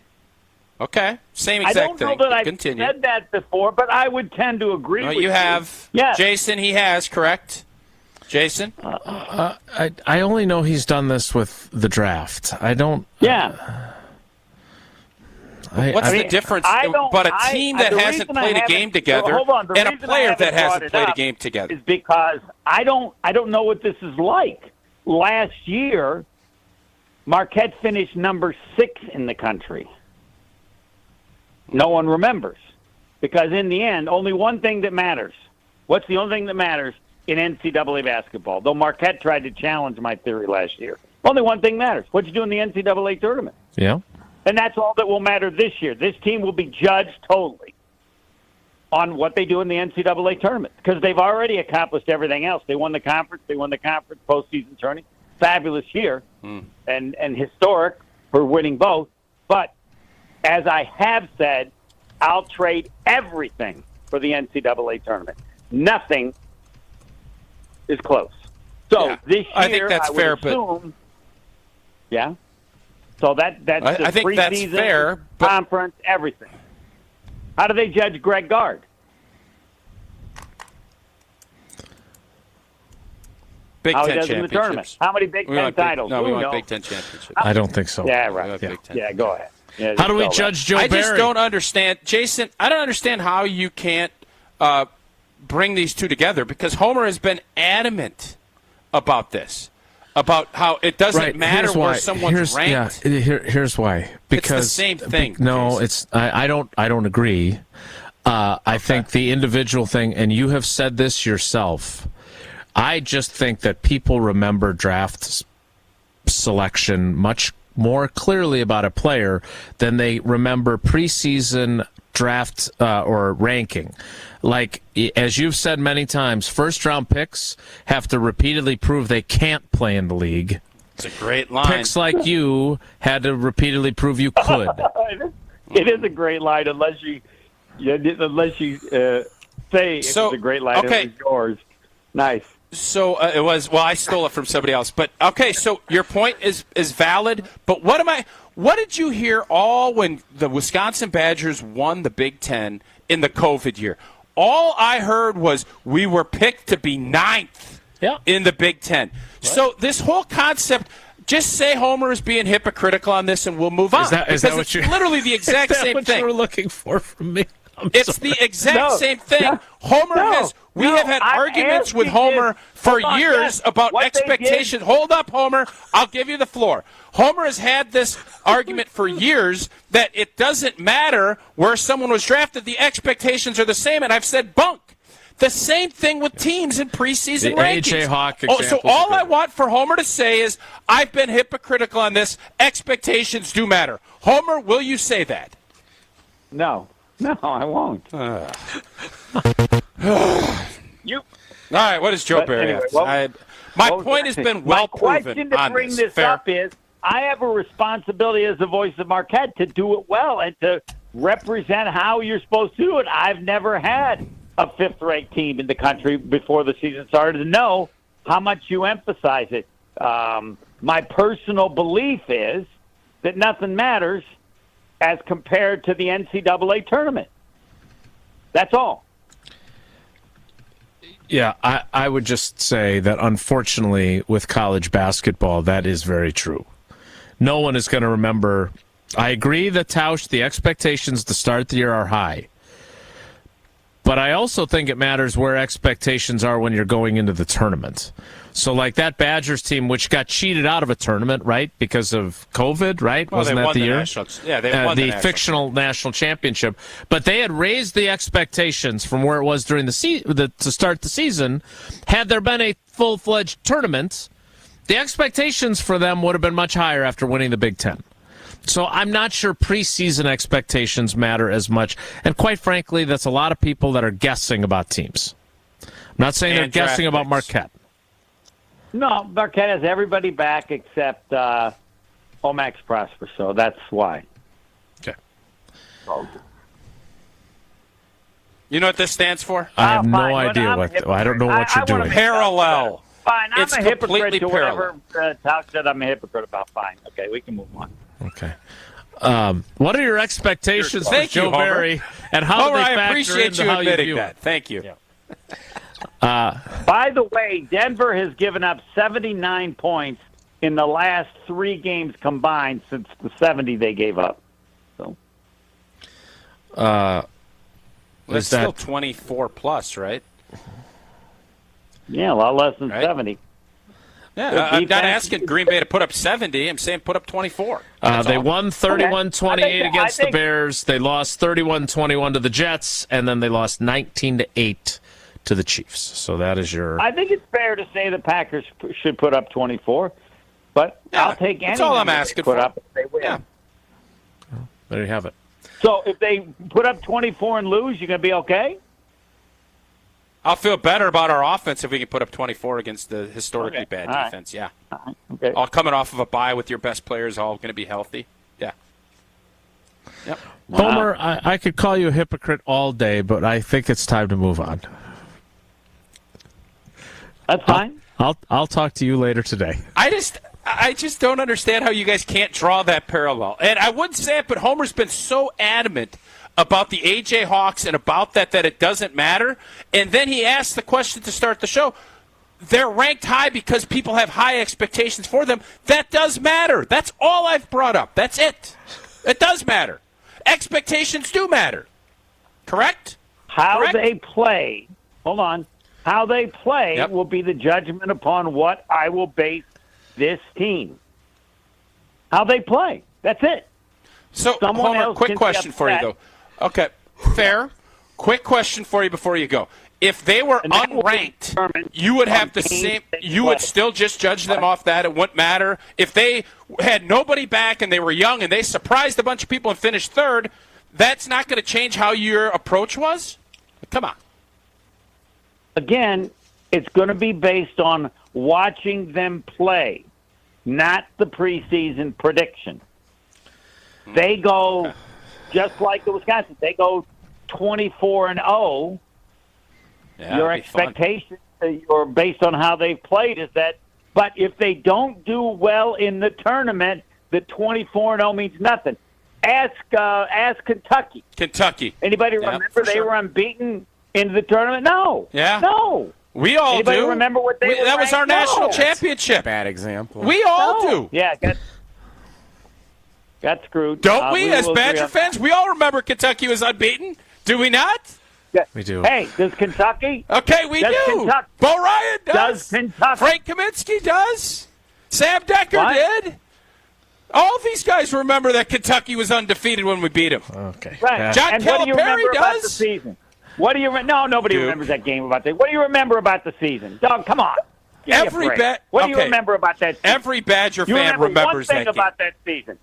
Okay, same exact thing. I don't know that Continue. I've said that before, but I would tend to agree with you. You have. Yes. Jason, he has, correct? Jason? I only know he's done this with the draft. I don't... Yeah. What's the difference? But a team that hasn't played a game together and a player that hasn't played a game together is because I don't know what this is like. Last year, Marquette finished number 6 in the country. No one remembers because in the end, only one thing that matters. What's the only thing that matters in NCAA basketball? Though Marquette tried to challenge my theory last year. Only one thing matters. What you do in the NCAA tournament. Yeah. And that's all that will matter this year. This team will be judged totally on what they do in the NCAA tournament because they've already accomplished everything else. They won the conference. They won the conference postseason tourney. Fabulous year and historic for winning both. But as I have said, I'll trade everything for the NCAA tournament. Nothing is close. So this year, I think that's fair, assume, yeah. So that's I think preseason, that's fair, but conference, everything. How do they judge Greg Gard? Big How Ten he does in the tournament? How many Big Ten titles? We want Big Ten championships. I don't think so. Yeah, right. Yeah, go ahead. Yeah, how do we judge Joe Barry? I just don't understand. Jason, I don't understand how you can't bring these two together because Homer has been adamant about this, about how it doesn't matter where someone's ranked. Yeah, here's why. Because it's the same thing. No, Jason. it's I don't agree. I think the individual thing, and you have said this yourself, I just think that people remember draft selection much more clearly about a player than they remember preseason draft or ranking. Like, as you've said many times, first-round picks have to repeatedly prove they can't play in the league. It's a great line. Picks like you had to repeatedly prove you could. It is a great line unless you say it's a great line. Okay. It was yours. Nice. So it was. Well, I stole it from somebody else. But okay, so your point is valid. But what did you hear all when the Wisconsin Badgers won the Big Ten in the COVID year? All I heard was we were picked to be 9th in the Big Ten. What? So this whole concept. Just say Homer is being hypocritical on this, and we'll move on. Is that what it's literally the exact is that same what thing. You were looking for from me. It's the exact same thing. We have had arguments with Homer for years about expectations. Hold up, Homer. I'll give you the floor. Homer has had this argument for years that it doesn't matter where someone was drafted. The expectations are the same, and I've said bunk. The same thing with teams in preseason rankings. A.J. Hawk example. So all I want for Homer to say is, I've been hypocritical on this. Expectations do matter. Homer, will you say that? No. No, I won't. You. All right, what does Joe Barry have to say? My point has been well proven. My question to bring this up is, I have a responsibility as the voice of Marquette to do it well and to represent how you're supposed to do it. I've never had a fifth-ranked team in the country before the season started to know how much you emphasize it. My personal belief is that nothing matters as compared to the NCAA tournament. That's all. Yeah, I would just say that unfortunately with college basketball, that is very true. No one is going to remember. I agree that Tausch, the expectations to start the year are high. But I also think it matters where expectations are when you're going into the tournament. So like that Badgers team, which got cheated out of a tournament, right, because of COVID, right? Well, Wasn't that the year? They won the fictional national championship. But they had raised the expectations from where it was during to start the season. Had there been a full-fledged tournament, the expectations for them would have been much higher after winning the Big Ten. So I'm not sure preseason expectations matter as much. And quite frankly, that's a lot of people that are guessing about teams. I'm not saying they're guessing about Marquette. No, Marquette has everybody back except Omax Prosper, so that's why. Okay. You know what this stands for? I have no idea what. I don't know what you're doing. Parallel. Fine, I'm It's a hypocrite completely to whatever parallel. Tausch said I'm a hypocrite about. Fine. Okay, we can move on. Okay. What are your expectations for Thank you, Joe Homer. Barry, and how Homer, do they I factor appreciate into you how admitting you view that. it? Thank you. By the way, Denver has given up 79 points in the last 3 games combined since the 70 they gave up. So, That's still 24 plus, right? yeah, a lot less than 70. Yeah, I'm not asking Green Bay to put up 70. I'm saying put up 24. They won 31-28 against the think- Bears. They lost 31-21 to the Jets, and then they lost 19-8 to the Chiefs. So that is your. I think it's fair to say the Packers should put up 24, but I'll take any. That's all I'm number they asking put for. up if they win. Yeah. There you have it. So if they put up 24 and lose, you're going to be okay? I'll feel better about our offense if we can put up 24 against the historically bad All right. defense. Yeah. Okay. All coming off of a bye with your best players all going to be healthy. Yeah. Yep. Homer, I could call you a hypocrite all day, but I think it's time to move on. That's fine. I'll talk to you later today. I just don't understand how you guys can't draw that parallel. And I wouldn't say it, but Homer's been so adamant about the A.J. Hawks and about that it doesn't matter. And then he asked the question to start the show. They're ranked high because people have high expectations for them. That does matter. That's all I've brought up. That's it. It does matter. Expectations do matter. Correct? How they play, hold on, how they play will be the judgment upon what I will base this team. How they play. That's it. So, Someone Homer, else quick can be question for you, upset. though. Okay, fair. Quick question for you before you go. If they were And that will be unranked, determined you would have on the games same. they You would play. still just judge them off that. It wouldn't matter if they had nobody back and they were young and they surprised a bunch of people and finished third. That's not going to change how your approach was. Come on. Again, it's going to be based on watching them play, not the preseason prediction. They go just like the Wisconsin. They go 24-0. Yeah, Your it'd be fun. expectation, or based on how they've played, is that. But if they don't do well in the tournament, the 24-0 means nothing. Ask Kentucky. Kentucky. Anybody Yeah, remember for they sure. were unbeaten into the tournament? No. Yeah. No. We all Anybody do. remember what they were That was our ranked? national No. championship. Bad example. We all No. do. Yeah, got screwed. Don't we, as will agree Badger on fans? We all remember Kentucky was unbeaten. Do we not? that. We do. Hey, does Kentucky? Okay, we Does do. Kentucky- Bo Ryan does. Does Kentucky? Frank Kaminsky does. Sam Decker What? did. All these guys remember that Kentucky was undefeated when we beat them. Okay. Right. John and what do you Calipari remember about the does. season? What do you No, nobody Duke. remembers that game about that. What do you remember about the season? Dog, come on. Give me a Every break. ba- What do you okay. remember about that season? Every Badger you fan remember remembers one thing that game. about that season.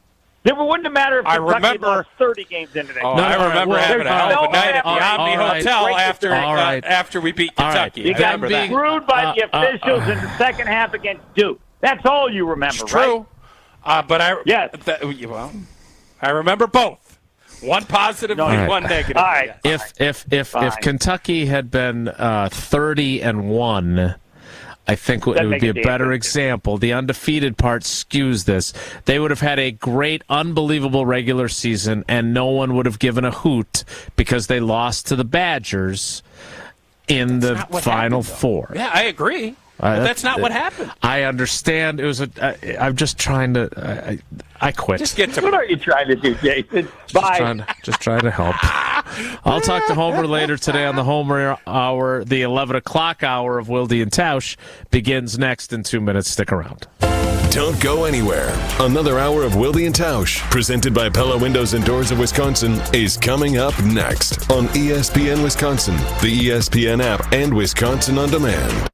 It wouldn't have mattered if I Kentucky remember- lost 30 games into that game. I remember having a hell of a night at the Omni Hotel All right. after we beat Kentucky. You I got remember that. screwed by the officials in the second half against Duke. That's all you remember, It's true. But I remember both. One positive and one negative. All right. If Kentucky had been 30-1, I think it would be a better example. The undefeated part skews this. They would have had a great, unbelievable regular season, and no one would have given a hoot because they lost to the Badgers in the Final Four. Yeah, I agree. But that's not what happened. I understand. It was I'm just trying to. I quit. Just get to. What are you trying to do, Jason? Bye. Just trying to help. I'll talk to Homer later today on the Homer Hour. The 11 o'clock hour of Wilde and Tausch begins next in 2 minutes. Stick around. Don't go anywhere. Another hour of Wilde and Tausch, presented by Pella Windows and Doors of Wisconsin, is coming up next on ESPN Wisconsin, the ESPN app, and Wisconsin On Demand.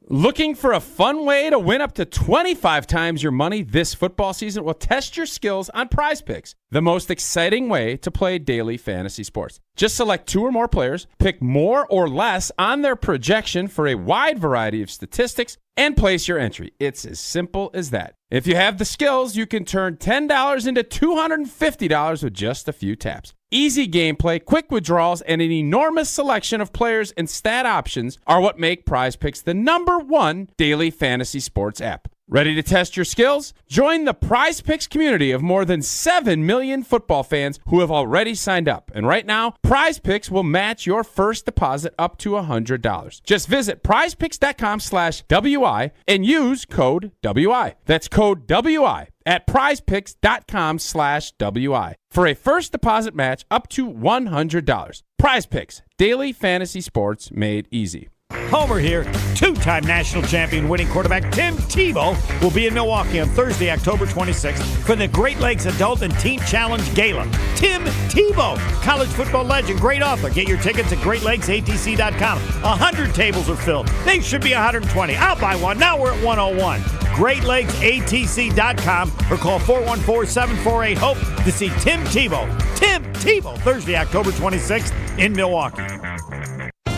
Looking for a fun way to win up to 25 times your money this football season? Well, test your skills on Prize Picks, the most exciting way to play daily fantasy sports. Just select 2 or more players, pick more or less on their projection for a wide variety of statistics, and place your entry. It's as simple as that. If you have the skills, you can turn $10 into $250 with just a few taps. Easy gameplay, quick withdrawals, and an enormous selection of players and stat options are what make Prize Picks the #1 daily fantasy sports app. Ready to test your skills? Join the Prize Picks community of more than 7 million football fans who have already signed up. And right now, Prize Picks will match your first deposit up to $100. Just visit prizepicks.com/WI and use code WI. That's code WI at prizepicks.com/WI for a first deposit match up to $100. Prize Picks, daily fantasy sports made easy. Homer here. 2-time national champion winning quarterback Tim Tebow will be in Milwaukee on Thursday, October 26th for the Great Lakes Adult and Team Challenge Gala. Tim Tebow, college football legend, great author. Get your tickets at GreatLakesATC.com. 100 tables are filled. They should be 120. I'll buy one. Now we're at 101. GreatLakesATC.com or call 414-748-HOPE to see Tim Tebow. Tim Tebow, Thursday, October 26th in Milwaukee.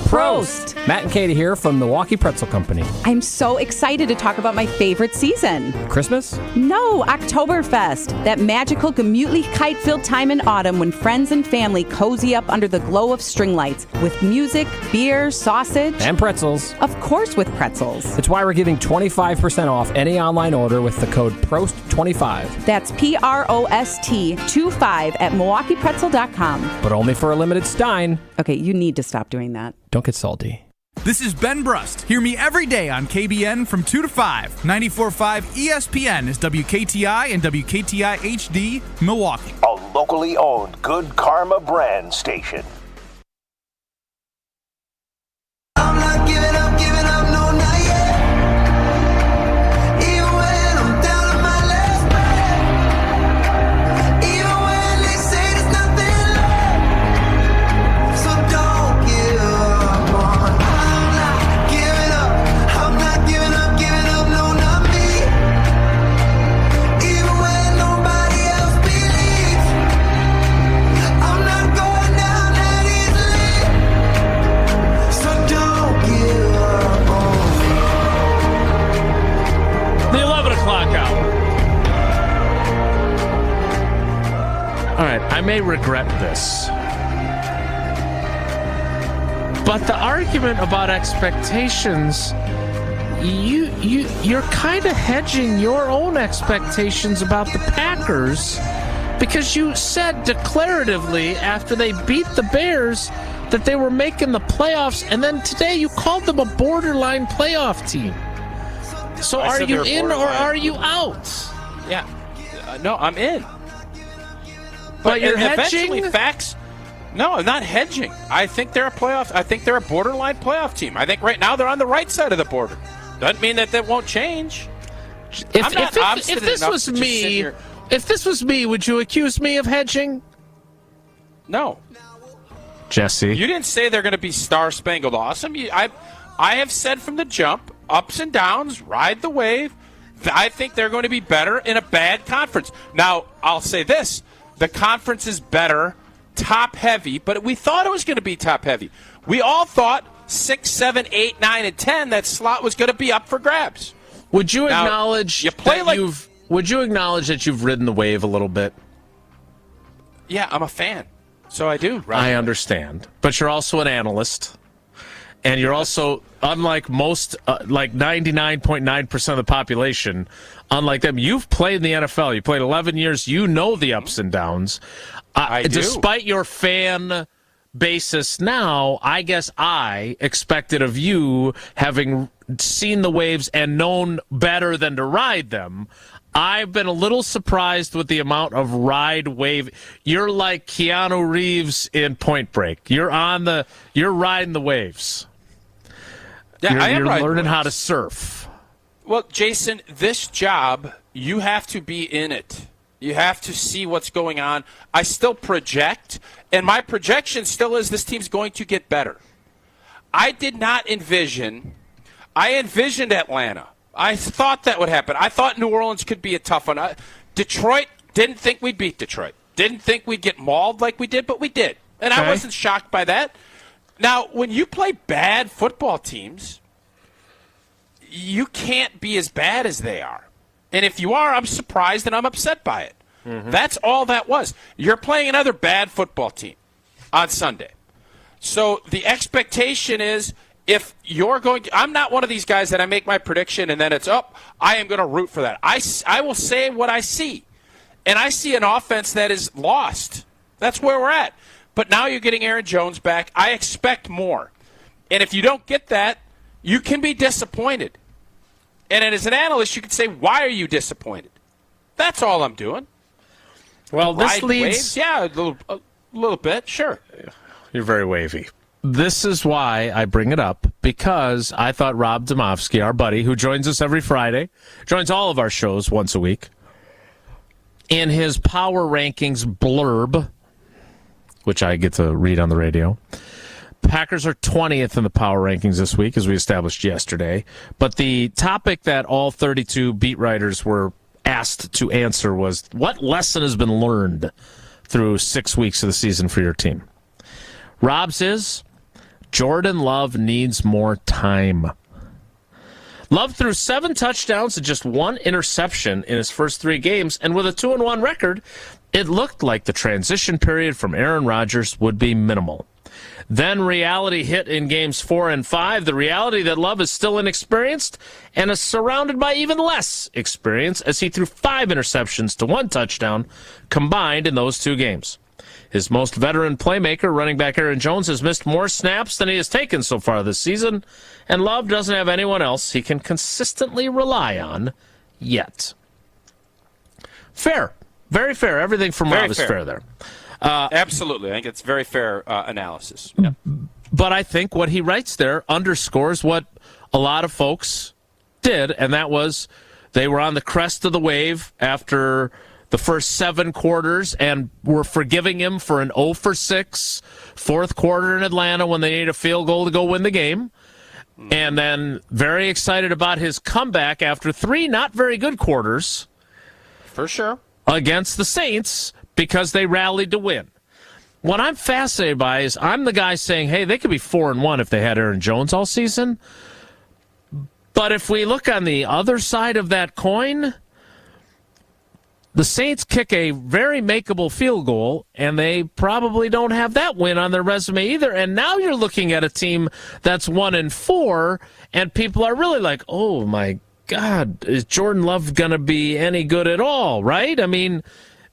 Prost! Matt and Katie here from Milwaukee Pretzel Company. I'm so excited to talk about my favorite season. Christmas? No, Oktoberfest. That magical, gemütlich kite-filled time in autumn when friends and family cozy up under the glow of string lights with music, beer, sausage. And pretzels. Of course with pretzels. It's why we're giving 25% off any online order with the code PROST25. That's PROST25 at MilwaukeePretzel.com. But only for a limited Stein. Okay, you need to stop doing that. Don't get salty. This is Ben Brust. Hear me every day on KBN from 2 to 5. 94.5 ESPN is WKTI and WKTI HD, Milwaukee. A locally owned Good Karma brand station. I'm not giving up, no, not yet. Even when I'm down to my last breath. Even when they say there's nothing left. So don't give up on. I'm not giving up, no, not me. Even when nobody else believes. I'm not going down that easily. So don't give up on me. The 11 o'clock hour. All right, I may regret this, but the argument about expectations, you're kind of hedging your own expectations about the Packers because you said declaratively after they beat the Bears that they were making the playoffs, and then today you called them a borderline playoff team. So I are said you they're in or borderline. are you out? Yeah. No, I'm in. But you're eventually hedging? facts. No, I'm not hedging. I think they're a playoff. I think they're a borderline playoff team. I think right now they're on the right side of the border. Doesn't mean that won't change. If this was me, would you accuse me of hedging? No. Jesse. You didn't say they're going to be star-spangled awesome. I have said from the jump, ups and downs, ride the wave. I think they're going to be better in a bad conference. Now, I'll say this. The conference is better, top-heavy, but we thought it was going to be top-heavy. We all thought 6, 7, 8, 9, and 10, that slot was going to be up for grabs. Would you Now, acknowledge Would you acknowledge that you've ridden the wave a little bit? Yeah, I'm a fan. So I do. Right? I understand. But you're also an analyst. And you're also, unlike most, like 99.9% of the population, unlike them, you've played in the NFL. You played 11 years. You know the ups and downs. I do. Despite your fan basis now, I guess I expected of you, having seen the waves and known better than to ride them, I've been a little surprised with the amount of ride wave. You're like Keanu Reeves in Point Break. You're riding the waves. Yeah, you're riding learning waves. how to surf. Well, Jason, this job, you have to be in it. You have to see what's going on. I still project, and my projection still is this team's going to get better. I envisioned Atlanta. I thought that would happen. I thought New Orleans could be a tough one. Detroit, didn't think we'd beat Detroit. Didn't think we'd get mauled like we did, but we did. And I wasn't shocked by that. Now, when you play bad football teams, you can't be as bad as they are. And if you are, I'm surprised and I'm upset by it. Mm-hmm. That's all that was. You're playing another bad football team on Sunday. So the expectation is, if you're going to, I'm not one of these guys that I make my prediction and then it's up. I am going to root for that. I will say what I see. And I see an offense that is lost. That's where we're at. But now you're getting Aaron Jones back. I expect more. And if you don't get that, you can be disappointed. And as an analyst, you can say, why are you disappointed? That's all I'm doing. Well, this Ride leads... waves? Yeah, a little bit, sure. You're very wavy. This is why I bring it up, because I thought Rob Domofsky, our buddy, who joins us every Friday, joins all of our shows once a week, in his Power Rankings blurb, which I get to read on the radio, Packers are 20th in the Power Rankings this week, as we established yesterday. But the topic that all 32 beat writers were asked to answer was, what lesson has been learned through 6 weeks of the season for your team? Rob's is, Jordan Love needs more time. Love threw 7 touchdowns and just 1 interception in his first 3 games, and with a 2-1 record, it looked like the transition period from Aaron Rodgers would be minimal. Then reality hit in games 4 and 5, the reality that Love is still inexperienced and is surrounded by even less experience, as he threw 5 interceptions to 1 touchdown combined in those 2 games. His most veteran playmaker, running back Aaron Jones, has missed more snaps than he has taken so far this season, and Love doesn't have anyone else he can consistently rely on yet. Fair. Very fair. Everything from Rob is fair there. Absolutely. I think it's very fair analysis. Yeah. But I think what he writes there underscores what a lot of folks did, and that was they were on the crest of the wave after the first 7 quarters and were forgiving him for an 0-for-6 fourth quarter in Atlanta when they needed a field goal to go win the game. And then very excited about his comeback after 3 not very good quarters. For sure. Against the Saints, because they rallied to win. What I'm fascinated by is I'm the guy saying, hey, they could be 4-1 if they had Aaron Jones all season. But if we look on the other side of that coin, the Saints kick a very makeable field goal, and they probably don't have that win on their resume either. And now you're looking at a team that's 1-4, and people are really like, oh, my God, is Jordan Love going to be any good at all, right? I mean,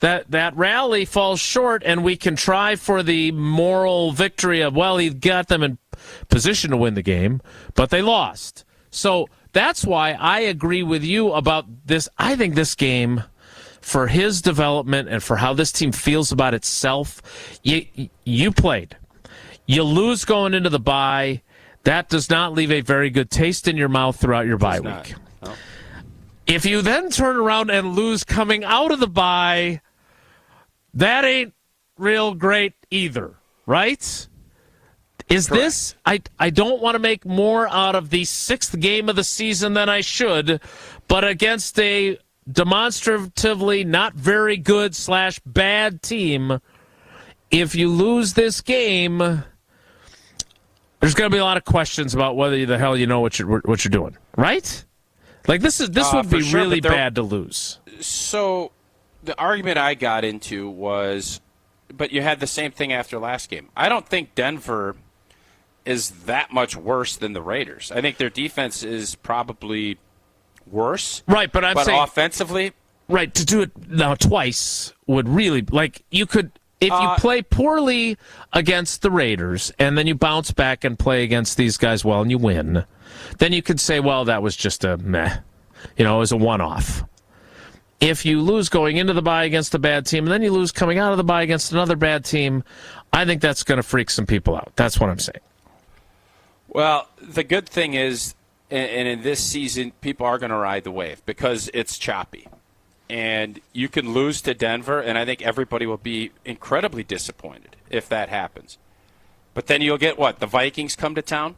that rally falls short, and we can try for the moral victory of, well, he got them in position to win the game, but they lost. So that's why I agree with you about this. I think this game, for his development and for how this team feels about itself, you played. You lose going into the bye. That does not leave a very good taste in your mouth throughout your bye week. No. If you then turn around and lose coming out of the bye, that ain't real great either, right? Is this, I don't want to make more out of the 6th game of the season than I should, but against a demonstratively not very good / bad team, if you lose this game, there's going to be a lot of questions about whether the hell you know what you're doing, right? Like this would be really bad to lose. So the argument I got into was, but you had the same thing after last game. I don't think Denver is that much worse than the Raiders. I think their defense is probably worse. Right, but I'm saying offensively, right, to do it now twice would really, like, you could, if you play poorly against the Raiders and then you bounce back and play against these guys well and you win, then you could say, well, that was just a meh. It was a one-off. If you lose going into the bye against a bad team and then you lose coming out of the bye against another bad team, I think that's going to freak some people out. That's what I'm saying. Well, the good thing is, and in this season, people are going to ride the wave because it's choppy. And you can lose to Denver, and I think everybody will be incredibly disappointed if that happens. But then you'll get what? The Vikings come to town?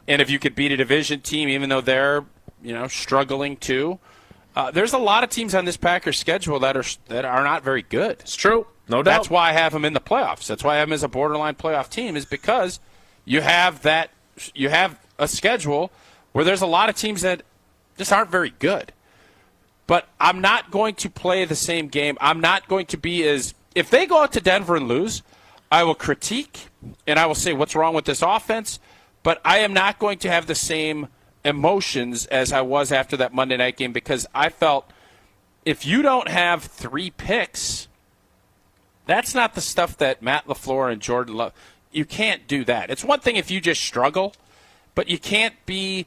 And if you could beat a division team, even though they're struggling too, there's a lot of teams on this Packers schedule that are not very good. It's true. No doubt. That's why I have them in the playoffs. That's why I have them as a borderline playoff team, is because you have a schedule where there's a lot of teams that just aren't very good. But I'm not going to play the same game. I'm not going to be if they go out to Denver and lose, I will critique and I will say what's wrong with this offense, but I am not going to have the same emotions as I was after that Monday night game, because I felt if you don't have 3 picks, that's not the stuff that Matt LaFleur and Jordan love. You can't do that. It's one thing if you just struggle, but you can't do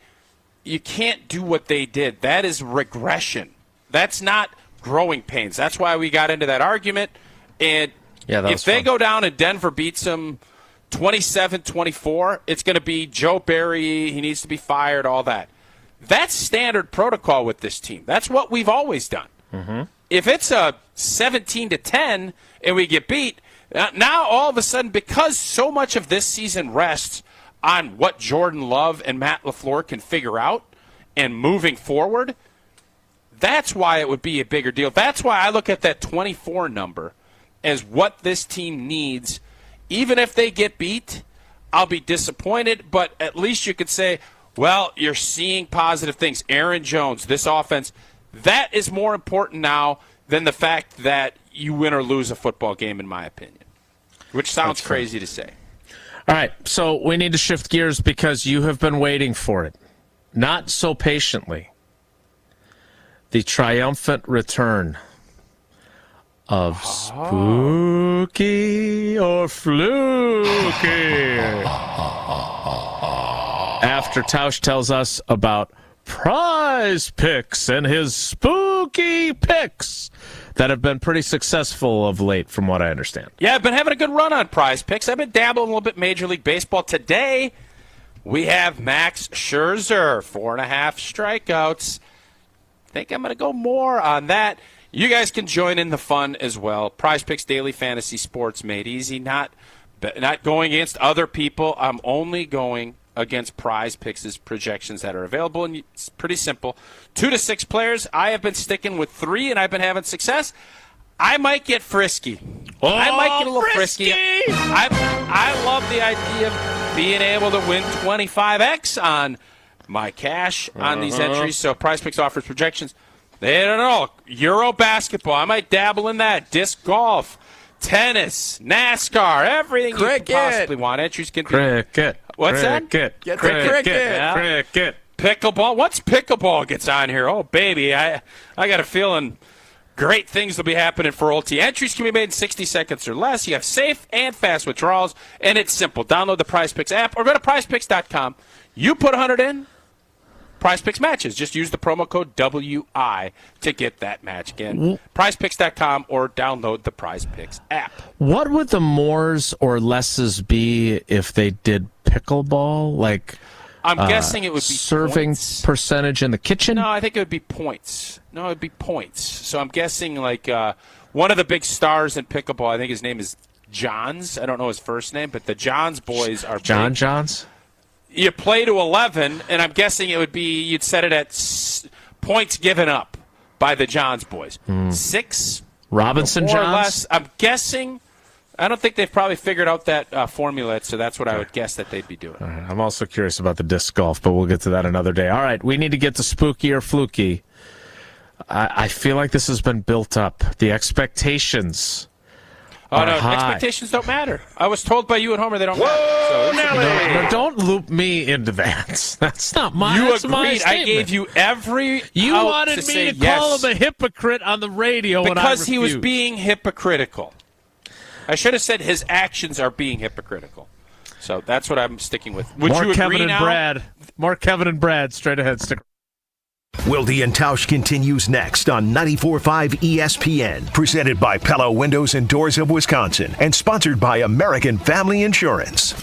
what they did. That is regression. That's not growing pains. That's why we got into that argument. And if they go down and Denver beats them 27-24, it's going to be Joe Barry, he needs to be fired, all that. That's standard protocol with this team. That's what we've always done. Mm-hmm. If it's a 17-10 and we get beat, now all of a sudden, because so much of this season rests on what Jordan Love and Matt LaFleur can figure out and moving forward, that's why it would be a bigger deal. That's why I look at that 24 number as what this team needs. Even if they get beat, I'll be disappointed, but at least you could say, well, you're seeing positive things. Aaron Jones, this offense, that is more important now than the fact that you win or lose a football game, in my opinion, which sounds crazy to say. All right, so we need to shift gears because you have been waiting for it. Not so patiently. The triumphant return of Spooky or Fluky. After Tausch tells us about Prize Picks and his spooky picks that have been pretty successful of late, from what I understand. Yeah, I've been having a good run on Prize Picks. I've been dabbling a little bit Major League Baseball. Today, we have Max Scherzer, 4.5 strikeouts. I think I'm going to go more on that. You guys can join in the fun as well. Prize Picks Daily Fantasy Sports made easy. Not going against other people. I'm only going against Prize Picks' projections that are available, and it's pretty simple. 2 to 6 players. I have been sticking with 3, and I've been having success. I might get frisky. I might get a little frisky. I love the idea of being able to win 25x on my cash on these entries. So Prize Picks offers projections. They don't know. Euro basketball. I might dabble in that. Disc golf, tennis, NASCAR, everything you could possibly want. Entries can be. Cricket. What's that? Cricket. Yeah. Cricket. Pickleball. Once pickleball gets on here, oh, baby, I got a feeling great things will be happening for Old T. Entries can be made in 60 seconds or less. You have safe and fast withdrawals, and it's simple. Download the Prize Picks app or go to prizepicks.com. You put 100 in, Prize Picks matches. Just use the promo code WI to get that match again. PrizePicks.com or download the Prize Picks app. What would the mores or lesses be if they did pickleball? Like, I'm guessing it would be serving points. Percentage in the kitchen? No, I think it would be points. No, it would be points. So I'm guessing like one of the big stars in pickleball, I think his name is Johns. I don't know his first name, but the Johns boys are John big. Johns? You play to 11, and I'm guessing it would be you'd set it at points given up by the Johns boys. 6? Robinson more Johns? Or less. I'm guessing. I don't think they've probably figured out that formula, so that's what I would guess that they'd be doing. All right, I'm also curious about the disc golf, but we'll get to that another day. All right, we need to get to spooky or fluky. I feel like this has been built up. The expectations are high. Expectations don't matter. I was told by you and Homer they don't matter. So no, don't loop me into that. That's not my You that's my agreed. I statement. gave you every You out wanted to me say to call yes. him a hypocrite on the radio when I Because he was refused. being hypocritical. I should have said his actions are being hypocritical. So that's what I'm sticking with. Would More you agree Kevin and now? Brad. More Kevin and Brad. Straight ahead. Stick. Wilde and Tausch continues next on 94.5 ESPN. Presented by Pella Windows and Doors of Wisconsin and sponsored by American Family Insurance.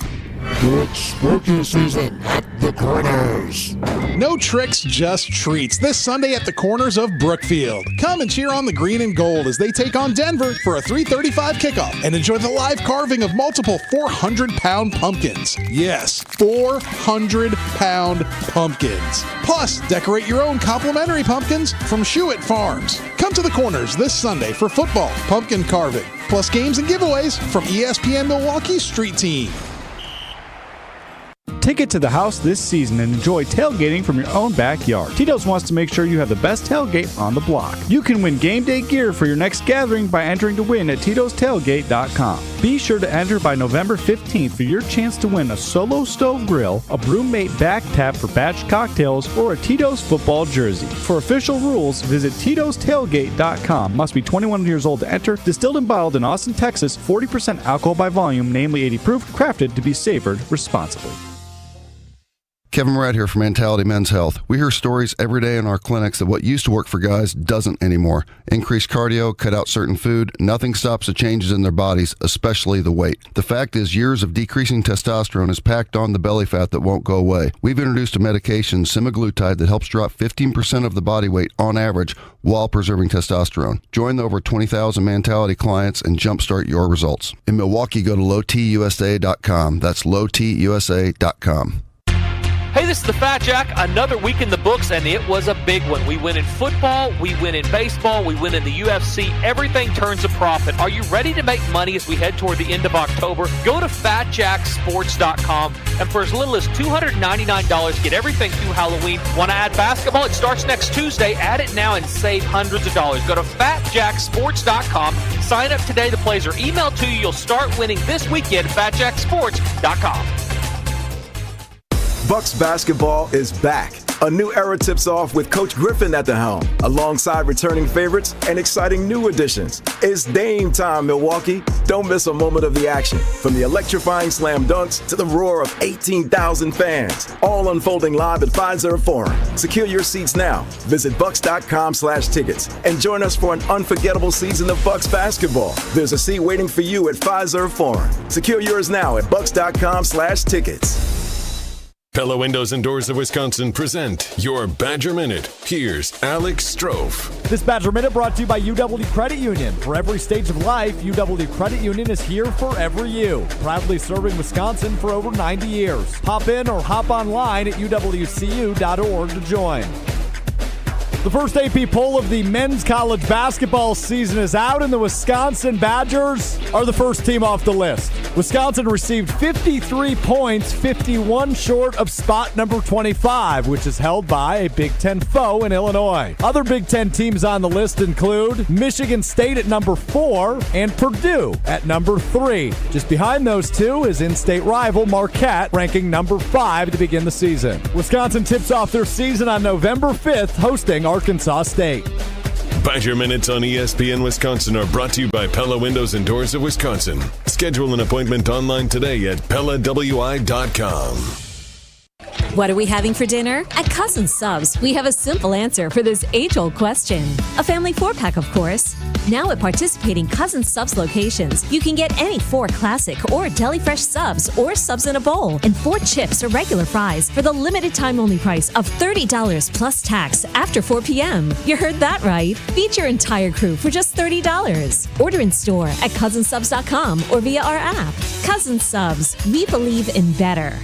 It's spooky season at the Corners. No tricks, just treats. This Sunday at the Corners of Brookfield. Come and cheer on the green and gold as they take on Denver for a 3:35 kickoff and enjoy the live carving of multiple 400-pound pumpkins. Yes, 400-pound pumpkins. Plus, decorate your own complimentary pumpkins from Schuett Farms. Come to the Corners this Sunday for football, pumpkin carving, plus games and giveaways from ESPN Milwaukee's Street Team. Take it to the house this season and enjoy tailgating from your own backyard. Tito's wants to make sure you have the best tailgate on the block. You can win game day gear for your next gathering by entering to win at Tito'sTailgate.com. Be sure to enter by November 15th for your chance to win a Solo Stove Grill, a Brewmate back tap for batch cocktails, or a Tito's football jersey. For official rules, visit Tito'sTailgate.com. Must be 21 years old to enter. Distilled and bottled in Austin, Texas. 40% alcohol by volume, namely 80 proof. Crafted to be savored responsibly. Kevin Morat here from Mentality Men's Health. We hear stories every day in our clinics that what used to work for guys doesn't anymore. Increased cardio, cut out certain food, nothing stops the changes in their bodies, especially the weight. The fact is, years of decreasing testosterone has packed on the belly fat that won't go away. We've introduced a medication, semaglutide, that helps drop 15% of the body weight on average while preserving testosterone. Join the over 20,000 Mentality clients and jumpstart your results. In Milwaukee, go to lowtusa.com. That's lowtusa.com. Hey, this is the Fat Jack. Another week in the books, and it was a big one. We win in football, we win in baseball, we win in the UFC. Everything turns a profit. Are you ready to make money as we head toward the end of October? Go to FatJackSports.com, and for as little as $299, get everything through Halloween. Want to add basketball? It starts next Tuesday. Add it now and save hundreds of dollars. Go to FatJackSports.com. Sign up today. The plays are emailed to you. You'll start winning this weekend. FatJackSports.com. Bucks basketball is back. A new era tips off with Coach Griffin at the helm, alongside returning favorites and exciting new additions. It's Dame time, Milwaukee. Don't miss a moment of the action. From the electrifying slam dunks to the roar of 18,000 fans, all unfolding live at Fiserv Forum. Secure your seats now. Visit Bucks.com/tickets and join us for an unforgettable season of Bucks basketball. There's a seat waiting for you at Fiserv Forum. Secure yours now at Bucks.com/tickets. Pella Windows and Doors of Wisconsin present your Badger Minute. Here's Alex Strofe. This Badger Minute brought to you by UW Credit Union. For every stage of life, UW Credit Union is here for every you. Proudly serving Wisconsin for over 90 years. Hop in or hop online at uwcu.org to join. The first AP poll of the men's college basketball season is out, and the Wisconsin Badgers are the first team off the list. Wisconsin received 53 points, 51 short of spot number 25, which is held by a Big Ten foe in Illinois. Other Big Ten teams on the list include Michigan State at number 4 and Purdue at number 3. Just behind those two is in-state rival Marquette, ranking number 5 to begin the season. Wisconsin tips off their season on November 5th, hosting Arkansas State. Badger Minutes on ESPN Wisconsin are brought to you by Pella Windows and Doors of Wisconsin. Schedule an appointment online today at PellaWI.com. What are we having for dinner? At Cousin Subs, we have a simple answer for this age-old question. A family 4-pack, of course. Now at participating Cousin Subs locations, you can get any 4 classic or deli fresh subs or subs in a bowl and 4 chips or regular fries for the limited time only price of $30 plus tax after 4 p.m. You heard that right. Feed your entire crew for just $30. Order in store at cousinsubs.com or via our app. Cousin Subs, we believe in better.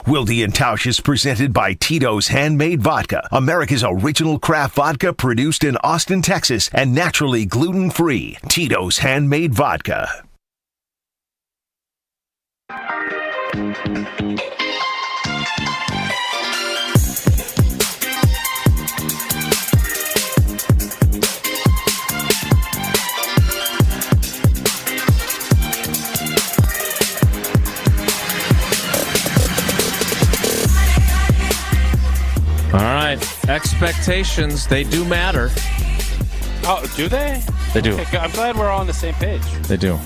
Wilde and Tausch is presented by Tito's Handmade Vodka, America's original craft vodka produced in Austin, Texas, and naturally gluten-free. Tito's Handmade Vodka. All right. Expectations, they do matter. Oh, do they? They do. Okay, I'm glad we're all on the same page. They do.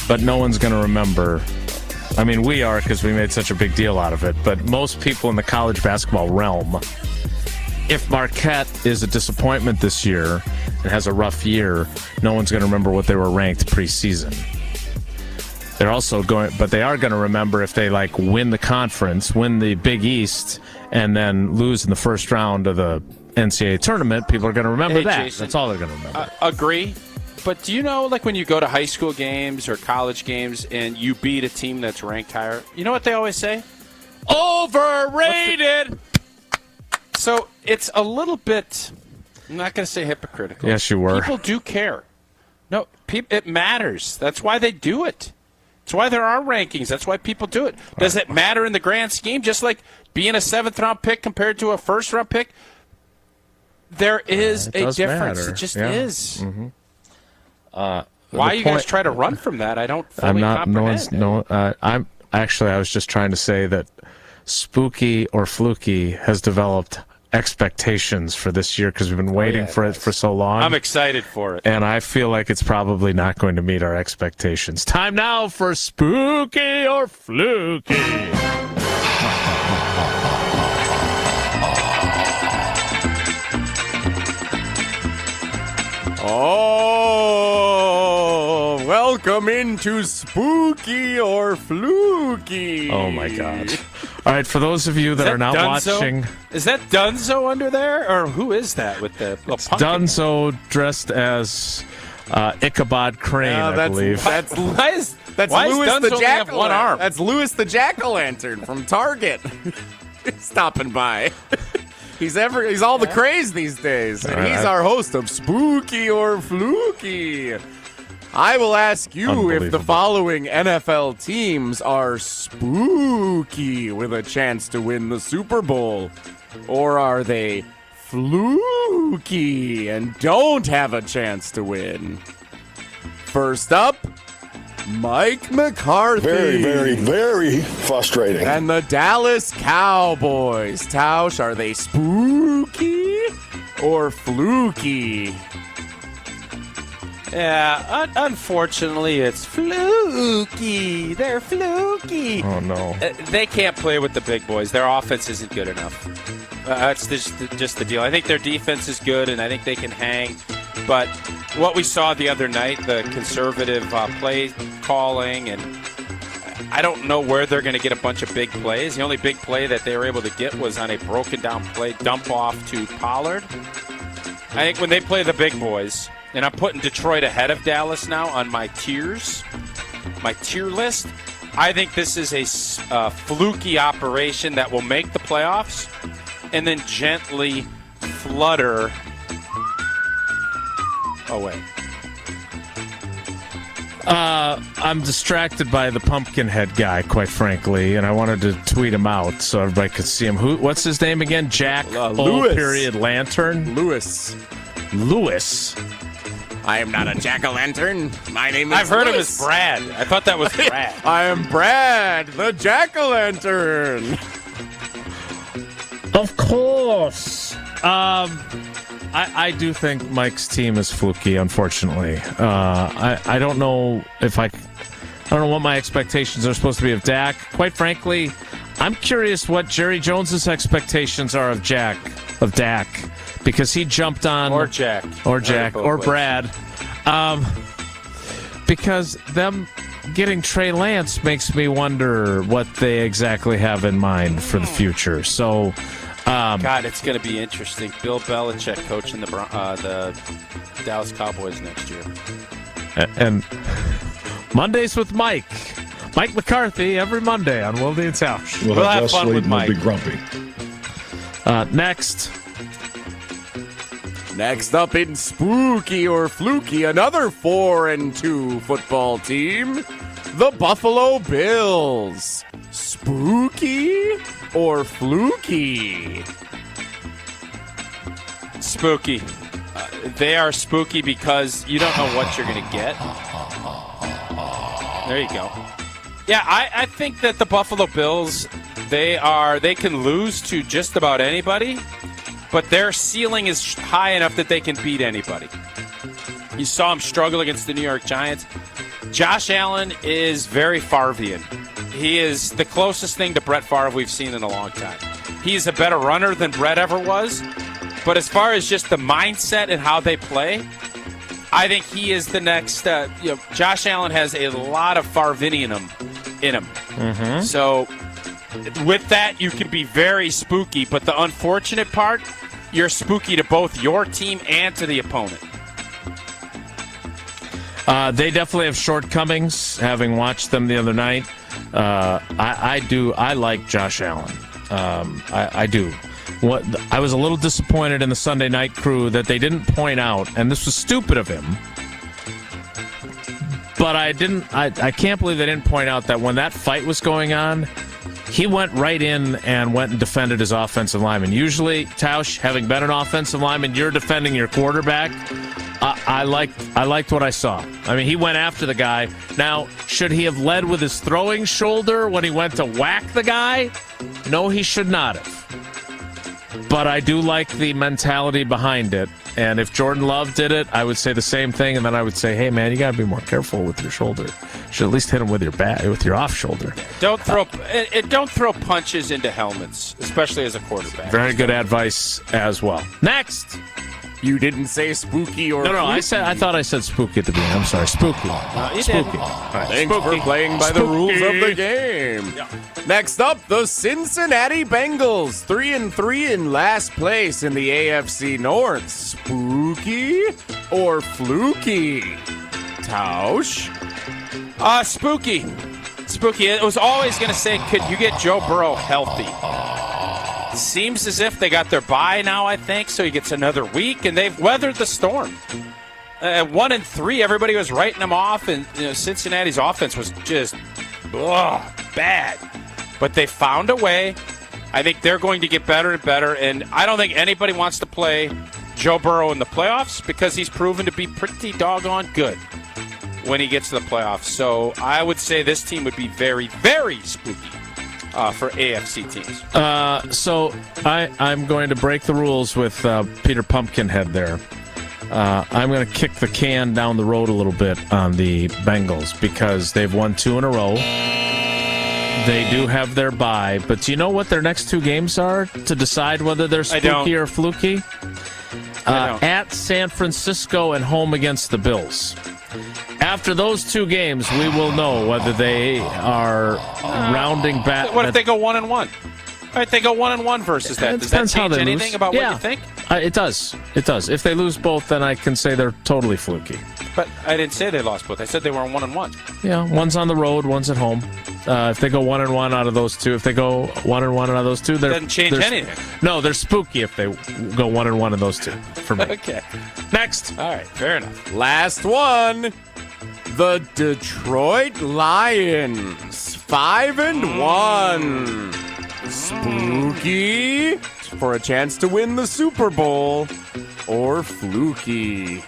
But no one's going to remember. I mean, we are because we made such a big deal out of it. But most people in the college basketball realm, if Marquette is a disappointment this year and has a rough year, no one's going to remember what they were ranked preseason. They're also going, but they are going to remember if they win the conference, win the Big East, and then lose in the first round of the NCAA tournament. People are going to remember that. Jason, that's all they're going to remember. Agree. But do you know, when you go to high school games or college games and you beat a team that's ranked higher, you know what they always say? Overrated! So it's a little bit, I'm not going to say hypocritical. Yes, you were. People do care. No, it matters. That's why they do it. That's why there are rankings. That's why people do it. Does it matter in the grand scheme? Just like being a 7th-round pick compared to a 1st-round pick, there is a difference. Matter. It just yeah. is. Mm-hmm. Why you guys try to run from that? I don't fully comprehend. I was just trying to say that Spooky or Fluky has developed expectations for this year because we've been waiting for it for so long. I'm excited for it. And I feel like it's probably not going to meet our expectations. Time now for Spooky or Fluky. Oh, welcome into Spooky or Fluky. Oh, my God. All right, for those of you that are not watching. Is that Dunzo under there? Or who is that with the pumpkin? Dunzo dressed as Ichabod Crane, I believe. That's Louis Dunzo the have one arm? That's Louis the Jack-o'-lantern from Target. Stopping by. He's all the craze these days. And he's our host of Spooky or Fluky. I will ask you if the following NFL teams are spooky with a chance to win the Super Bowl, or are they fluky and don't have a chance to win. First up, Mike McCarthy. Very, very, very frustrating. And the Dallas Cowboys. Tausch, are they spooky or fluky? Yeah, unfortunately, it's fluky. They're fluky. Oh, no. They can't play with the big boys. Their offense isn't good enough. That's just the deal. I think their defense is good, and I think they can hang. But what we saw the other night, the conservative play calling, and I don't know where they're going to get a bunch of big plays. The only big play that they were able to get was on a broken-down play, dump off to Pollard. I think when they play the big boys, and I'm putting Detroit ahead of Dallas now on my tier list, I think this is a fluky operation that will make the playoffs and then gently flutter away. I'm distracted by the Pumpkinhead guy, quite frankly, and I wanted to tweet him out so everybody could see him. What's his name again? Jack Lewis. Lantern? Lewis. I am not a jack-o'-lantern. My name is I've heard Lewis. him as Brad. I thought that was Brad. I am Brad, the jack-o'-lantern. Of course. I do think Mike's team is fluky, unfortunately. I don't know if I don't know what my expectations are supposed to be of Dak. Quite frankly, I'm curious what Jerry Jones's expectations are of Dak, because he jumped on or Brad, because them getting Trey Lance makes me wonder what they exactly have in mind for the future. So, God, it's going to be interesting. Bill Belichick coaching the Dallas Cowboys next year, and Mondays with Mike McCarthy every Monday on Wilde and Tausch. We'll have fun with Mike. We'll be grumpy. Next up in Spooky or Fluky, another 4-2 football team, the Buffalo Bills. Spooky or Fluky? Spooky. They are spooky because you don't know what you're going to get. There you go. Yeah, I think that the Buffalo Bills, they can lose to just about anybody, but their ceiling is high enough that they can beat anybody. You saw them struggle against the New York Giants. Josh Allen is very Favrean. He is the closest thing to Brett Favre we've seen in a long time. He's a better runner than Brett ever was, but as far as just the mindset and how they play, I think he is the next. Josh Allen has a lot of Favrean in him. Mm-hmm. So with that, you can be very spooky. But the unfortunate part, you're spooky to both your team and to the opponent. They definitely have shortcomings. Having watched them the other night, I like Josh Allen. I do. I was a little disappointed in the Sunday Night Crew that they didn't point out, and this was stupid of him, but I can't believe they didn't point out that when that fight was going on, he went right in and went and defended his offensive lineman. Usually, Tausch, having been an offensive lineman, you're defending your quarterback. I liked what I saw. I mean, he went after the guy. Now, should he have led with his throwing shoulder when he went to whack the guy? No, he should not have. But I do like the mentality behind it. And if Jordan Love did it, I would say the same thing. And then I would say, hey, man, you got to be more careful with your shoulder. You should at least hit him with your off shoulder. Don't throw punches into helmets, especially as a quarterback. Very good advice as well. Next. You didn't say spooky or No, I thought I said spooky at the beginning. I'm sorry, spooky. Spooky. Right, thanks for playing by the rules of the game. Yeah. Next up, the Cincinnati Bengals, 3-3 in last place in the AFC North. Spooky or fluky? Tausch? Spooky. Spooky. It was always going to say, could you get Joe Burrow healthy? Seems as if they got their bye now, I think, so he gets another week, and they've weathered the storm. 1-3, everybody was writing them off, and Cincinnati's offense was just bad. But they found a way. I think they're going to get better and better, and I don't think anybody wants to play Joe Burrow in the playoffs because he's proven to be pretty doggone good when he gets to the playoffs. So I would say this team would be very, very spooky. For AFC teams. So I'm going to break the rules with Peter Pumpkinhead there. I'm going to kick the can down the road a little bit on the Bengals because they've won 2 in a row. They do have their bye, but do you know what their next 2 games are to decide whether they're spooky or fluky? At San Francisco and home against the Bills. After those 2 games, we will know whether they are rounding back. What if they go 1-1? All right, they go 1-1 versus that. Does that change anything about what you think? It does. It does. If they lose both, then I can say they're totally fluky. But I didn't say they lost both. I said they were 1-1. Yeah, one's on the road, one's at home. If they go 1-1 out of those 2, if they go 1-1 out of those 2, doesn't change anything. No, they're spooky if they go 1-1 in those 2. For me. Okay. Next. All right. Fair enough. Last one. The Detroit Lions, 5-1. Spooky for a chance to win the Super Bowl, or fluky?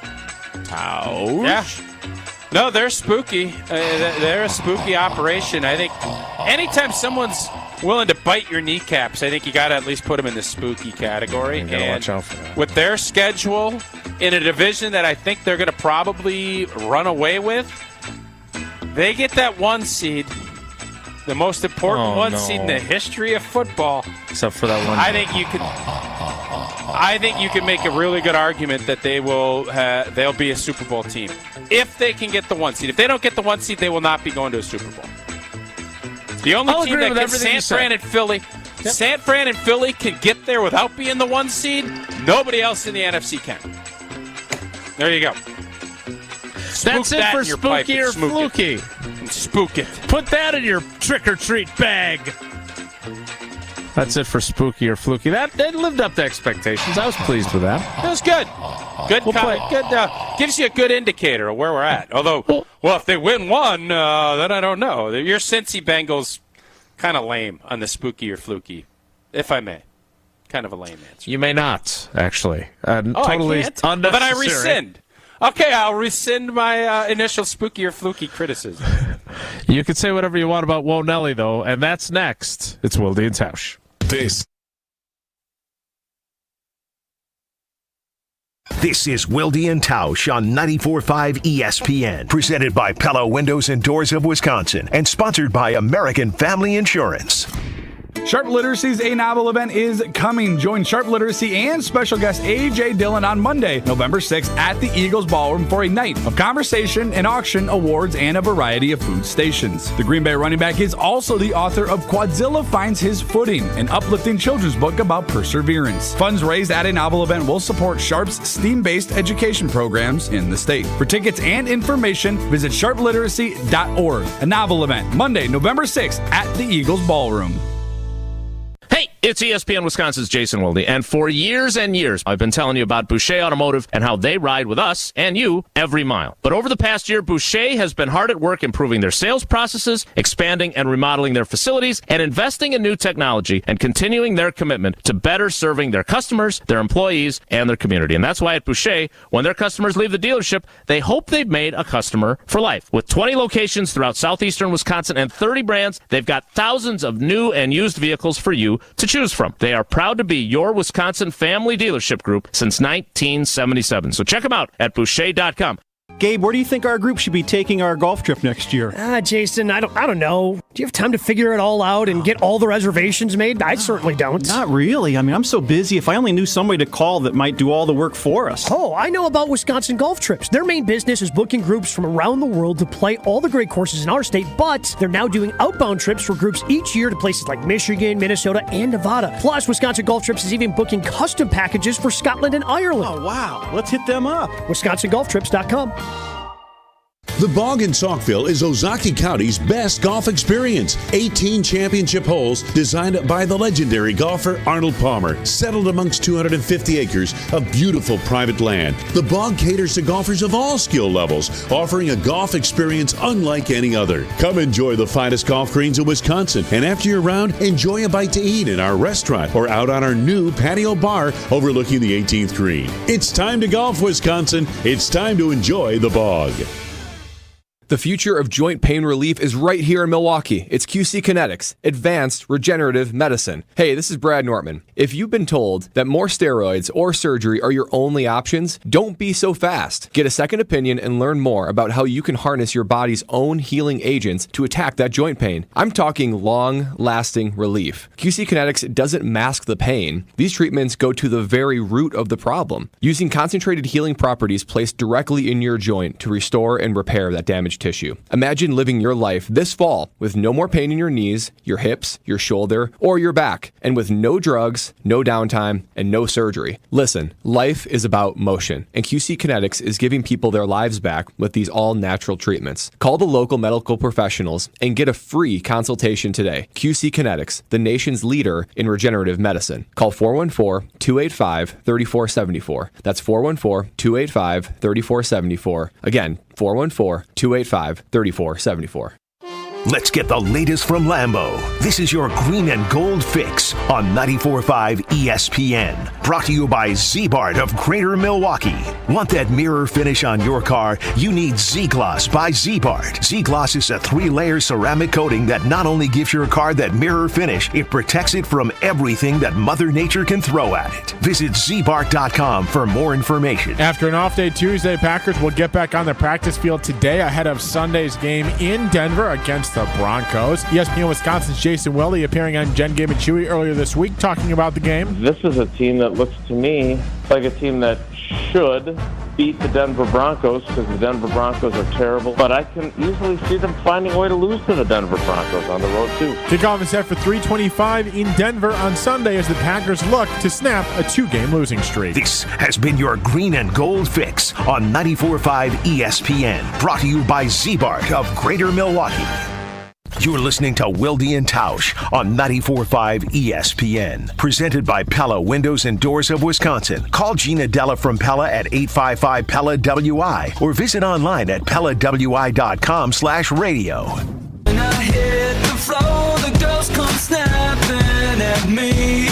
Tausch? Yeah. No, they're spooky. They're a spooky operation. I think anytime someone's willing to bite your kneecaps, I think you got to at least put them in the spooky category. You gotta watch out for that. With their schedule in a division that I think they're going to probably run away with, They get that 1 seed, the most important seed in the history of football. Except for that one. I think you can make a really good argument that they'll be a Super Bowl team if they can get the 1 seed. If they don't get the 1 seed, they will not be going to a Super Bowl. The only team that gets San Fran and Philly. Yep. San Fran and Philly can get there without being the 1 seed. Nobody else in the NFC can. There you go. That's it for Spooky or Fluky. Spook it. Put that in your trick-or-treat bag. That's it for Spooky or Fluky. That lived up to expectations. I was pleased with that. That was good. Good. Gives you a good indicator of where we're at. Although, if they win one, then I don't know. Your Cincy Bengals kind of lame on the Spooky or Fluky, if I may. Kind of a lame answer. You may not, actually. Totally I can't? Unnecessary. Then I rescind. Okay, I'll rescind my initial Spooky or Fluky criticism. You can say whatever you want about Whoa Nelly, though, and that's next. It's Wilde and Tausch. This is Wilde and Tausch on 94.5 ESPN, presented by Pella Windows and Doors of Wisconsin, and sponsored by American Family Insurance. Sharp Literacy's A Novel event is coming. Join Sharp Literacy and special guest A.J. Dillon on Monday, November 6th at the Eagles Ballroom for a night of conversation, an auction, awards, and a variety of food stations. The Green Bay running back is also the author of Quadzilla Finds His Footing, an uplifting children's book about perseverance. Funds raised at A Novel event will support Sharp's STEAM-based education programs in the state. For tickets and information, visit sharpliteracy.org. A Novel event, Monday, November 6th at the Eagles Ballroom. Hey, it's ESPN Wisconsin's Jason Wilde, and for years and years, I've been telling you about Boucher Automotive and how they ride with us and you every mile. But over the past year, Boucher has been hard at work improving their sales processes, expanding and remodeling their facilities, and investing in new technology and continuing their commitment to better serving their customers, their employees, and their community. And that's why at Boucher, when their customers leave the dealership, they hope they've made a customer for life. With 20 locations throughout southeastern Wisconsin and 30 brands, they've got thousands of new and used vehicles for you to choose from. They are proud to be your Wisconsin family dealership group since 1977. So check them out at Boucher.com. Gabe, where do you think our group should be taking our golf trip next year? Jason, I don't know. Do you have time to figure it all out and get all the reservations made? I certainly don't. Not really. I mean, I'm so busy. If I only knew somebody to call that might do all the work for us. Oh, I know about Wisconsin Golf Trips. Their main business is booking groups from around the world to play all the great courses in our state, but they're now doing outbound trips for groups each year to places like Michigan, Minnesota, and Nevada. Plus, Wisconsin Golf Trips is even booking custom packages for Scotland and Ireland. Oh, wow. Let's hit them up. WisconsinGolfTrips.com. The Bog in Saukville is Ozaukee County's best golf experience. 18 championship holes designed by the legendary golfer Arnold Palmer, settled amongst 250 acres of beautiful private land. The Bog caters to golfers of all skill levels, offering a golf experience unlike any other. Come enjoy the finest golf greens in Wisconsin, and after your round, enjoy a bite to eat in our restaurant or out on our new patio bar overlooking the 18th green. It's time to golf, Wisconsin. It's time to enjoy the Bog. The future of joint pain relief is right here in Milwaukee. It's QC Kinetics, Advanced Regenerative Medicine. Hey, this is Brad Nortman. If you've been told that more steroids or surgery are your only options, don't be so fast. Get a second opinion and learn more about how you can harness your body's own healing agents to attack that joint pain. I'm talking long-lasting relief. QC Kinetics doesn't mask the pain. These treatments go to the very root of the problem, using concentrated healing properties placed directly in your joint to restore and repair that damaged tissue. Imagine living your life this fall with no more pain in your knees, your hips, your shoulder, or your back, and with no drugs, no downtime, and no surgery. Listen, life is about motion, and QC Kinetics is giving people their lives back with these all-natural treatments. Call the local medical professionals and get a free consultation today. QC Kinetics, the nation's leader in regenerative medicine. Call 414-285-3474. That's 414-285-3474. Again, 414-285-3474. Let's get the latest from Lambeau. This is your green and gold fix on 94.5 ESPN. Brought to you by Z-Bart of Greater Milwaukee. Want that mirror finish on your car? You need Z-Gloss by Z-Bart. Z-Gloss is a 3-layer ceramic coating that not only gives your car that mirror finish, it protects it from everything that Mother Nature can throw at it. Visit zbart.com for more information. After an off day Tuesday, Packers will get back on the practice field today ahead of Sunday's game in Denver against the Broncos. ESPN Wisconsin's Jason Wilde appearing on Jen, Gabe, and Chewy earlier this week talking about the game. This is a team that looks to me like a team that should beat the Denver Broncos because the Denver Broncos are terrible, but I can easily see them finding a way to lose to the Denver Broncos on the road too. Kickoff is set for 3:25 in Denver on Sunday as the Packers look to snap a 2-game losing streak. This has been your green and gold fix on 94.5 ESPN. Brought to you by Z-Bart of Greater Milwaukee. You're listening to Wilde and Tausch on 94.5 ESPN. Presented by Pella Windows and Doors of Wisconsin. Call Gina Della from Pella at 855-PELLA-WI or visit online at PellaWI.com/radio. When I hit the floor, the girls come snapping at me.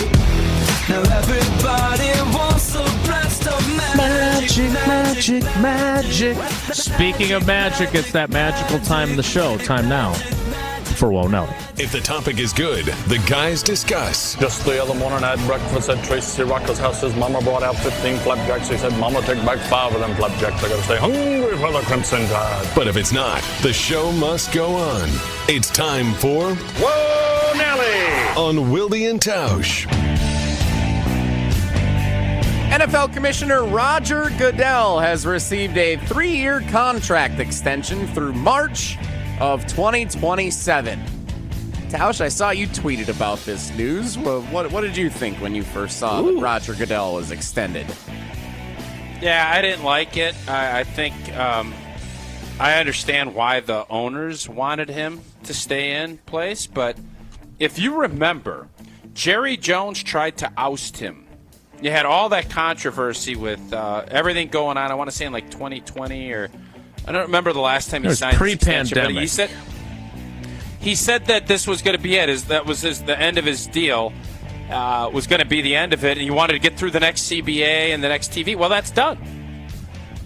Now everybody wants a blast of magic, magic, magic. Speaking of magic, it's that magical time in the show. Time now for Whoa Nelly. If the topic is good, the guys discuss. Just the other morning I had breakfast at Tracy Rocker's house. His mama brought out 15 flapjacks. He said, Mama, take back 5 of them flapjacks. I gotta stay hungry for the Crimson Tide. But if it's not, the show must go on. It's time for Whoa Nelly on Wilde and Tausch. NFL Commissioner Roger Goodell has received a 3-year contract extension through March of 2027. Tausch, I saw you tweeted about this news. What did you think when you first saw that Roger Goodell was extended? Yeah, I didn't like it. I think I understand why the owners wanted him to stay in place, but if you remember, Jerry Jones tried to oust him. You had all that controversy with everything going on. I want to say in like 2020 or I don't remember the last time he signed his extension, but he said that this was going to be it. The end of his deal was going to be the end of it, and he wanted to get through the next CBA and the next TV. Well, that's done.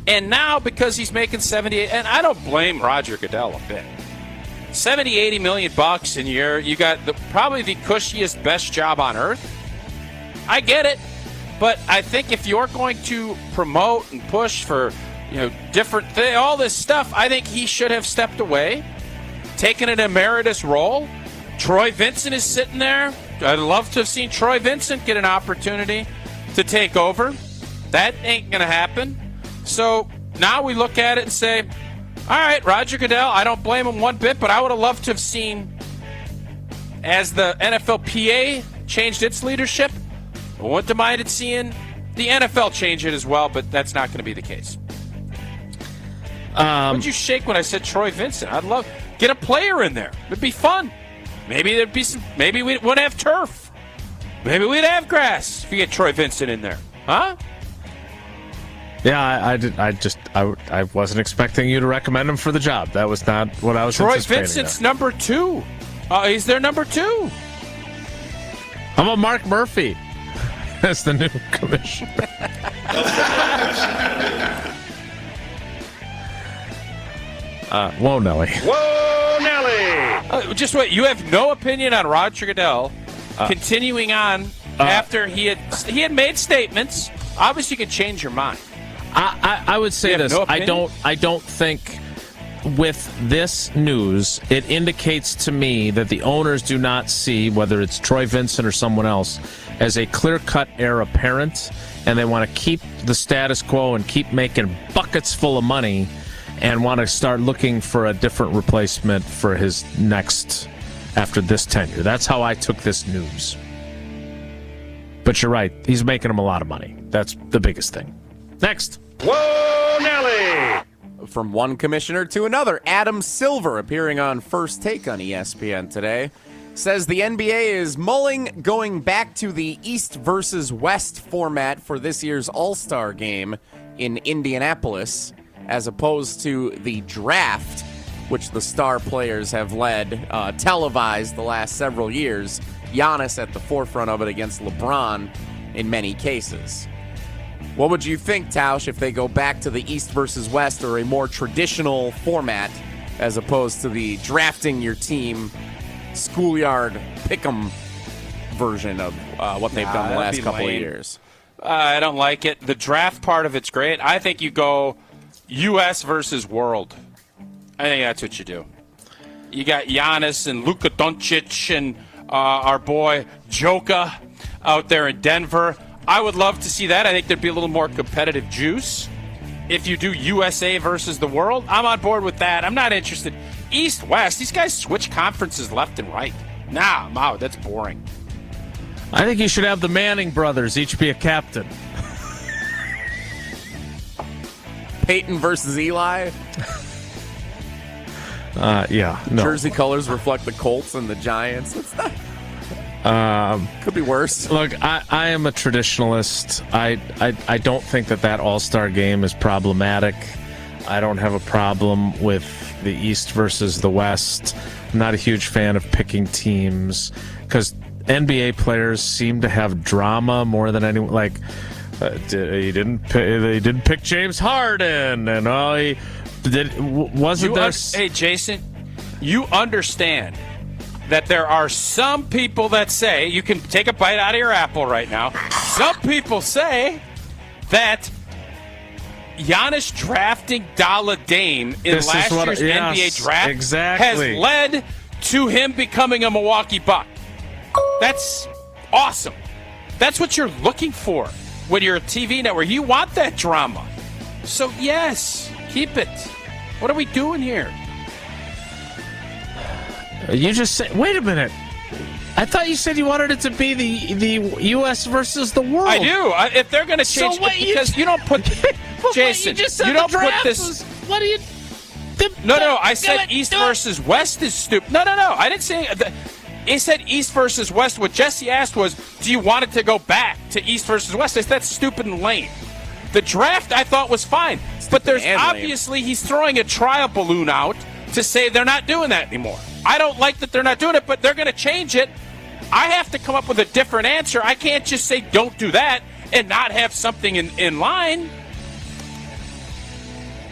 And now because he's making $78, and I don't blame Roger Goodell a bit. $70-80 million bucks a year. You got probably the cushiest, best job on earth. I get it. But I think if you're going to promote and push for, different things, all this stuff, I think he should have stepped away, taken an emeritus role. Troy Vincent is sitting there. I'd love to have seen Troy Vincent get an opportunity to take over. That ain't going to happen. So now we look at it and say, all right, Roger Goodell, I don't blame him one bit, but I would have loved to have seen, as the NFLPA changed its leadership, I wouldn't have minded seeing the NFL change it as well, but that's not going to be the case. What'd you shake when I said Troy Vincent? I'd love get a player in there. It'd be fun. Maybe there'd be some. Maybe we wouldn't have turf. Maybe we'd have grass if you get Troy Vincent in there, huh? Yeah, I wasn't expecting you to recommend him for the job. That was not what I was anticipating. Troy Vincent's number 2. He's their number 2. How about Mark Murphy? That's the new commissioner. Whoa, Nelly. Whoa Nelly Just wait. You have no opinion on Roger Goodell continuing on after he had made statements. Obviously, you can change your mind. I would say this. No I don't think with this news it indicates to me that the owners do not see, whether it's Troy Vincent or someone else, as a clear-cut heir apparent, and they want to keep the status quo and keep making buckets full of money and want to start looking for a different replacement for his next after this tenure. That's how I took this news. But you're right. He's making them a lot of money. That's the biggest thing. Next. Whoa Nelly From one commissioner to another, Adam Silver, appearing on First Take on ESPN today, says the NBA is mulling going back to the East versus West format for this year's All-Star game in Indianapolis, as opposed to the draft which the star players have led, televised the last several years. Giannis at the forefront of it against LeBron in many cases. What would you think, Tausch, if they go back to the East versus West or a more traditional format as opposed to the drafting your team schoolyard pick'em version of what they've done the last couple of years? I don't like it. The draft part of it's great. I think you go U.S. versus world. I think that's what you do. You got Giannis and Luka Doncic and our boy Joker out there in Denver. I would love to see that. I think there'd be a little more competitive juice. If you do USA versus the world, I'm on board with that. I'm not interested. East-West, these guys switch conferences left and right. Nah, I'm out. That's boring. I think you should have the Manning brothers each be a captain. Peyton versus Eli. Yeah, no. Jersey colors reflect the Colts and the Giants. It's not. Could be worse. Look, I am a traditionalist. I don't think that All-Star game is problematic. I don't have a problem with the East versus the West. I'm not a huge fan of picking teams because NBA players seem to have drama more than anyone. Like, they didn't pick James Harden, and Hey, Jason, you understand that there are some people that say, you can take a bite out of your apple right now. Some people say that Giannis drafting Dalla Dame in last year's NBA draft has led to him becoming a Milwaukee Buck. That's awesome. That's what you're looking for when you're a TV network. You want that drama. So, yes, keep it. What are we doing here? You just said, wait a minute. I thought you said you wanted it to be the U.S. versus the world. I do. If they're going to change it, because you don't put Jason, you don't put this. What do you? No. I said East versus West is stupid. No. I didn't say. It said East versus West. What Jesse asked was, do you want it to go back to East versus West? I said that's stupid and lame. The draft I thought was fine, but there's obviously he's throwing a trial balloon out to say they're not doing that anymore. I don't like that they're not doing it, but they're going to change it. I have to come up with a different answer. I can't just say don't do that and not have something in line.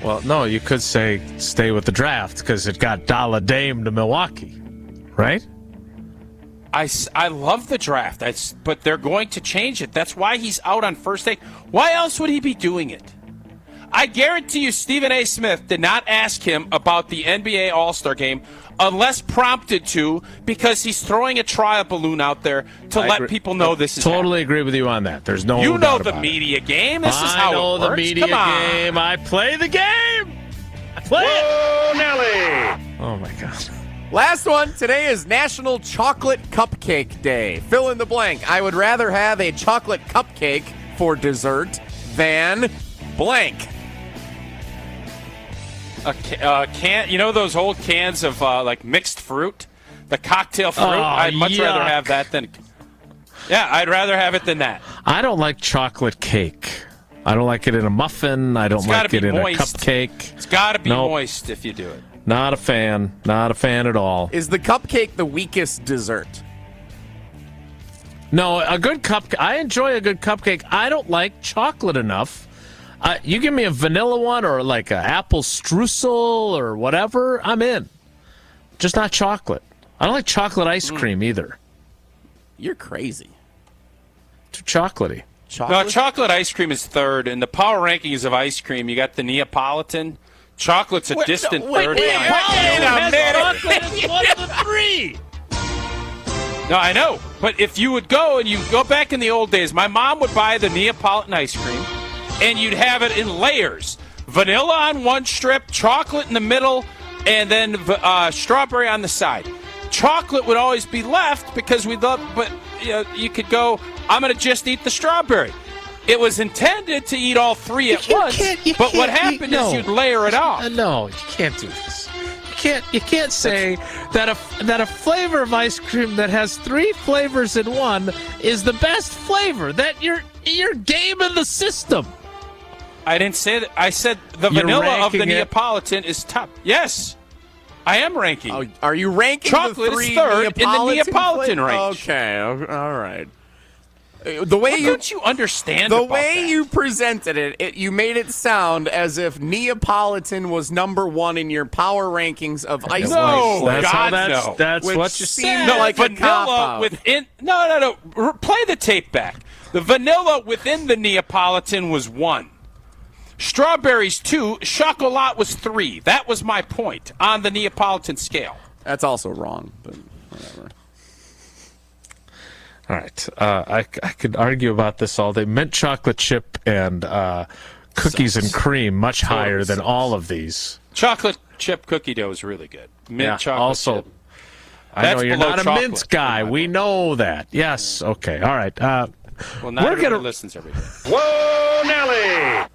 Well, no, you could say stay with the draft because it got Dalla Dame to Milwaukee, right? I love the draft, but they're going to change it. That's why he's out on first take. Why else would he be doing it? I guarantee you Stephen A. Smith did not ask him about the NBA All-Star Game unless prompted to, because he's throwing a trial balloon out there to let people know this is totally agree with you on that. There's no You know doubt the about media it. game. This is how it works. I know the media game. I play the game. I play it. Nelly. Oh, my God. Last one. Today is National Chocolate Cupcake Day. Fill in the blank. I would rather have a chocolate cupcake for dessert than blank. A can, you know those old cans of like mixed fruit, the cocktail fruit. I'd much rather have that than. Yeah, I'd rather have it than that. I don't like chocolate cake. I don't like it in a muffin. I don't like it in a cupcake. It's got to be moist if you do it. Not a fan. Not a fan at all. Is the cupcake the weakest dessert? No, a good cupcake. I enjoy a good cupcake. I don't like chocolate enough. You give me a vanilla one or like an apple streusel or whatever, I'm in. Just not chocolate. I don't like chocolate ice cream either. You're crazy. Too chocolatey. No, chocolate ice cream is third. In the power rankings of ice cream, you got the Neapolitan. Chocolate's a distant third. Chocolate is one of the three. No, I know. But if you would go and you go back in the old days, my mom would buy the Neapolitan ice cream, and you'd have it in layers. Vanilla on one strip, chocolate in the middle, and then strawberry on the side. Chocolate would always be left because we love, but you could go, I'm going to just eat the strawberry. It was intended to eat all three at once, but what happened is you'd layer it off. No, you can't do this. You can't say that a flavor of ice cream that has three flavors in one is the best flavor. That you're gaming the system. I didn't say that. I said the vanilla of the Neapolitan is top. Yes. I am ranking. Oh, are you ranking chocolate the three is third in the Neapolitan range? Okay, all right. The way don't you understand? The way you presented it, you made it sound as if Neapolitan was number one in your power rankings of ice cream. No, that's that's what you seemed said. like vanilla within. No. Play the tape back. The vanilla within the Neapolitan was 1. Strawberries 2. Chocolat was 3. That was my point on the Neapolitan scale. That's also wrong, but whatever. All right. I could argue about this all day. Mint chocolate chip and cookies and cream much higher than all of these. Chocolate chip cookie dough is really good. Mint chocolate also, chip. I know you're not a chocolate, mint guy. We know that. Yes. Okay. All right. Well, not everybody listens every day. Whoa, Nelly!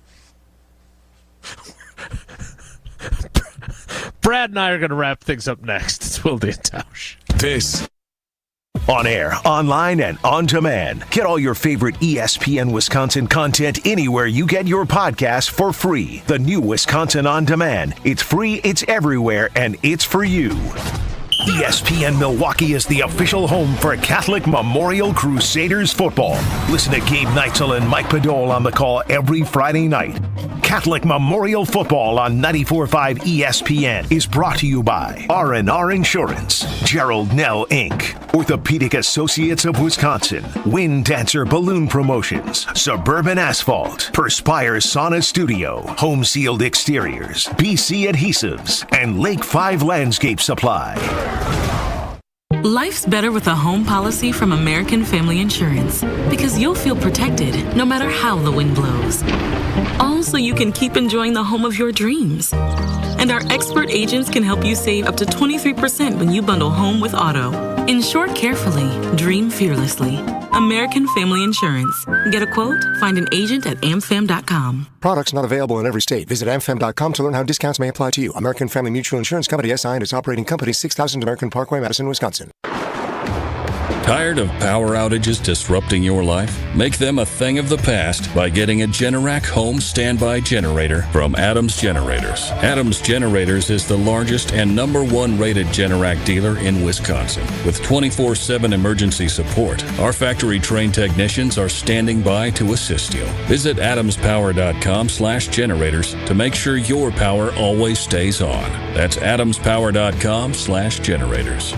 Brad and I are going to wrap things up next. It's Wilde and Tausch. This. On air, online, and on demand. Get all your favorite ESPN Wisconsin content anywhere you get your podcasts for free. The new Wisconsin On Demand. It's free, it's everywhere, and it's for you. ESPN Milwaukee is the official home for Catholic Memorial Crusaders football. Listen to Gabe Neitzel and Mike Podol on the call every Friday night. Catholic Memorial Football on 94.5 ESPN is brought to you by R&R Insurance, Gerald Nell Inc., Orthopedic Associates of Wisconsin, Wind Dancer Balloon Promotions, Suburban Asphalt, Perspire Sauna Studio, Home Sealed Exteriors, BC Adhesives, and Lake 5 Landscape Supply. Life's better with a home policy from American Family Insurance because you'll feel protected no matter how the wind blows. All so you can keep enjoying the home of your dreams. And our expert agents can help you save up to 23% when you bundle home with auto. Insure carefully, dream fearlessly. American Family Insurance. Get a quote? Find an agent at amfam.com. Products not available in every state. Visit amfam.com to learn how discounts may apply to you. American Family Mutual Insurance Company, SI, and its operating company, 6000 American Parkway, Madison, Wisconsin. Tired of power outages disrupting your life? Make them a thing of the past by getting a Generac home standby generator from Adams Generators. Adams Generators is the largest and #1 rated Generac dealer in Wisconsin. With 24/7 emergency support, our factory-trained technicians are standing by to assist you. Visit adamspower.com/generators to make sure your power always stays on. That's adamspower.com/generators.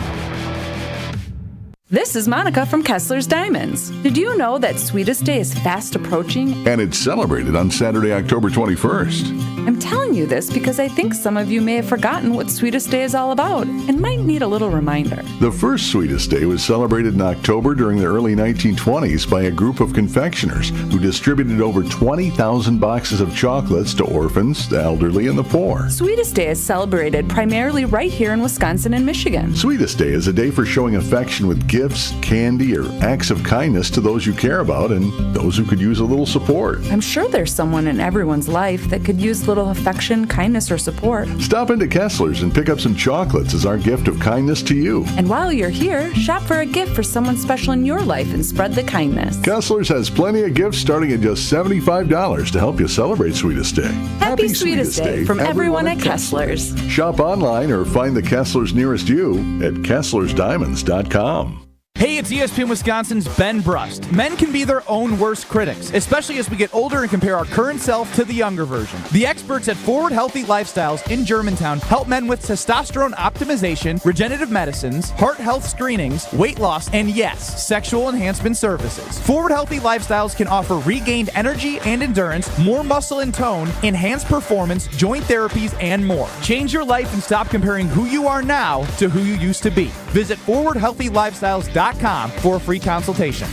This is Monica from Kessler's Diamonds. Did you know that Sweetest Day is fast approaching? And it's celebrated on Saturday, October 21st. I'm telling you this because I think some of you may have forgotten what Sweetest Day is all about and might need a little reminder. The first Sweetest Day was celebrated in October during the early 1920s by a group of confectioners who distributed over 20,000 boxes of chocolates to orphans, the elderly, and the poor. Sweetest Day is celebrated primarily right here in Wisconsin and Michigan. Sweetest Day is a day for showing affection with gifts, candy, or acts of kindness to those you care about and those who could use a little support. I'm sure there's someone in everyone's life that could use little affection, kindness, or support. Stop into Kessler's and pick up some chocolates as our gift of kindness to you. And while you're here, shop for a gift for someone special in your life and spread the kindness. Kessler's has plenty of gifts starting at just $75 to help you celebrate Sweetest Day. Happy Sweetest Day from everyone at Kessler's. Shop online or find the Kessler's nearest you at Kessler'sDiamonds.com. Hey, it's ESPN Wisconsin's Ben Brust. Men can be their own worst critics, especially as we get older and compare our current self to the younger version. The experts at Forward Healthy Lifestyles in Germantown help men with testosterone optimization, regenerative medicines, heart health screenings, weight loss, and yes, sexual enhancement services. Forward Healthy Lifestyles can offer regained energy and endurance, more muscle and tone, enhanced performance, joint therapies, and more. Change your life and stop comparing who you are now to who you used to be. Visit forwardhealthylifestyles.com for a free consultation.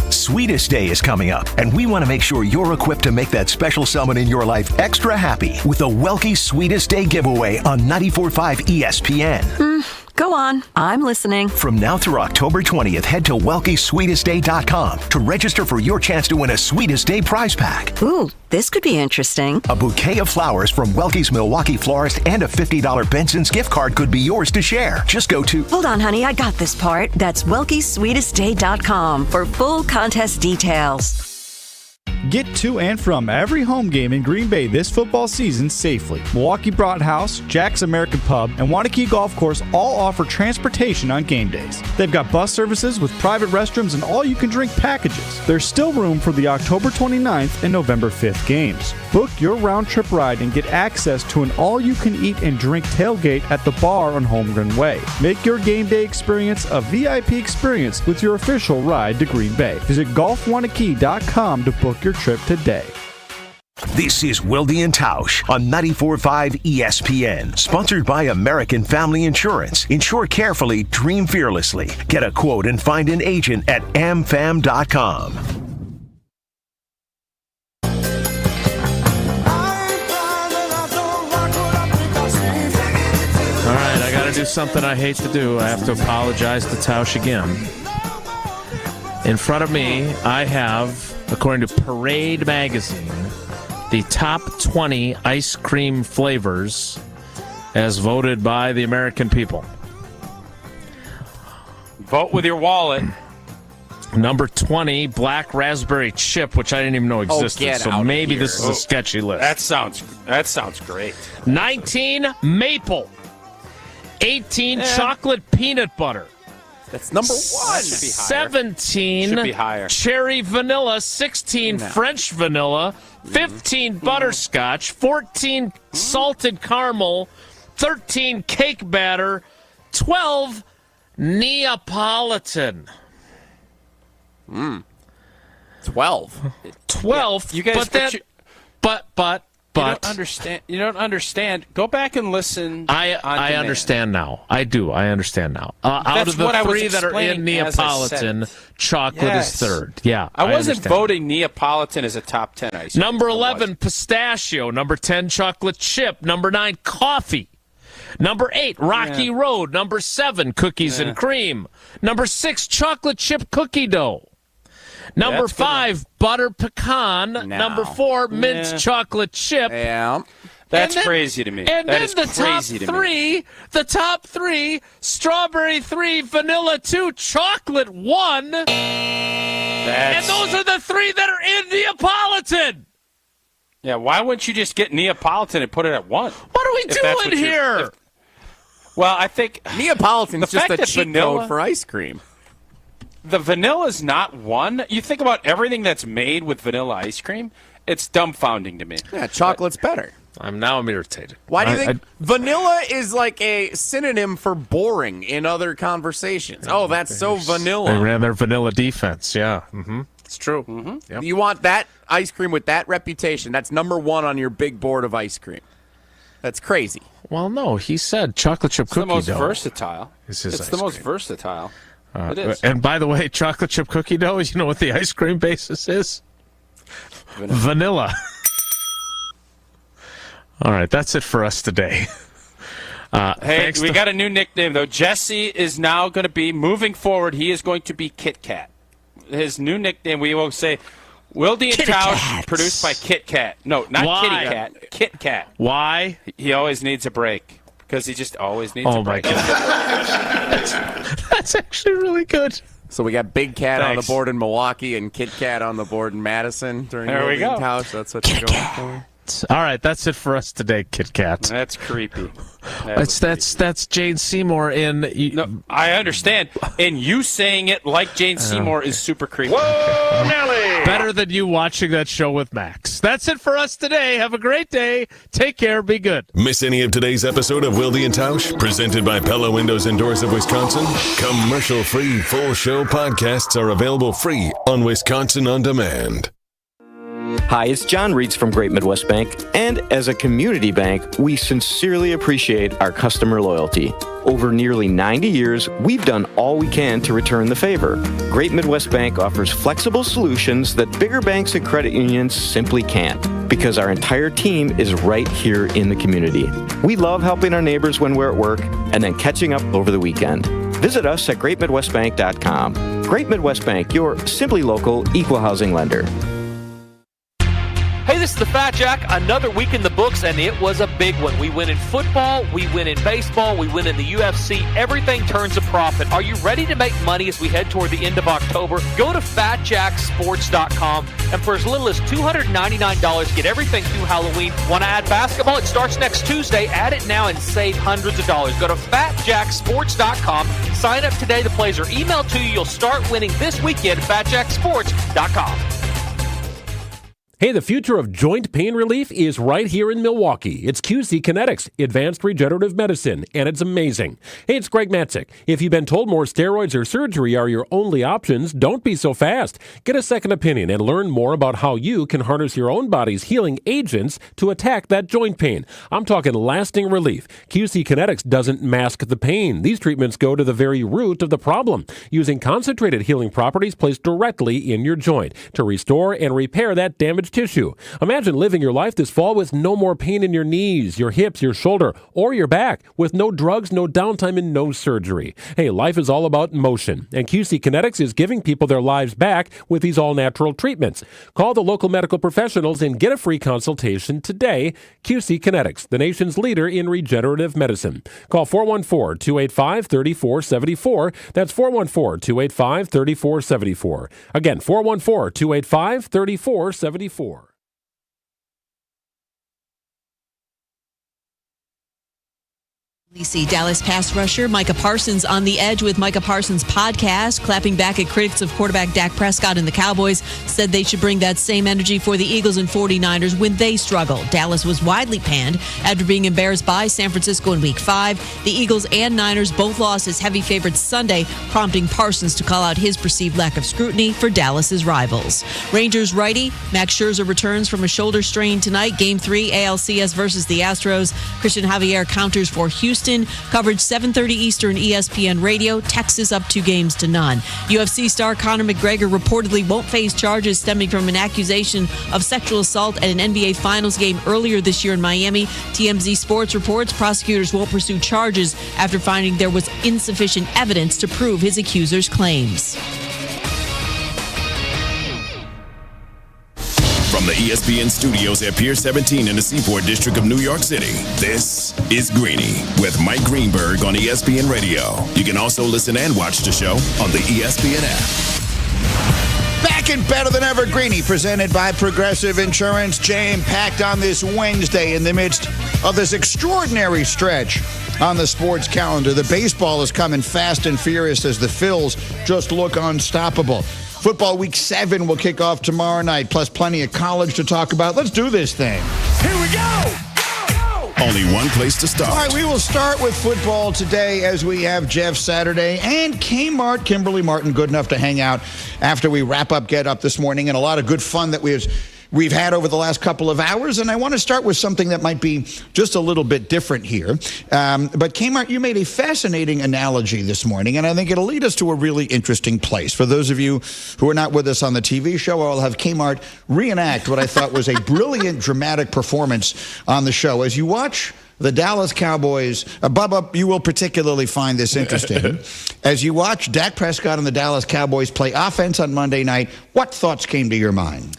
Sweetest Day is coming up, and we want to make sure you're equipped to make that special someone in your life extra happy with the Welke Sweetest Day giveaway on 94.5 ESPN. Go on. I'm listening. From now through October 20th, head to WelkeSweetestDay.com to register for your chance to win a Sweetest Day prize pack. Ooh, this could be interesting. A bouquet of flowers from Welke's Milwaukee Florist and a $50 Benson's gift card could be yours to share. Just go to... Hold on, honey. I got this part. That's WelkeSweetestDay.com for full contest details. Get to and from every home game in Green Bay this football season safely. Milwaukee Broad House, Jack's American Pub, and Wanakee Golf Course all offer transportation on game days. They've got bus services with private restrooms and all-you-can-drink packages. There's still room for the October 29th and November 5th games. Book your round-trip ride and get access to an all-you-can-eat and drink tailgate at the bar on Holmgren Way. Make your game day experience a VIP experience with your official ride to Green Bay. Visit golfwanakee.com to book your trip today. This is Wilde and Tausch on 94.5 ESPN. Sponsored by American Family Insurance. Insure carefully, dream fearlessly. Get a quote and find an agent at amfam.com. All right, I got to do something I hate to do. I have to apologize to Tausch again. In front of me, I have, according to Parade Magazine, the top 20 ice cream flavors as voted by the American people. Vote with your wallet. Number 20, black raspberry chip, which I didn't even know existed. So maybe this is a sketchy list. That sounds great. 19, maple. 18, chocolate peanut butter. That's number 1. 17, Should be higher. Cherry vanilla. 16, French vanilla. 15, butterscotch. 14, salted caramel. 13, cake batter. 12, Neapolitan. 12. 12. You guys, but you don't understand. Go back and listen. I understand now. I do. I understand now. Out of the three that are in Neapolitan, chocolate is third. Yeah, I wasn't voting Neapolitan as a top 10 ice cream. Number 11, pistachio. Number 10, chocolate chip. Number 9, coffee. Number 8, Rocky Road. Number 7, cookies and cream. Number 6, chocolate chip cookie dough. Number 5, butter pecan. No. Number 4, mint chocolate chip. Yeah. That's crazy to me. And that then is the crazy top to three, me. the top 3, strawberry 3, vanilla 2, chocolate 1. And those are the 3 that are in Neapolitan. Yeah, why wouldn't you just get Neapolitan and put it at 1? What are we doing here? Well, I think Neapolitan's just a cheat code for ice cream. The vanilla is not 1. You think about everything that's made with vanilla ice cream, it's dumbfounding to me. Yeah, chocolate's better. I'm irritated. Why do you think vanilla is like a synonym for boring in other conversations? Oh, that's so vanilla. They ran their vanilla defense, yeah. Mm-hmm. It's true. Mm-hmm. Yep. You want that ice cream with that reputation. That's number 1 on your big board of ice cream. That's crazy. Well, no, he said chocolate chip cookie dough. It's the most versatile. It's the most versatile. It is. And by the way, chocolate chip cookie dough, you know what the ice cream basis is? Vanilla. All right, that's it for us today. Hey, we got a new nickname, though. Jesse is now going to be, moving forward, he is going to be Kit Kat. His new nickname, we will say, Wilde and Tausch, produced by Kit Kat. No, not Kitty Cat. Kit Kat. Why? He always needs a break. Because he just always needs a break. Oh, my God. That's actually really good. So we got Big Cat on the board in Milwaukee and Kit Kat on the board in Madison during there we go. Tausch. That's what you're going for. All right, that's it for us today, Kit Kat. That's creepy. That's Jane Seymour in. No, I understand, and you saying it like Jane Seymour is super creepy. Whoa, Nelly! Better than you watching that show with Max. That's it for us today. Have a great day. Take care. Be good. Miss any of today's episode of Wilde and Tausch, presented by Pella Windows and Doors of Wisconsin? Commercial-free full show podcasts are available free on Wisconsin On Demand. Hi, it's John Reitz from Great Midwest Bank, and as a community bank, we sincerely appreciate our customer loyalty. Over nearly 90 years, we've done all we can to return the favor. Great Midwest Bank offers flexible solutions that bigger banks and credit unions simply can't, because our entire team is right here in the community. We love helping our neighbors when we're at work and then catching up over the weekend. Visit us at greatmidwestbank.com. Great Midwest Bank, your simply local equal housing lender. Hey, this is the Fat Jack. Another week in the books, and it was a big one. We win in football, we win in baseball, we win in the UFC. Everything turns a profit. Are you ready to make money as we head toward the end of October? Go to FatJackSports.com, and for as little as $299, get everything through Halloween. Want to add basketball? It starts next Tuesday. Add it now and save hundreds of dollars. Go to FatJackSports.com. Sign up today. The plays are emailed to you. You'll start winning this weekend at FatJackSports.com. Hey, the future of joint pain relief is right here in Milwaukee. It's QC Kinetics, Advanced Regenerative Medicine, and it's amazing. Hey, it's Greg Matzik. If you've been told more steroids or surgery are your only options, don't be so fast. Get a second opinion and learn more about how you can harness your own body's healing agents to attack that joint pain. I'm talking lasting relief. QC Kinetics doesn't mask the pain. These treatments go to the very root of the problem, using concentrated healing properties placed directly in your joint to restore and repair that damaged tissue. Imagine living your life this fall with no more pain in your knees, your hips, your shoulder, or your back, with no drugs, no downtime, and no surgery. Hey, life is all about motion, and QC Kinetics is giving people their lives back with these all-natural treatments. Call the local medical professionals and get a free consultation today. QC Kinetics, the nation's leader in regenerative medicine. Call 414-285-3474. That's 414-285-3474. Again, 414-285-3474. We see Dallas pass rusher Micah Parsons on the edge with Micah Parsons' podcast, clapping back at critics of quarterback Dak Prescott and the Cowboys, said they should bring that same energy for the Eagles and 49ers when they struggle. Dallas was widely panned after being embarrassed by San Francisco in Week 5. The Eagles and Niners both lost as heavy favorites Sunday, prompting Parsons to call out his perceived lack of scrutiny for Dallas's rivals. Rangers righty Max Scherzer returns from a shoulder strain tonight. Game 3 ALCS versus the Astros. Christian Javier counters for Houston. Coverage 7:30 Eastern, ESPN Radio. Texas up 2-0. UFC star Conor McGregor reportedly won't face charges stemming from an accusation of sexual assault at an NBA Finals game earlier this year in Miami. TMZ Sports reports prosecutors won't pursue charges after finding there was insufficient evidence to prove his accuser's claims. From the ESPN studios at Pier 17 in the Seaport District of New York City, this is Greeny with Mike Greenberg on ESPN Radio. You can also listen and watch the show on the ESPN app. Back and better than ever, Greeny, presented by Progressive Insurance. Jam-packed on this Wednesday in the midst of this extraordinary stretch on the sports calendar. The baseball is coming fast and furious as the Phils just look unstoppable. Football Week 7 will kick off tomorrow night, plus plenty of college to talk about. Let's do this thing. Here we go! Only one place to start. All right, we will start with football today as we have Jeff Saturday and Kmart, Kimberly Martin, good enough to hang out after we wrap up Get Up this morning, and a lot of good fun that we've had over the last couple of hours. And I want to start with something that might be just a little bit different here. But Kmart, you made a fascinating analogy this morning, and I think it'll lead us to a really interesting place. For those of you who are not with us on the TV show, I'll have Kmart reenact what I thought was a brilliant, dramatic performance on the show. As you watch the Dallas Cowboys, Bubba, you will particularly find this interesting. As you watch Dak Prescott and the Dallas Cowboys play offense on Monday night, what thoughts came to your mind?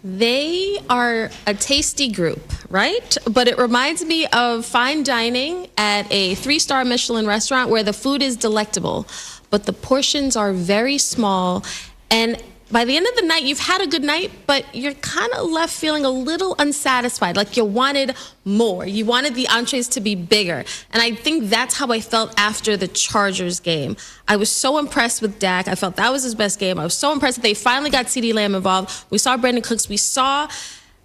They are a tasty group, right? But it reminds me of fine dining at a 3-star Michelin restaurant where the food is delectable, but the portions are very small. And by the end of the night, you've had a good night, but you're kind of left feeling a little unsatisfied, like you wanted more. You wanted the entrees to be bigger. And I think that's how I felt after the Chargers game. I was so impressed with Dak. I felt that was his best game. I was so impressed that they finally got CeeDee Lamb involved. We saw Brandon Cooks. We saw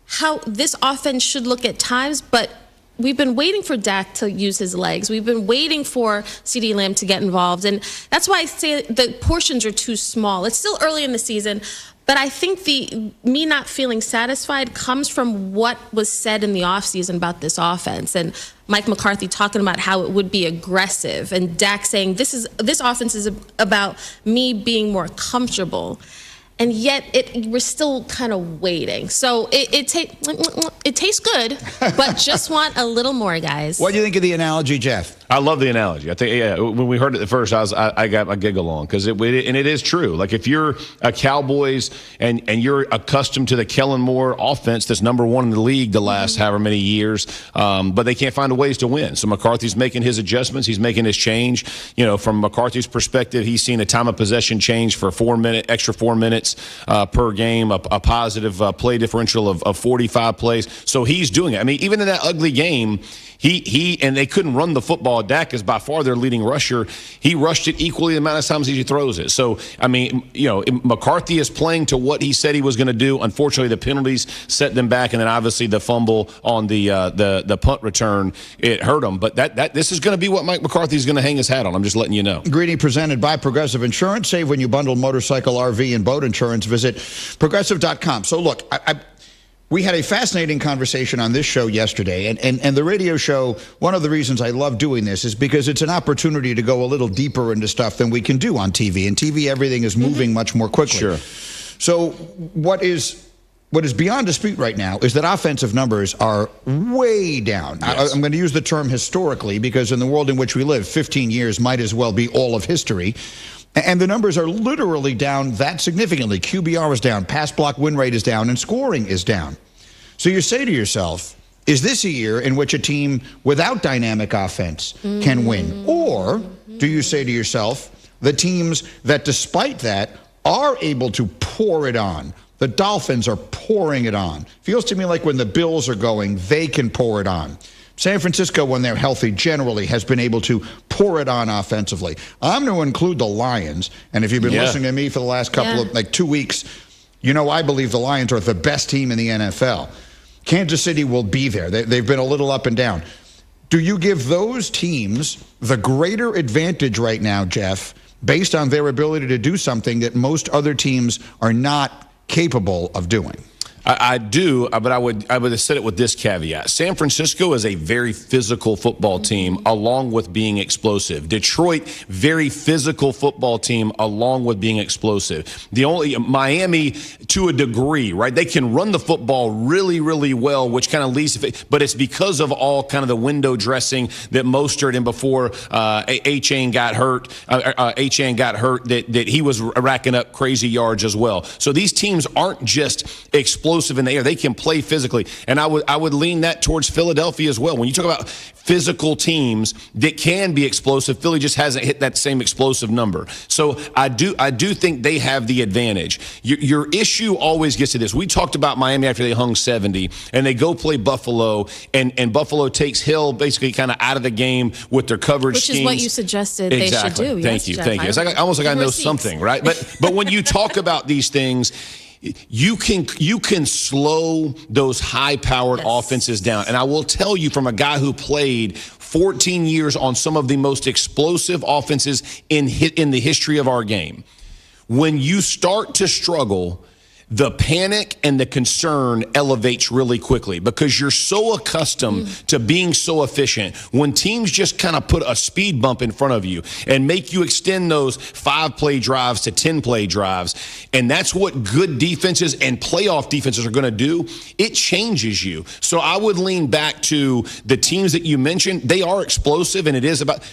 how this offense should look at times, but we've been waiting for Dak to use his legs. We've been waiting for CeeDee Lamb to get involved. And that's why I say the portions are too small. It's still early in the season, but I think me not feeling satisfied comes from what was said in the offseason about this offense. And Mike McCarthy talking about how it would be aggressive, and Dak saying this offense is about me being more comfortable. And yet, we're still kind of waiting. So it tastes good, but just want a little more, guys. What do you think of the analogy, Jeff? I love the analogy. I think when we heard it at first, I got my giggle on because it is true. Like if you're a Cowboys and you're accustomed to the Kellen Moore offense that's number one in the league the last however many years, but they can't find ways to win. So McCarthy's making his adjustments. He's making his change. From McCarthy's perspective, he's seen a time of possession change for extra 4 minutes per game, a positive play differential of 45 plays. So he's doing it. I mean, even in that ugly game, he and they couldn't run the football. Dak is by far their leading rusher. He rushed it equally the amount of times as he throws it. So, I mean, McCarthy is playing to what he said he was going to do. Unfortunately, the penalties set them back, and then obviously the fumble on the punt return, it hurt him. But this is going to be what Mike McCarthy is going to hang his hat on. I'm just letting you know. Greeny presented by Progressive Insurance. Save when you bundle motorcycle, RV, and boat insurance. Visit Progressive.com. So, look, we had a fascinating conversation on this show yesterday, and the radio show, one of the reasons I love doing this is because it's an opportunity to go a little deeper into stuff than we can do on TV. And TV, everything is moving much more quickly. Sure. So what is beyond dispute right now is that offensive numbers are way down. Yes. I'm going to use the term historically because in the world in which we live, 15 years might as well be all of history. And the numbers are literally down that significantly. QBR is down, pass block win rate is down, and scoring is down. So you say to yourself, is this a year in which a team without dynamic offense can win? Or do you say to yourself, the teams that despite that are able to pour it on, the Dolphins are pouring it on. Feels to me like when the Bills are going, they can pour it on. San Francisco, when they're healthy, generally has been able to pour it on offensively. I'm going to include the Lions, and if you've been listening to me for the last couple of 2 weeks, I believe the Lions are the best team in the NFL. Kansas City will be there. They've been a little up and down. Do you give those teams the greater advantage right now, Jeff, based on their ability to do something that most other teams are not capable of doing? I do, but I would have said it with this caveat. San Francisco is a very physical football team along with being explosive. Detroit, very physical football team along with being explosive. Miami, to a degree, right? They can run the football really, really well, which kind of leads to, but it's because of all kind of the window dressing that Mostert and before A-Chain got hurt, that he was racking up crazy yards as well. So these teams aren't just explosive in the air. They can play physically. And I would lean that towards Philadelphia as well. When you talk about physical teams that can be explosive, Philly just hasn't hit that same explosive number. So I do think they have the advantage. Your issue always gets to this. We talked about Miami after they hung 70, and they go play Buffalo, and Buffalo takes Hill basically kind of out of the game with their coverage schemes. Which is what you suggested they should do. Thank you. It's almost like I know something, right? But when you talk about these things, you can slow those high-powered offenses down. And I will tell you from a guy who played 14 years on some of the most explosive offenses in the history of our game, when you start to struggle, the panic and the concern elevates really quickly because you're so accustomed to being so efficient. When teams just kind of put a speed bump in front of you and make you extend those 5-play drives to 10-play drives, and that's what good defenses and playoff defenses are going to do, it changes you. So I would lean back to the teams that you mentioned. They are explosive, and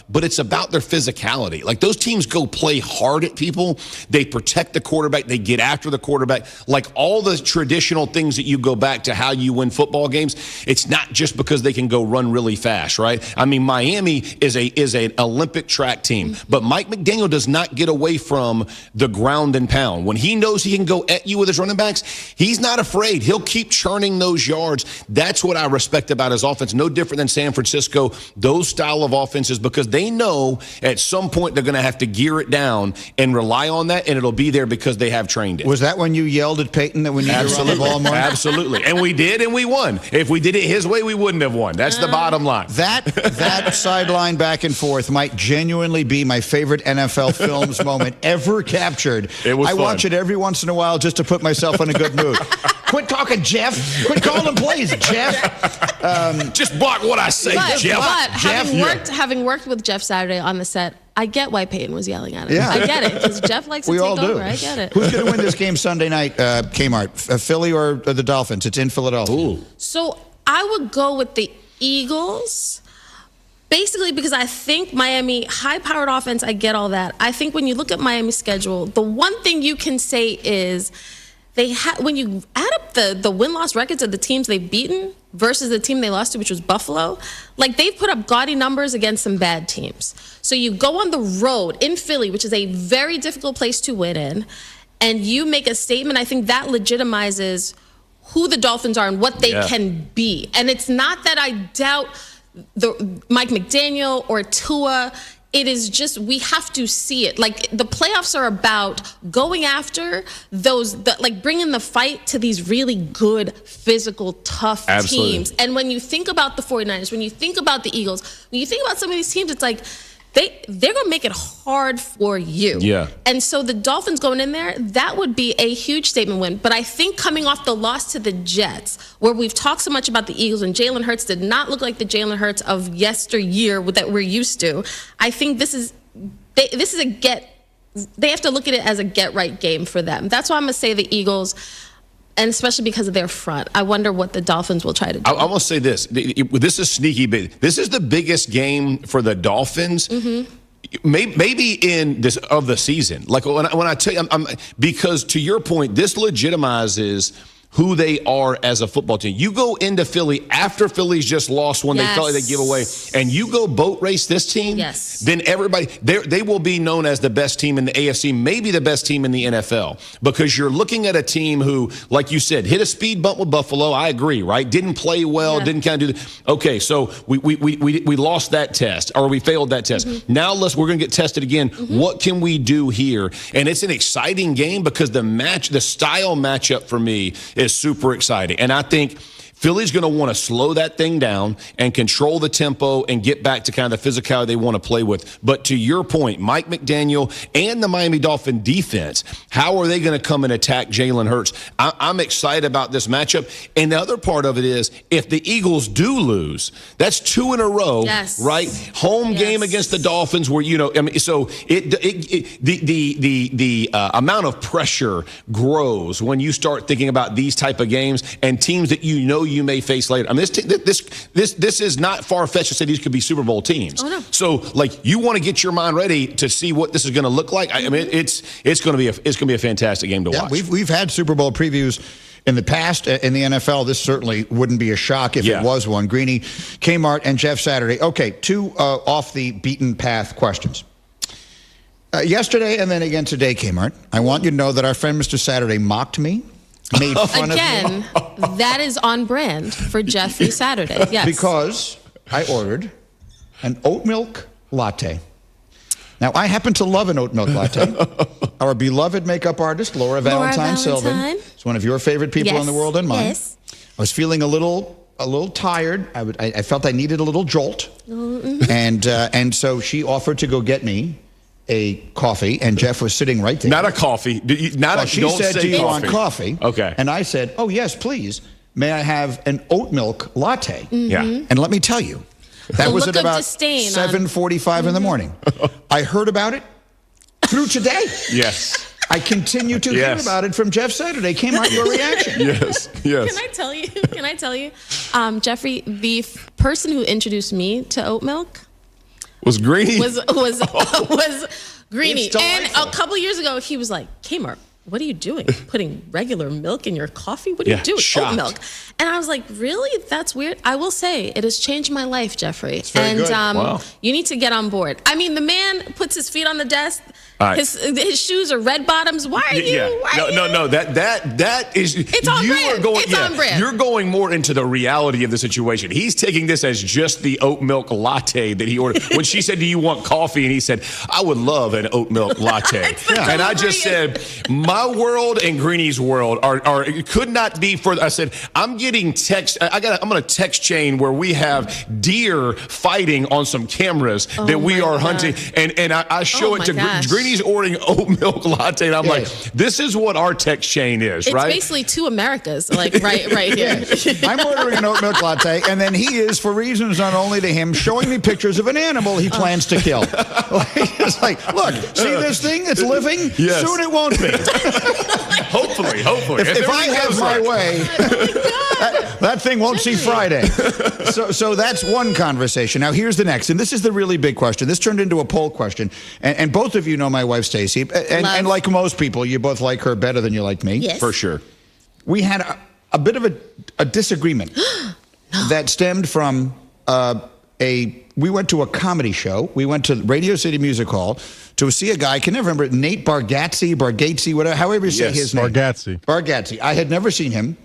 but it's about their physicality. Like those teams go play hard at people. They protect the quarterback. They get after the quarterback. Like all the traditional things that you go back to how you win football games, it's not just because they can go run really fast, right? I mean, Miami is an Olympic track team, but Mike McDaniel does not get away from the ground and pound. When he knows he can go at you with his running backs, he's not afraid. He'll keep churning those yards. That's what I respect about his offense. No different than San Francisco, those style of offenses, because they know at some point they're going to have to gear it down and rely on that, and it'll be there because they have trained it. Was that when you yelled at Peyton that we need to run the ball more? Absolutely. And we did, and we won. If we did it his way, we wouldn't have won. That's the bottom line. That sideline back and forth might genuinely be my favorite NFL Films moment ever captured. It was fun. Watch it every once in a while just to put myself in a good mood. Quit talking, Jeff. Quit calling plays, Jeff. Just block what I say, Jeff. But having worked with Jeff Saturday on the set, I get why Peyton was yelling at him. Yeah. I get it, because Jeff likes to take over. I get it. Who's going to win this game Sunday night, Kmart? Philly or the Dolphins? It's in Philadelphia. So I would go with the Eagles, Basically, because I think Miami, high-powered offense, I get all that. I think when you look at Miami's schedule, the one thing you can say is when you add up the win-loss records of the teams they've beaten versus the team they lost to, which was Buffalo, like they've put up gaudy numbers against some bad teams. So you go on the road in Philly, which is a very difficult place to win in, and you make a statement. I think that legitimizes who the Dolphins are and what they can be. And it's not that I doubt Mike McDaniel or Tua. It is just, we have to see it. Like, the playoffs are about going after bringing the fight to these really good, physical, tough teams. And when you think about the 49ers, when you think about the Eagles, when you think about some of these teams, it's like, they're going to make it hard for you. Yeah. And so the Dolphins going in there, that would be a huge statement win. But I think coming off the loss to the Jets, where we've talked so much about the Eagles and Jalen Hurts did not look like the Jalen Hurts of yesteryear that we're used to, I think this is a they have to look at it as a get-right game for them. That's why I'm going to say the Eagles, and especially because of their front. I wonder what the Dolphins will try to do. I want to say this. This is sneaky big. This is the biggest game for the Dolphins. Mm-hmm. Maybe in this of the season. Like when I tell you, because to your point, this legitimizes who they are as a football team. You go into Philly after Philly's just lost one they felt like they give away, and you go boat race this team, then everybody, they will be known as the best team in the AFC, maybe the best team in the NFL, because you're looking at a team who, like you said, hit a speed bump with Buffalo. I agree, right? Didn't play well, didn't kind of do the, okay, so we lost that test, or we failed that test. Mm-hmm. Now we're going to get tested again. Mm-hmm. What can we do here? And it's an exciting game because the style matchup for me is super exciting. And I think Philly's going to want to slow that thing down and control the tempo and get back to kind of the physicality they want to play with. But to your point, Mike McDaniel and the Miami Dolphin defense, how are they going to come and attack Jalen Hurts? I'm excited about this matchup. And the other part of it is, if the Eagles do lose, that's 2 in a row, right? Home game against the Dolphins, where so the amount of pressure grows when you start thinking about these type of games and teams that you may face later. I mean, this is not far-fetched to say these could be Super Bowl teams. Oh, no. So, like, you want to get your mind ready to see what this is going to look like. I mean, it's going to be a fantastic game to watch. We've had Super Bowl previews in the past in the NFL. This certainly wouldn't be a shock if it was one. Greeny, Kmart, and Jeff Saturday. Okay, 2 off the beaten path questions. Yesterday and then again today, Kmart, I want you to know that our friend Mr. Saturday mocked me. Made fun Again, of me. that is on brand for Jeffrey Saturday. Yes. Because I ordered an oat milk latte. Now, I happen to love an oat milk latte. Our beloved makeup artist, Laura Valentine Sylvan, is one of your favorite people in the world and mine. Yes. I was feeling a little tired. I felt I needed a little jolt. Mm-hmm. And so she offered to go get me a coffee, and Jeff was sitting right there. Not a coffee. She said, do you want coffee? Okay. And I said, oh, yes, please. May I have an oat milk latte? Mm-hmm. Yeah. And let me tell you, that was at about 7:45 in the morning. I heard about it through today. Yes. I continue to hear about it from Jeff Saturday. Came out your reaction. Yes. Can I tell you, Jeffrey, the person who introduced me to oat milk was Greeny. Was Greeny. And a couple years ago, he was like, Kmart, what are you doing? Putting regular milk in your coffee? What are you doing? Shocked. Oat milk. And I was like, really? That's weird. I will say, it has changed my life, Jeffrey. It's very good. Wow. You need to get on board. I mean, the man puts his feet on the desk. Right. His shoes are red bottoms. Why are you? No. That is. It's on brand. It's on brand. You're going more into the reality of the situation. He's taking this as just the oat milk latte that he ordered. When she said, "Do you want coffee?" and he said, "I would love an oat milk latte," and I just said, "My world and Greeny's world are could not be further." I said, "I'm getting text. I'm on a text chain where we have deer fighting on some cameras that we are hunting, and I show it to Greeny." Greedy's ordering oat milk latte, and I'm like, this is what our text chain is, It's right? basically two Americas, like right here. I'm ordering an oat milk latte, and then he is, for reasons not only to him, showing me pictures of an animal he plans to kill. It's like, look, see this thing that's living? Yes. Soon it won't be. Hopefully. If I have my way, that thing won't see Friday. So that's one conversation. Now, here's the next, and this is the really big question. This turned into a poll question, and both of you know my wife, Stacey, and like most people, you both like her better than you like me. Yes. For sure. We had a bit of a disagreement that stemmed from we went to a comedy show. We went to Radio City Music Hall to see a guy, I can never remember, Nate Bargatze, whatever, however you say his name. Bargatze. I had never seen him.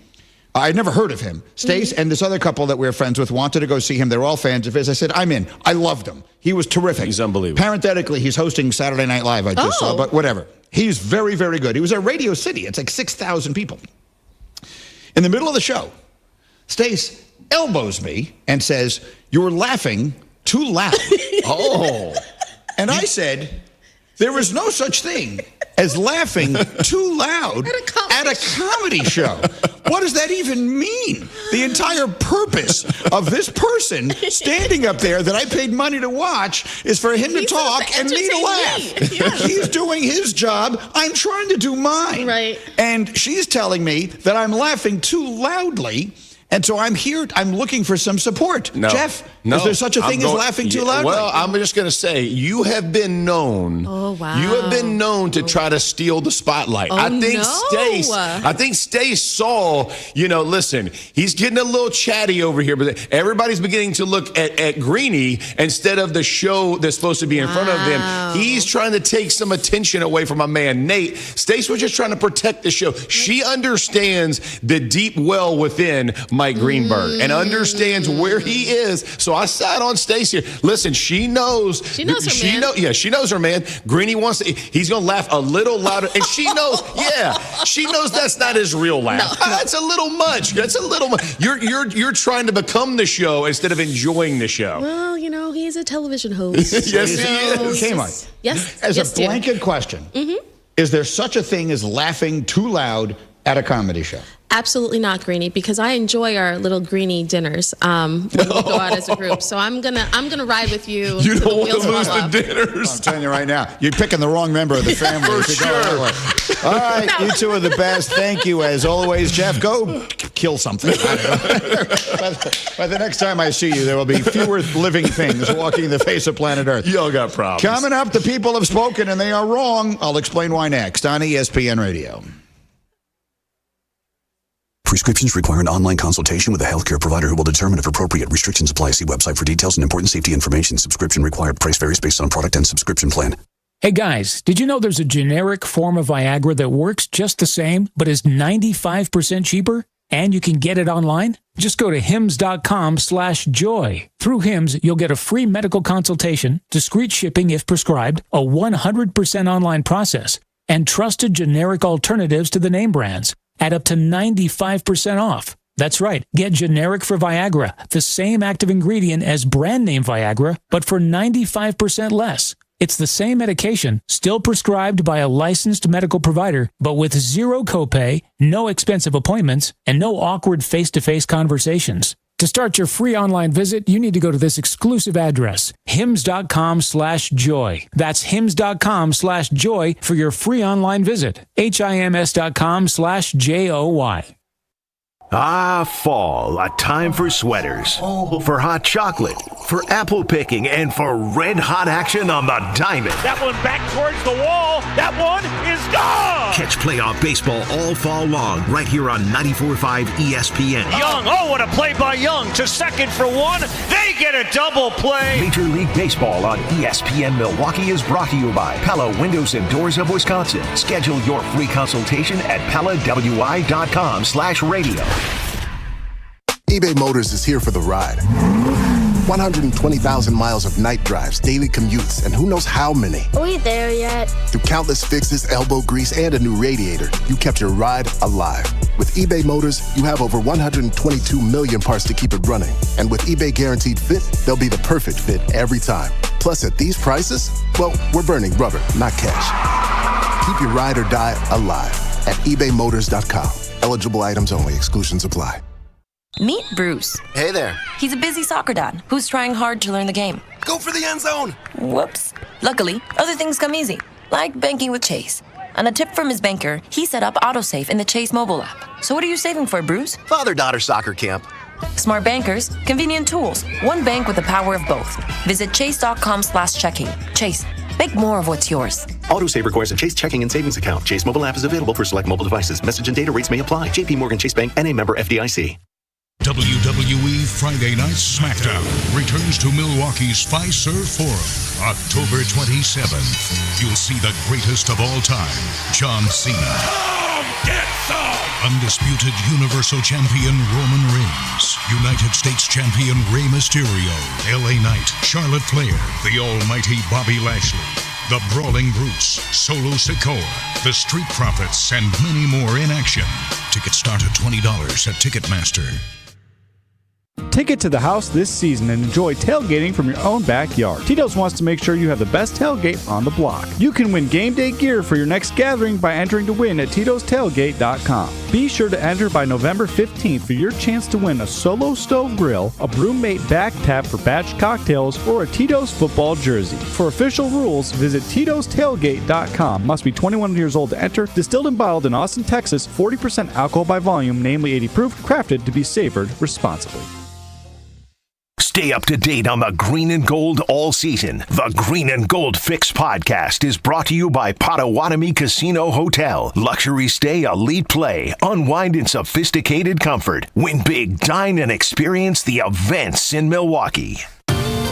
I'd never heard of him. Stace and this other couple that we were friends with wanted to go see him. They were all fans of his. I said, I'm in. I loved him. He was terrific. He's unbelievable. Parenthetically, he's hosting Saturday Night Live, I just saw, but whatever. He's very, very good. He was at Radio City. It's like 6,000 people. In the middle of the show, Stace elbows me and says, "You're laughing too loud." And I said, there is no such thing as laughing too loud at a comedy show. What does that even mean? The entire purpose of this person standing up there that I paid money to watch is for him to talk and me to laugh. He's doing his job. I'm trying to do mine. Right. And she's telling me that I'm laughing too loudly. And so I'm here. I'm looking for some support. No. Jeff, is there such a thing as laughing too loudly? Well, I'm just going to say, you have been known. Oh, wow. You have been known to try to steal the spotlight. Oh, I think Stace saw, listen, he's getting a little chatty over here, but everybody's beginning to look at Greeny instead of the show that's supposed to be in front of them. He's trying to take some attention away from my man, Nate. Stace was just trying to protect the show. She understands the deep well within Mike Greenberg and understands where he is. So I sat on Stace here. Listen, she knows. She knows her man. She knows her man. Greeny wants to. He's going to laugh a little louder. And she knows, she knows that's not his real laugh. No. That's a little much. That's a little much. You're trying to become the show instead of enjoying the show. Well, he's a television host. Yes, he is. Kmart. Yes. As a blanket question, is there such a thing as laughing too loud at a comedy show? Absolutely not, Greeny, because I enjoy our little Greeny dinners when we go out as a group. So I'm gonna ride with you. You don't want to lose the dinners. I'm telling you right now, you're picking the wrong member of the family. For if you go that way. All right, you two are the best. Thank you as always, Jeff. Go kill something. I don't know. By the next time I see you, there will be fewer living things walking the face of planet Earth. Y'all got problems. Coming up, the people have spoken and they are wrong. I'll explain why next on ESPN Radio. Prescriptions require an online consultation with a healthcare provider who will determine if appropriate. Restrictions apply. See website for details and important safety information. Subscription required. Price varies based on product and subscription plan. Hey guys, did you know there's a generic form of Viagra that works just the same, but is 95% cheaper? And you can get it online? Just go to hims.com/joy. Through Hims, you'll get a free medical consultation, discreet shipping if prescribed, a 100% online process, and trusted generic alternatives to the name brands at up to 95% off. That's right. Get generic for Viagra, the same active ingredient as brand name Viagra, but for 95% less. It's the same medication, still prescribed by a licensed medical provider, but with zero copay, no expensive appointments, and no awkward face-to-face conversations. To start your free online visit, you need to go to this exclusive address, hims.com/joy. That's hims.com/joy for your free online visit. HIMS.com/JOY. Fall, a time for sweaters, for hot chocolate, for apple picking, and for red-hot action on the diamond. That one back towards the wall. That one is gone. Catch playoff baseball all fall long right here on 94.5 ESPN. Young, what a play by Young. To second for one. They get a double play. Major League Baseball on ESPN Milwaukee is brought to you by Pella Windows and Doors of Wisconsin. Schedule your free consultation at PellaWI.com/radio. eBay Motors is here for the ride. 120,000 miles of night drives, daily commutes, and who knows how many. Are we there yet? Through countless fixes, elbow grease, and a new radiator, you kept your ride alive. With eBay Motors, you have over 122 million parts to keep it running. And with eBay Guaranteed Fit, they'll be the perfect fit every time. Plus, at these prices, Well, we're burning rubber, not cash. Keep your ride or die alive at ebaymotors.com. Eligible items only. Exclusions apply. Meet Bruce. Hey there. He's a busy soccer dad who's trying hard to learn the game. Go for the end zone. Whoops. Luckily, other things come easy, like banking with Chase. On a tip from his banker, he set up AutoSave in the Chase mobile app. So what are you saving for, Bruce? Father-daughter soccer camp. Smart bankers, convenient tools. One bank with the power of both. Visit chase.com/checking. Chase, make more of what's yours. AutoSave requires a Chase checking and savings account. Chase mobile app is available for select mobile devices. Message and data rates may apply. JP Morgan Chase Bank, N.A. member FDIC. WWE Friday Night SmackDown returns to Milwaukee's Fiserv Forum, October 27th. You'll see the greatest of all time, John Cena. Come get some! Undisputed Universal Champion Roman Reigns, United States Champion Rey Mysterio, LA Knight, Charlotte Flair, the almighty Bobby Lashley, the Brawling Brutes, Solo Sikoa, the Street Profits, and many more in action. Tickets start at $20 at Ticketmaster. Take it to the house this season and enjoy tailgating from your own backyard. Tito's wants to make sure you have the best tailgate on the block. You can win game day gear for your next gathering by entering to win at Tito'sTailgate.com. Be sure to enter by November 15th for your chance to win a Solo Stove Grill, a Brewmate back tap for batch cocktails, or a Tito's football jersey. For official rules, visit Tito'sTailgate.com. Must be 21 years old to enter. Distilled and bottled in Austin, Texas. 40% alcohol by volume, namely 80 proof. Crafted to be savored responsibly. Stay up to date on the green and gold all season. The Green and Gold Fix podcast is brought to you by Potawatomi Casino Hotel. Luxury stay, elite play, unwind in sophisticated comfort. Win big, dine, and experience the events in Milwaukee.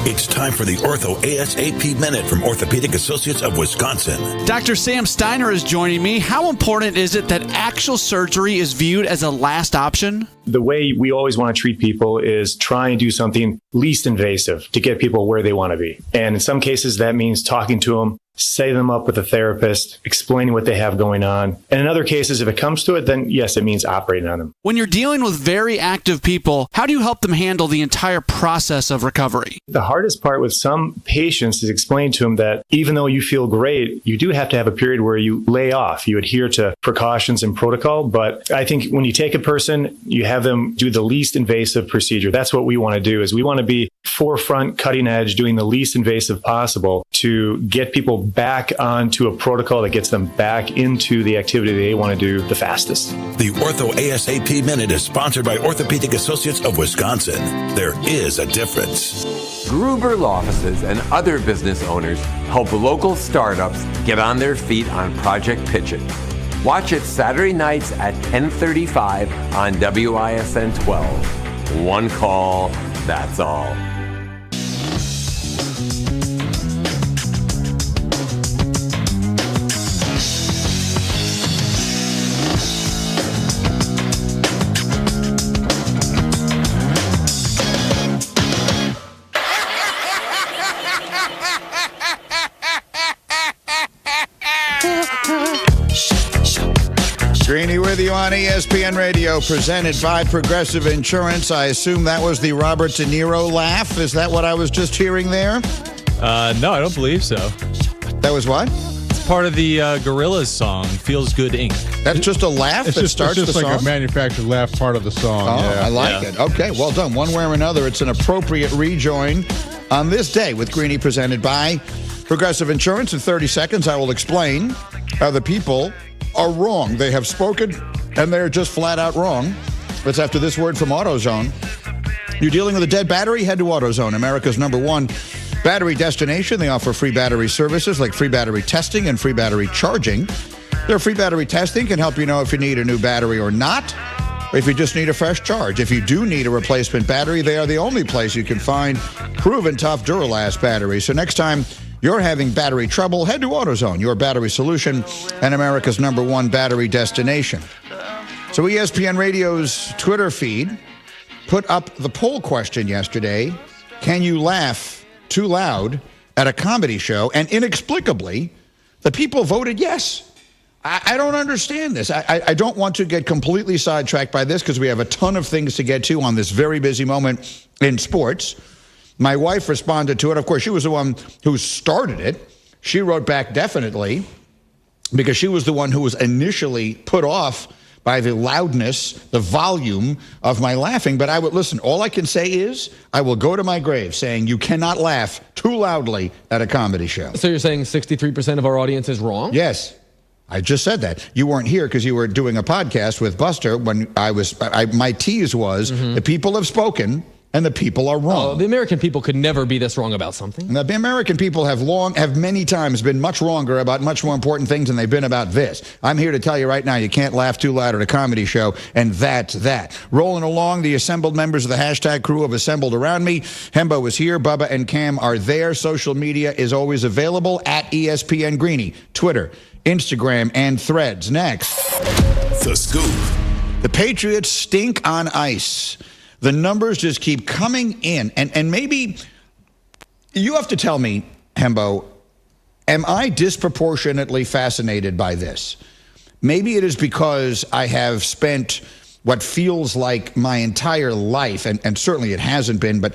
It's time for the Ortho ASAP Minute from Orthopedic Associates of Wisconsin. Dr. Sam Steiner is joining me. How important is it that actual surgery is viewed as a last option? The way we always want to treat people is try and do something least invasive to get people where they want to be. And in some cases, that means talking to them, setting them up with a therapist, explaining what they have going on. And in other cases, if it comes to it, then yes, it means operating on them. When you're dealing with very active people, how do you help them handle the entire process of recovery? The hardest part with some patients is explaining to them that even though you feel great, you do have to have a period where you lay off, you adhere to precautions and protocol. But I think when you take a person, you have them do the least invasive procedure. That's what we want to do, is we want to be forefront, cutting edge, doing the least invasive possible to get people back onto a protocol that gets them back into the activity they want to do the fastest. The Ortho ASAP Minute is sponsored by Orthopedic Associates of Wisconsin. There is a difference. Gruber Law Offices and other business owners help local startups get on their feet on project pitching. Watch it Saturday nights at 10:35 on WISN 12. One call, that's all. Greeny with you on ESPN Radio, presented by Progressive Insurance. I assume that was the Robert De Niro laugh. Is that what I was just hearing there? No, I don't believe so. That was what? It's part of the Gorillaz song, Feels Good Inc. That's just a laugh that starts the song? It's just like a manufactured laugh part of the song. Oh, yeah. I like it. Okay, well done. One way or another, it's an appropriate rejoin on this day with Greeny, presented by Progressive Insurance. In 30 seconds, I will explain how the people are wrong. They have spoken, and they're just flat out wrong. That's after this word from AutoZone. You're dealing with a dead battery? Head to AutoZone, America's #1 battery destination. They offer free battery services like free battery testing and free battery charging. Their free battery testing can help you know if you need a new battery or not, or if you just need a fresh charge. If you do need a replacement battery, they are the only place you can find proven tough Duralast batteries. So next time you're having battery trouble, head to AutoZone, your battery solution and America's #1 battery destination. So ESPN Radio's Twitter feed put up the poll question yesterday: can you laugh too loud at a comedy show? And inexplicably, the people voted yes. I don't understand this. I don't want to get completely sidetracked by this because we have a ton of things to get to on this very busy moment in sports. My wife responded to it. Of course, she was the one who started it. She wrote back definitely, because she was the one who was initially put off by the loudness, the volume of my laughing. But I would listen. All I can say is I will go to my grave saying you cannot laugh too loudly at a comedy show. So you're saying 63% of our audience is wrong? Yes. I just said that. You weren't here because you were doing a podcast with Buster when my tease was the people have spoken and the people are wrong. Oh, the American people could never be this wrong about something. And the American people have many times been much wronger about much more important things than they've been about this. I'm here to tell you right now, you can't laugh too loud at a comedy show, and that's that. Rolling along, the assembled members of the hashtag crew have assembled around me. Hembo is here. Bubba and Cam are there. Social media is always available at ESPN Greeny, Twitter, Instagram, and Threads. Next. The Scoop. The Patriots stink on ice. The numbers just keep coming in. And maybe you have to tell me, Hembo, am I disproportionately fascinated by this? Maybe it is because I have spent what feels like my entire life, and certainly it hasn't been, but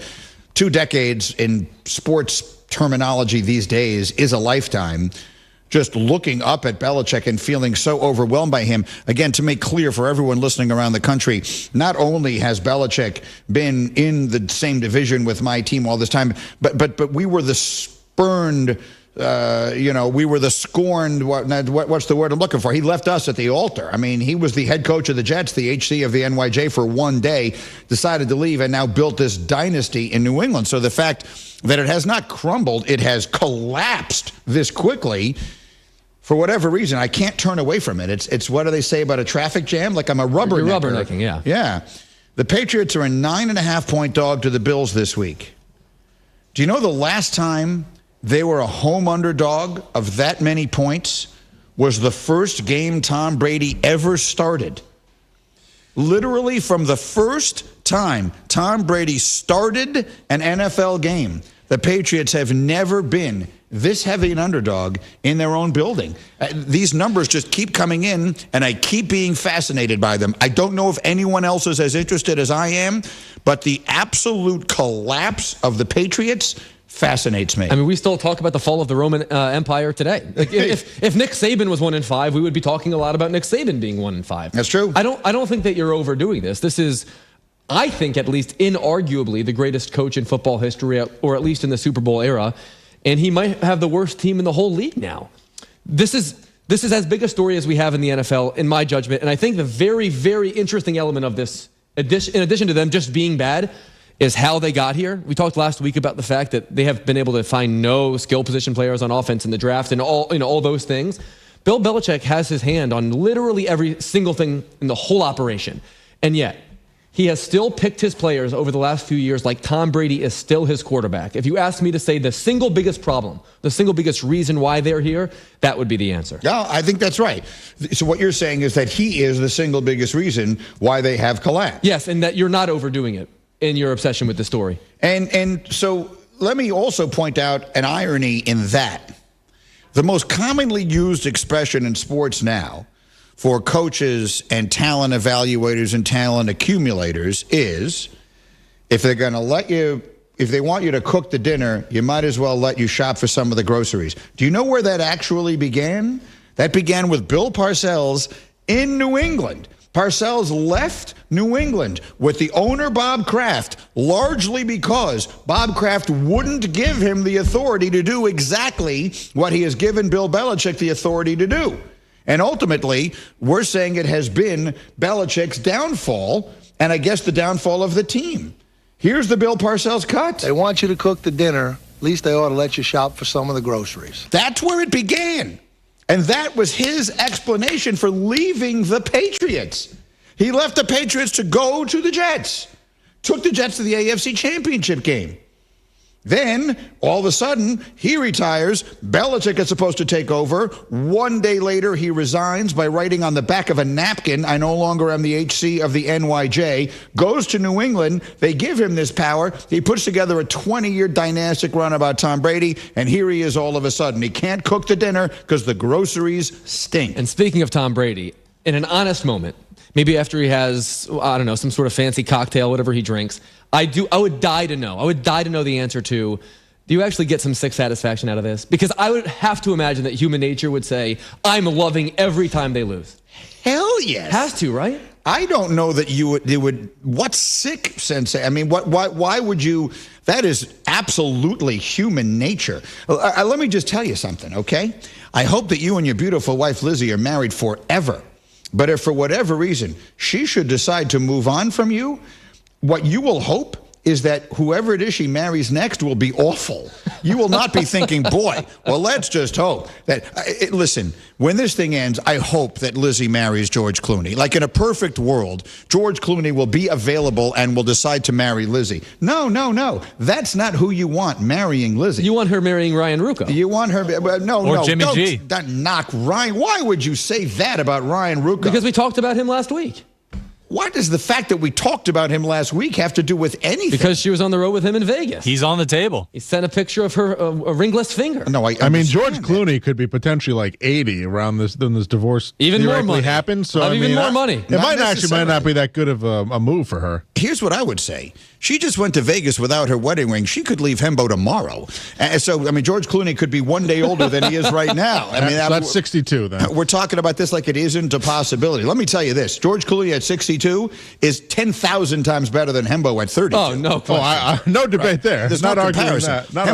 2 decades in sports terminology these days is a lifetime. Just looking up at Belichick and feeling so overwhelmed by him. Again, to make clear for everyone listening around the country, not only has Belichick been in the same division with my team all this time, but we were the spurned, we were the scorned, what's the word I'm looking for? He left us at the altar. I mean, he was the head coach of the Jets, the HC of the NYJ for one day, decided to leave, and now built this dynasty in New England. So the fact that it has not crumbled, it has collapsed this quickly. For whatever reason, I can't turn away from it. It's what do they say about a traffic jam? Like I'm a rubbernecker. You're rubbernecking, yeah. Yeah. The Patriots are a 9.5-point dog to the Bills this week. Do you know the last time they were a home underdog of that many points was the first game Tom Brady ever started? Literally from the first time Tom Brady started an NFL game, the Patriots have never been this heavy an underdog in their own building. These numbers just keep coming in, and I keep being fascinated by them. I don't know if anyone else is as interested as I am, but the absolute collapse of the Patriots fascinates me. I mean, we still talk about the fall of the Roman Empire today. Like, if Nick Saban was 1-5, we would be talking a lot about Nick Saban being 1-5. That's true. I don't think that you're overdoing this. This is, I think, at least inarguably the greatest coach in football history, or at least in the Super Bowl era. And he might have the worst team in the whole league now. This is as big a story as we have in the NFL, in my judgment. And I think the very, very interesting element of this, in addition to them just being bad, is how they got here. We talked last week about the fact that they have been able to find no skill position players on offense in the draft and all those things. Bill Belichick has his hand on literally every single thing in the whole operation. And yet, he has still picked his players over the last few years like Tom Brady is still his quarterback. If you ask me to say the single biggest problem, the single biggest reason why they're here, that would be the answer. Yeah, I think that's right. So what you're saying is that he is the single biggest reason why they have collapsed. Yes, and that you're not overdoing it in your obsession with the story. And so let me also point out an irony in that. The most commonly used expression in sports now for coaches and talent evaluators and talent accumulators is, if they're going to if they want you to cook the dinner, you might as well let you shop for some of the groceries. Do you know where that actually began? That began with Bill Parcells in New England. Parcells left New England with the owner, Bob Kraft, largely because Bob Kraft wouldn't give him the authority to do exactly what he has given Bill Belichick the authority to do. And ultimately, we're saying it has been Belichick's downfall, and I guess the downfall of the team. Here's the Bill Parcells cut. They want you to cook the dinner. At least they ought to let you shop for some of the groceries. That's where it began. And that was his explanation for leaving the Patriots. He left the Patriots to go to the Jets. Took the Jets to the AFC Championship game. Then, all of a sudden, he retires. Belichick is supposed to take over. One day later, he resigns by writing on the back of a napkin, "I no longer am the HC of the NYJ." Goes to New England. They give him this power. He puts together a 20-year dynastic run about Tom Brady, and here he is all of a sudden. He can't cook the dinner because the groceries stink. And speaking of Tom Brady, in an honest moment, maybe after he has, I don't know, some sort of fancy cocktail, whatever he drinks, I would die to know. I would die to know the answer to, Do you actually get some sick satisfaction out of this? Because I would have to imagine that human nature would say, I'm loving every time they lose. Hell yes. Has to, right? I don't know that you would. What's sick, Sensei? I mean, why would you? That is absolutely human nature. Let me just tell you something, okay? I hope that you and your beautiful wife, Lizzie, are married forever. But if for whatever reason she should decide to move on from you, what you will hope is that whoever it is she marries next will be awful. You will not be thinking, boy, well, let's just hope that, listen, when this thing ends, I hope that Lizzie marries George Clooney. Like in a perfect world, George Clooney will be available and will decide to marry Lizzie. No. That's not who you want marrying Lizzie. You want her marrying Ryan Rucco. You want her, no. Jimmy G. Don't knock Ryan. Why would you say that about Ryan Rucco? Because we talked about him last week. What does the fact that we talked about him last week have to do with anything? Because she was on the road with him in Vegas. He's on the table. He sent a picture of her a ringless finger. No, I mean, George Clooney could be potentially like 80 around this divorce even more money happens. So even more money. It might not be that good of a move for her. Here's what I would say. She just went to Vegas without her wedding ring. She could leave Hembo tomorrow. So, I mean, George Clooney could be one day older than he is right now. I mean, that's 62 then. We're talking about this like it isn't a possibility. Let me tell you this. George Clooney at 62 is 10,000 times better than Hembo at 32. Oh, no question. No debate there. There's not no arguing comparison. that.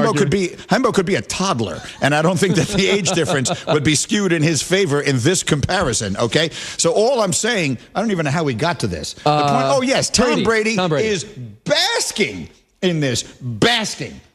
Hembo could be a toddler, and I don't think that the age difference would be skewed in his favor in this comparison, okay? So all I'm saying, I don't even know how we got to this. Tom Brady is basking in this,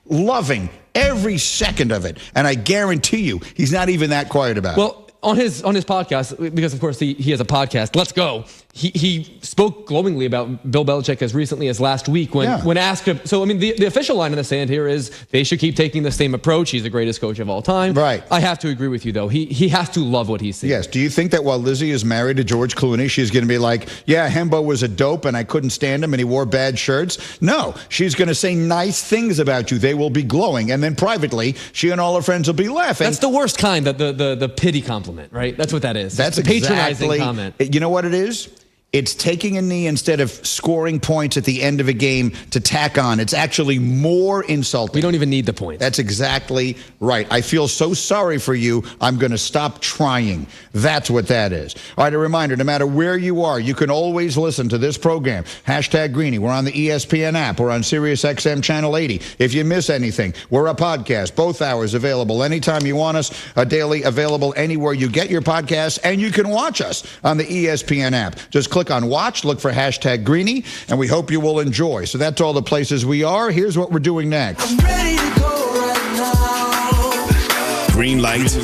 loving every second of it. And I guarantee you, he's not even that quiet about it. Well, on his podcast, because of course he has a podcast, Let's Go, he spoke glowingly about Bill Belichick as recently as last week when asked. So, I mean, the official line in the sand here is they should keep taking the same approach. He's the greatest coach of all time. Right. I have to agree with you, though. He has to love what he sees. Yes. Do you think that while Lizzie is married to George Clooney, she's going to be like, yeah, Hembo was a dope and I couldn't stand him and he wore bad shirts? No. She's going to say nice things about you. They will be glowing. And then privately, she and all her friends will be laughing. That's the worst kind, the pity compliment, right? That's what that is. That's the patronizing comment. You know what it is? It's taking a knee instead of scoring points at the end of a game to tack on. It's actually more insulting. We don't even need the points. That's exactly right. I feel so sorry for you. I'm going to stop trying. That's what that is. All right, a reminder, no matter where you are, you can always listen to this program. #Greeny. We're on the ESPN app. We're on Sirius XM Channel 80. If you miss anything, we're a podcast. Both hours available anytime you want us. A daily available anywhere you get your podcasts. And you can watch us on the ESPN app. Just click on watch, look for #Greeny, and we hope you will enjoy. So that's all the places we are. Here's what we're doing next. I'm ready to go right now. Green light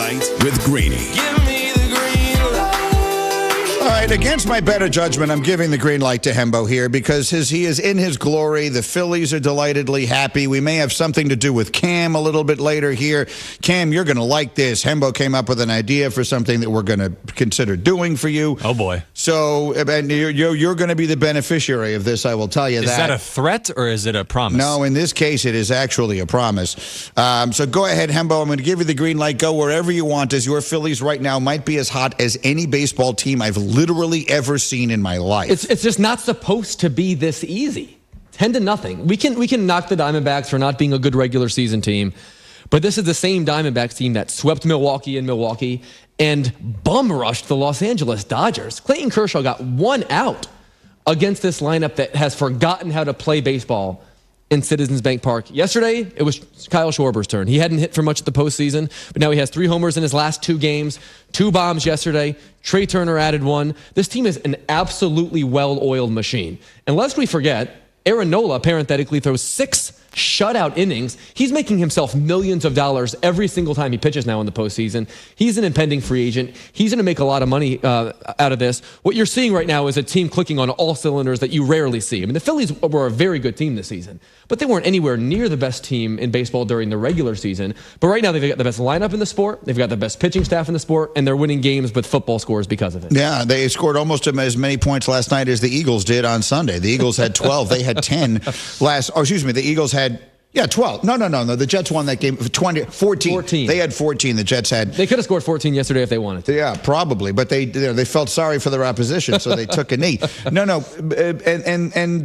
with Greeny. Give me the green light. All right, against my better judgment, I'm giving the green light to Hembo here because he is in his glory. The Phillies are delightedly happy. We may have something to do with Cam a little bit later here. Cam, you're going to like this. Hembo came up with an idea for something that we're going to consider doing for you. Oh, boy. So and you're going to be the beneficiary of this, I will tell you that. Is that a threat or is it a promise? No, in this case, it is actually a promise. So go ahead, Hembo. I'm going to give you the green light. Go wherever you want, as your Phillies right now might be as hot as any baseball team I've literally ever seen in my life. It's just not supposed to be this easy. 10-0. We can knock the Diamondbacks for not being a good regular season team, but this is the same Diamondbacks team that swept Milwaukee in Milwaukee and bum rushed the Los Angeles Dodgers. Clayton Kershaw got one out against this lineup that has forgotten how to play baseball in Citizens Bank Park. Yesterday, it was Kyle Schwarber's turn. He hadn't hit for much of the postseason, but now he has 3 homers in his last 2 games, 2 bombs yesterday. Trey Turner added 1. This team is an absolutely well-oiled machine. And lest we forget, Aaron Nola parenthetically throws 6 shutout innings. He's making himself millions of dollars every single time he pitches now in the postseason. He's an impending free agent. He's going to make a lot of money out of this. What you're seeing right now is a team clicking on all cylinders that you rarely see. I mean, the Phillies were a very good team this season, but they weren't anywhere near the best team in baseball during the regular season. But right now, they've got the best lineup in the sport. They've got the best pitching staff in the sport, and they're winning games with football scores because of it. Yeah, they scored almost as many points last night as the Eagles did on Sunday. The Eagles had 12. They had 10 the Eagles had 12. No. The Jets won that game 14. They had 14. The Jets had. They could have scored 14 yesterday if they wanted to. Yeah, probably. But they felt sorry for their opposition, so they took a knee. No. And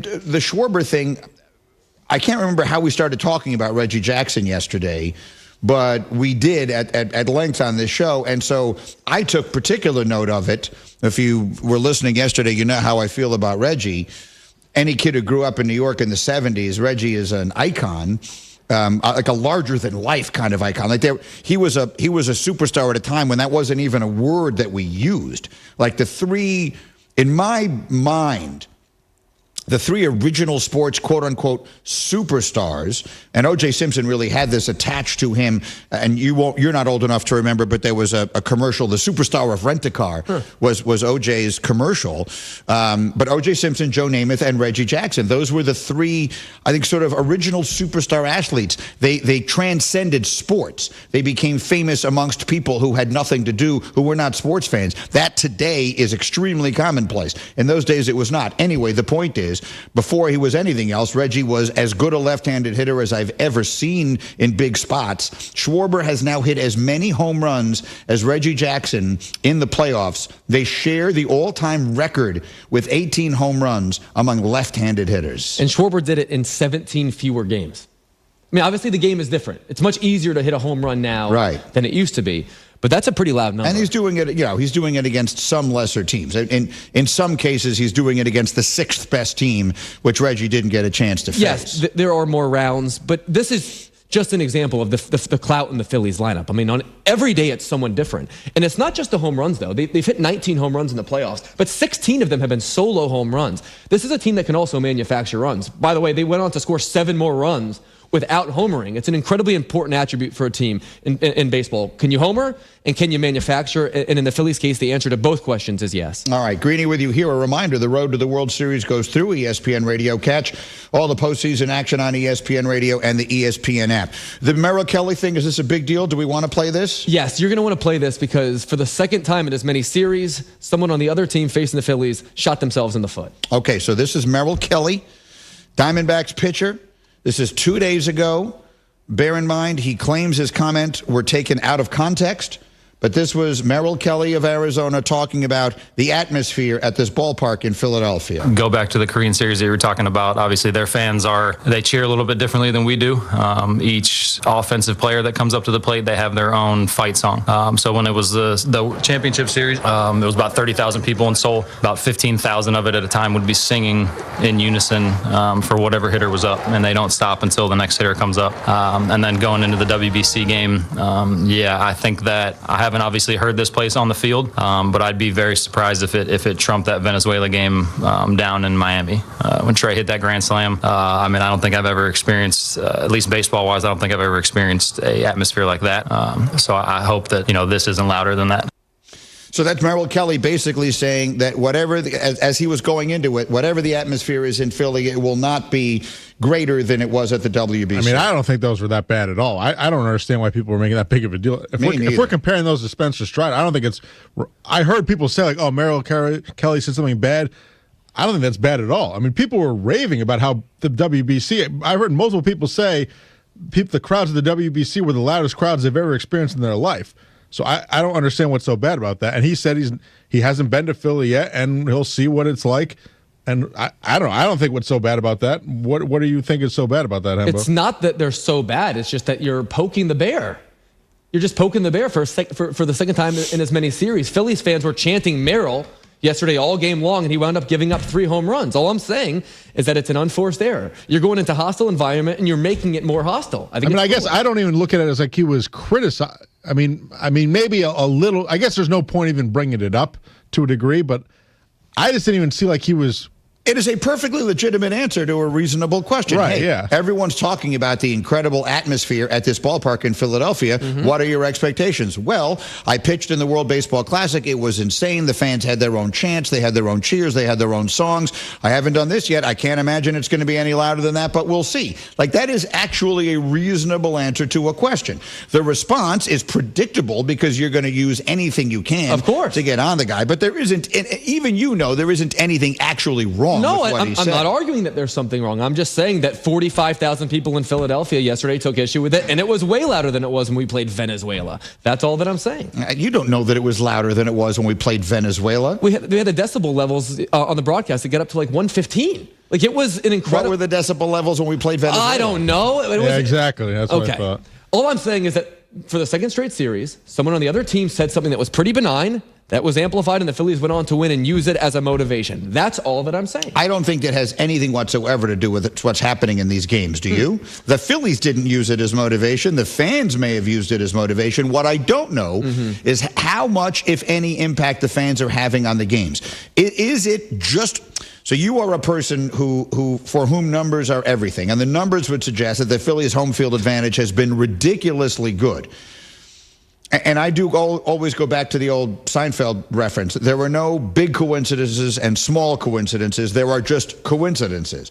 the Schwarber thing, I can't remember how we started talking about Reggie Jackson yesterday, but we did at length on this show. And so I took particular note of it. If you were listening yesterday, you know how I feel about Reggie. Any kid who grew up in New York in the 70s, Reggie is an icon, like a larger-than-life kind of icon. Like he was a superstar at a time when that wasn't even a word that we used. Like the three, in my mind, the three original sports, quote-unquote, superstars, and O.J. Simpson really had this attached to him, and you're not old enough to remember, but there was a commercial, the Superstar of Rent-A-Car was O.J.'s commercial. But O.J. Simpson, Joe Namath, and Reggie Jackson, those were the three, I think, sort of original superstar athletes. They transcended sports. They became famous amongst people who had nothing to do, who were not sports fans. That today is extremely commonplace. In those days, it was not. Anyway, the point is, before he was anything else, Reggie was as good a left-handed hitter as I've ever seen in big spots. Schwarber has now hit as many home runs as Reggie Jackson in the playoffs. They share the all-time record with 18 home runs among left-handed hitters. And Schwarber did it in 17 fewer games. I mean, obviously the game is different. It's much easier to hit a home run now than it used to be. But that's a pretty loud number. And he's doing it, he's doing it against some lesser teams. In some cases, he's doing it against the sixth best team, which Reggie didn't get a chance to face. Yes, there are more rounds, but this is just an example of the clout in the Phillies lineup. I mean, on every day it's someone different. And it's not just the home runs, though. They've hit 19 home runs in the playoffs, but 16 of them have been solo home runs. This is a team that can also manufacture runs. By the way, they went on to score 7 more runs without homering. It's an incredibly important attribute for a team in baseball. Can you homer and can you manufacture? And in the Phillies case, the answer to both questions is yes. All right, Greeny with you here. A reminder, the road to the World Series goes through ESPN Radio. Catch all the postseason action on ESPN Radio and the ESPN app. The Merrill Kelly thing, is this a big deal? Do we want to play this? Yes, you're going to want to play this because for the second time in as many series, someone on the other team facing the Phillies shot themselves in the foot. Okay, so this is Merrill Kelly, Diamondbacks pitcher. This is 2 days ago. Bear in mind, he claims his comments were taken out of context. But this was Merrill Kelly of Arizona talking about the atmosphere at this ballpark in Philadelphia. Go back to the Korean series that you were talking about. Obviously, their fans they cheer a little bit differently than we do. Each offensive player that comes up to the plate, they have their own fight song. So when it was the championship series, there was about 30,000 people in Seoul. About 15,000 of it at a time would be singing in unison for whatever hitter was up, and they don't stop until the next hitter comes up. And then going into the WBC game, I think that I haven't obviously heard this place on the field, but I'd be very surprised if it trumped that Venezuela game down in Miami when Trey hit that grand slam. I don't think I've ever experienced, at least baseball-wise, I don't think I've ever experienced a atmosphere like that. So I hope that this isn't louder than that. So that's Merrill Kelly basically saying that whatever, as he was going into it, whatever the atmosphere is in Philly, it will not be greater than it was at the WBC. I mean, I don't think those were that bad at all. I don't understand why people were making that big of a deal. If we're comparing those to Spencer Strider, I don't think it's – I heard people say, like, oh, Merrill Kelly said something bad. I don't think that's bad at all. I mean, people were raving about how the WBC – I heard multiple people say the crowds at the WBC were the loudest crowds they've ever experienced in their life. So I don't understand what's so bad about that. And he said he hasn't been to Philly yet, and he'll see what it's like. And I don't think what's so bad about that. What do you think is so bad about that, Hembo? It's not that they're so bad. It's just that you're poking the bear. You're just poking the bear for the second time in as many series. Phillies fans were chanting Merrill yesterday all game long, and he wound up giving up 3 home runs. All I'm saying is that it's an unforced error. You're going into hostile environment, and you're making it more hostile. I guess I don't even look at it as like he was criticized. I mean, maybe a little. I guess there's no point even bringing it up to a degree, but I just didn't even see like he was. It is a perfectly legitimate answer to a reasonable question. Right, hey, yeah. Everyone's talking about the incredible atmosphere at this ballpark in Philadelphia. Mm-hmm. What are your expectations? Well, I pitched in the World Baseball Classic. It was insane. The fans had their own chants. They had their own cheers. They had their own songs. I haven't done this yet. I can't imagine it's going to be any louder than that, but we'll see. Like, that is actually a reasonable answer to a question. The response is predictable because you're going to use anything you can, of course, to get on the guy. But there isn't, even there isn't anything actually wrong. No, I'm not arguing that there's something wrong. I'm just saying that 45,000 people in Philadelphia yesterday took issue with it, and it was way louder than it was when we played Venezuela. That's all that I'm saying. You don't know that it was louder than it was when we played Venezuela. We had the decibel levels on the broadcast that get up to like 115. Like, it was an incredible... What were the decibel levels when we played Venezuela? I don't know. Exactly. That's what I thought. All I'm saying is that for the second straight series, someone on the other team said something that was pretty benign, that was amplified, and the Phillies went on to win and use it as a motivation. That's all that I'm saying. I don't think it has anything whatsoever to do with what's happening in these games. Do you? The Phillies didn't use it as motivation. The fans may have used it as motivation. What I don't know is how much, if any, impact the fans are having on the games. Is it just... So you are a person who for whom numbers are everything, and the numbers would suggest that the Phillies' home field advantage has been ridiculously good. And I do always go back to the old Seinfeld reference. There were no big coincidences and small coincidences. There are just coincidences.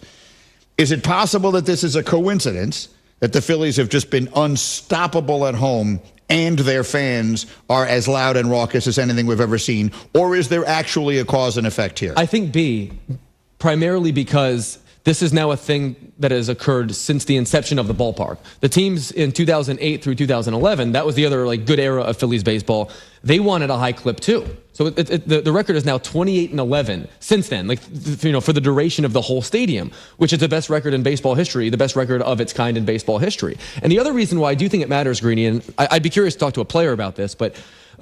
Is it possible that this is a coincidence, that the Phillies have just been unstoppable at home and their fans are as loud and raucous as anything we've ever seen? Or is there actually a cause and effect here? I think B, primarily because this is now a thing that has occurred since the inception of the ballpark. The teams in 2008 through 2011, that was the other good era of Phillies baseball. They wanted a high clip too. So the record is now 28-11 since then, for the duration of the whole stadium, which is the best record in baseball history, the best record of its kind in baseball history. And the other reason why I do think it matters, Greeny, and I'd be curious to talk to a player about this, but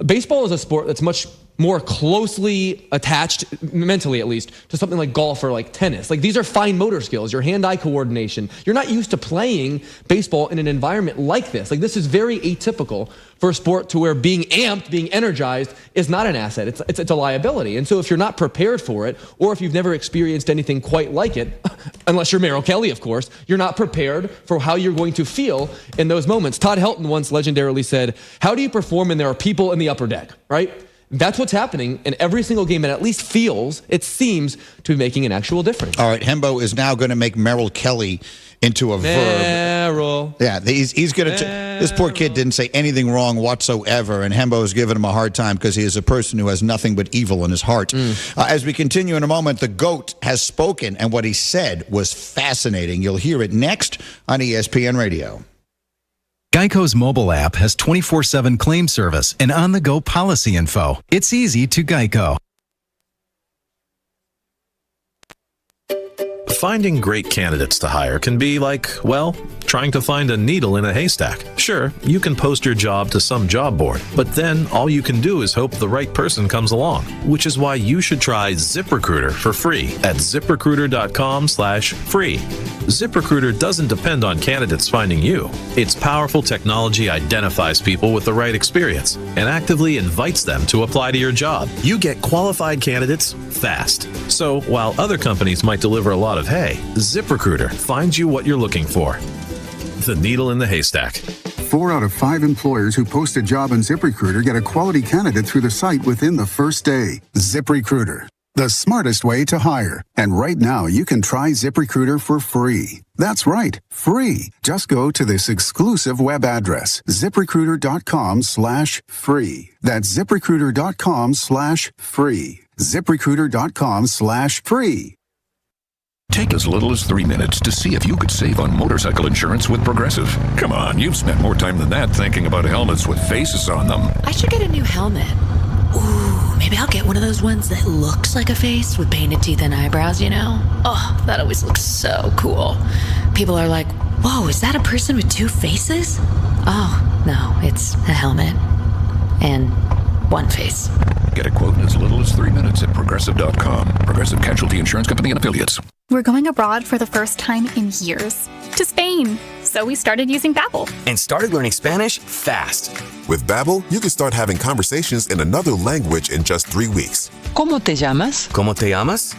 baseball is a sport that's much more closely attached, mentally at least, to something like golf or like tennis. Like, these are fine motor skills, your hand-eye coordination. You're not used to playing baseball in an environment like this. Like, this is very atypical for a sport to where being amped, being energized is not an asset. It's a liability. And so if you're not prepared for it, or if you've never experienced anything quite like it, unless you're Merrill Kelly, of course, you're not prepared for how you're going to feel in those moments. Todd Helton once legendarily said, "How do you perform when there are people in the upper deck?" Right? That's what's happening in every single game, and at least it seems to be making an actual difference. All right, Hembo is now going to make Merrill Kelly into a verb. Merrill. Yeah, he's going to... This poor kid didn't say anything wrong whatsoever, and Hembo is giving him a hard time because he is a person who has nothing but evil in his heart. As we continue in a moment, the GOAT has spoken, and what he said was fascinating. You'll hear it next on ESPN Radio. Geico's mobile app has 24/7 claim service and on-the-go policy info. It's easy to Geico. Finding great candidates to hire can be like, well, trying to find a needle in a haystack. Sure, you can post your job to some job board, but then all you can do is hope the right person comes along, which is why you should try ZipRecruiter for free at ZipRecruiter.com/free. ZipRecruiter doesn't depend on candidates finding you. Its powerful technology identifies people with the right experience and actively invites them to apply to your job. You get qualified candidates fast. So while other companies might deliver a lot of hay, ZipRecruiter finds you what you're looking for. The needle in the haystack. 4 out of 5 employers who post a job on ZipRecruiter get a quality candidate through the site within the first day. ZipRecruiter, the smartest way to hire. And right now, you can try ZipRecruiter for free. That's right, free. Just go to this exclusive web address, ZipRecruiter.com/free. That's ZipRecruiter.com/free. ZipRecruiter.com/free. Take as little as 3 minutes to see if you could save on motorcycle insurance with Progressive. Come on, you've spent more time than that thinking about helmets with faces on them. I should get a new helmet. Ooh, maybe I'll get one of those ones that looks like a face with painted teeth and eyebrows, you know? Oh, that always looks so cool. People are like, whoa, is that a person with 2 faces? Oh, no, it's a helmet and 1 face. Get a quote in as little as 3 minutes at Progressive.com. Progressive Casualty Insurance Company and Affiliates. We're going abroad for the first time in years. To Spain. So we started using Babbel. And started learning Spanish fast. With Babbel, you can start having conversations in another language in just 3 weeks. ¿Cómo te llamas? ¿Cómo te llamas?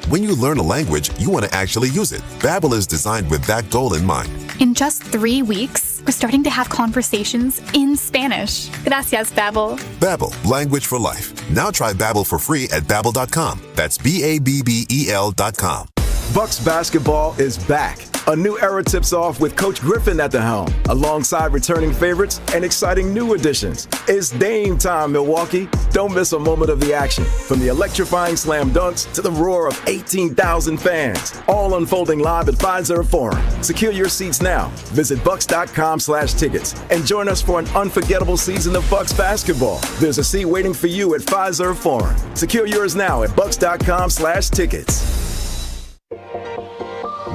When you learn a language, you want to actually use it. Babbel is designed with that goal in mind. In just 3 weeks, we're starting to have conversations in Spanish. Gracias, Babbel. Babbel, language for life. Now try Babbel for free at Babbel.com. That's Babbel.com. Bucks basketball is back. A new era tips off with Coach Griffin at the helm, alongside returning favorites and exciting new additions. It's Dame time, Milwaukee. Don't miss a moment of the action. From the electrifying slam dunks to the roar of 18,000 fans, all unfolding live at Fiserv Forum. Secure your seats now. Visit Bucks.com/tickets and join us for an unforgettable season of Bucks basketball. There's a seat waiting for you at Fiserv Forum. Secure yours now at Bucks.com/tickets.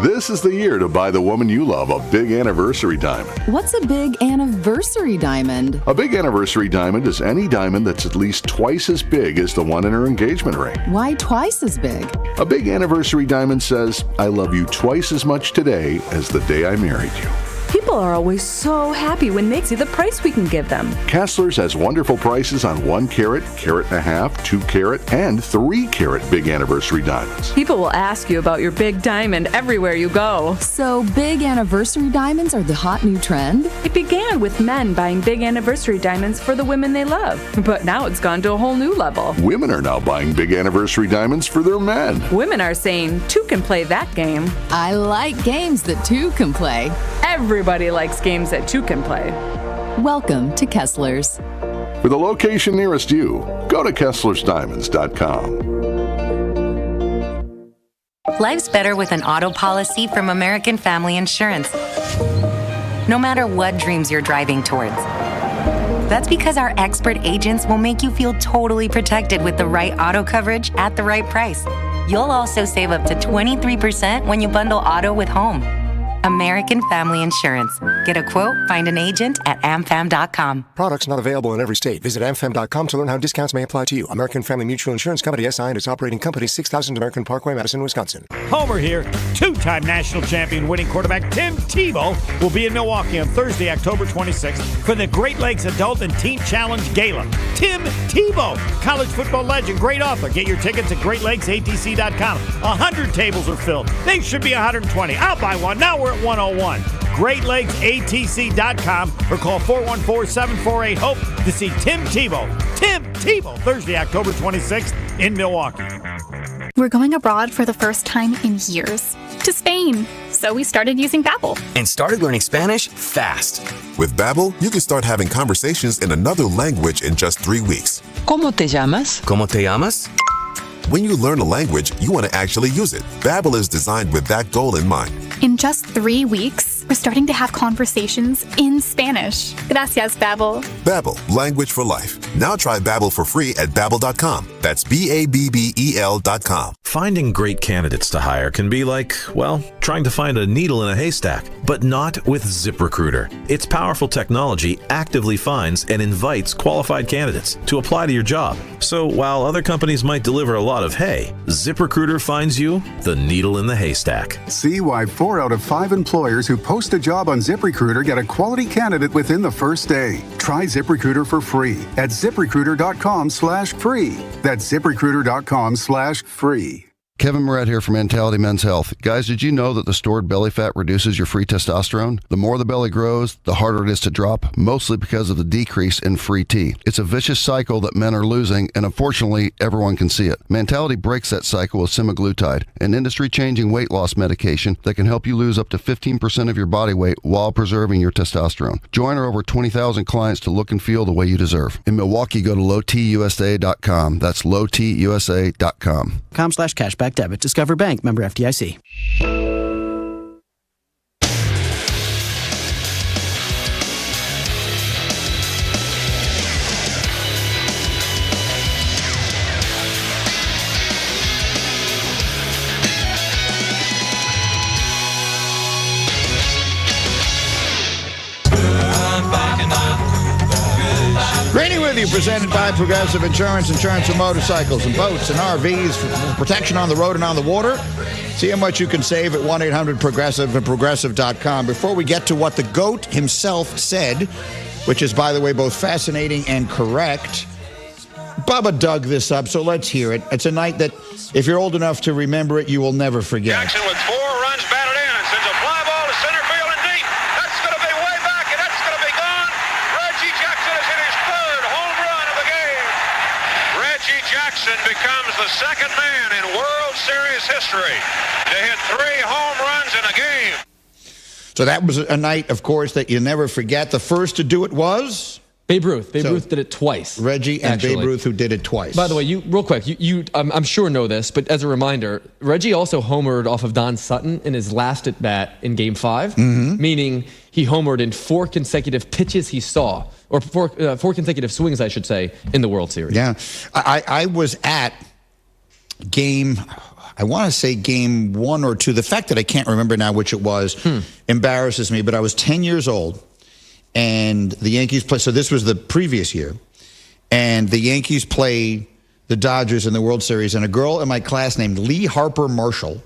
This is the year to buy the woman you love a big anniversary diamond. What's a big anniversary diamond? A big anniversary diamond is any diamond that's at least twice as big as the one in her engagement ring. Why twice as big? A big anniversary diamond says, I love you twice as much today as the day I married you. People are always so happy when they see the price we can give them. Kessler's has wonderful prices on 1 carat, carat and a half, 2 carat, and 3 carat big anniversary diamonds. People will ask you about your big diamond everywhere you go. So big anniversary diamonds are the hot new trend? It began with men buying big anniversary diamonds for the women they love, but now it's gone to a whole new level. Women are now buying big anniversary diamonds for their men. Women are saying, two can play that game. I like games that two can play. Everybody likes games that two can play. Welcome to Kessler's. For the location nearest you, go to KesslersDiamonds.com. Life's better with an auto policy from American Family Insurance. No matter what dreams you're driving towards. That's because our expert agents will make you feel totally protected with the right auto coverage at the right price. You'll also save up to 23% when you bundle auto with home. American Family Insurance. Get a quote, find an agent at amfam.com. Products not available in every state. Visit amfam.com to learn how discounts may apply to you. American Family Mutual Insurance Company, SI, and its operating company, 6000 American Parkway, Madison, Wisconsin. Homer here. Two-time national champion winning quarterback Tim Tebow will be in Milwaukee on Thursday, October 26th for the Great Lakes Adult and Teen Challenge Gala. Tim Tebow, college football legend, great author. Get your tickets at GreatLakesATC.com. 100 tables are filled. They should be 120. I'll buy one. Now we're at 101. GreatLakesATC.com or call 414-748-HOPE to see Tim Tebow. Tim Tebow, Thursday, October 26th in Milwaukee. We're going abroad for the first time in years. To Spain. So we started using Babbel. And started learning Spanish fast. With Babbel, you can start having conversations in another language in just 3 weeks. ¿Cómo te llamas? ¿Cómo te llamas? When you learn a language, you want to actually use it. Babbel is designed with that goal in mind. In just 3 weeks, we're starting to have conversations in Spanish. Gracias, Babbel. Babbel, language for life. Now try Babbel for free at Babbel.com. That's Babbel.com. Finding great candidates to hire can be like, well, trying to find a needle in a haystack, but not with ZipRecruiter. Its powerful technology actively finds and invites qualified candidates to apply to your job. So while other companies might deliver a lot of hay, ZipRecruiter finds you the needle in the haystack. See why 4 out of 5 employers who post a job on ZipRecruiter get a quality candidate within the first day. Try ZipRecruiter for free at ZipRecruiter.com/free. That's ZipRecruiter.com/free. Kevin Moret here from Mentality Men's Health. Guys, did you know that the stored belly fat reduces your free testosterone? The more the belly grows, the harder it is to drop, mostly because of the decrease in free T. It's a vicious cycle that men are losing, and unfortunately, everyone can see it. Mentality breaks that cycle with semaglutide, an industry-changing weight loss medication that can help you lose up to 15% of your body weight while preserving your testosterone. Join our over 20,000 clients to look and feel the way you deserve. In Milwaukee, go to lowtusa.com. That's lowtusa.com. .com/cashback debit. Discover Bank. Member FDIC. Greeny with you, presented by Progressive Insurance. Insurance for motorcycles and boats and RVs for protection on the road and on the water. See how much you can save at 1-800-PROGRESSIVE and Progressive.com. Before we get to what the GOAT himself said, which is, by the way, both fascinating and correct, Bubba dug this up, so let's hear it. It's a night that, if you're old enough to remember it, you will never forget. Jackson with 4 runs batted in and sends a fly ball to center field and deep. That's going to be way back, and that's going to be gone. Reggie Jackson has hit his 3rd home run of the game. Reggie Jackson becomes the second man in World Series history to hit 3 home runs in a game. So that was a night, of course, that you never forget. The first to do it was Babe Ruth. Babe Ruth did it twice. Reggie and actually. Babe Ruth, who did it twice. By the way, you real quick, you I'm sure know this, but as a reminder, Reggie also homered off of Don Sutton in his last at bat in Game 5, meaning he homered in 4 consecutive pitches he saw, or 4 consecutive swings, I should say, in the World Series. Yeah, I was at Game. I want to say game 1 or 2. The fact that I can't remember now which it was embarrasses me, but I was 10 years old, and the Yankees played. So this was the previous year, and the Yankees played the Dodgers in the World Series, and a girl in my class named Lee Harper Marshall,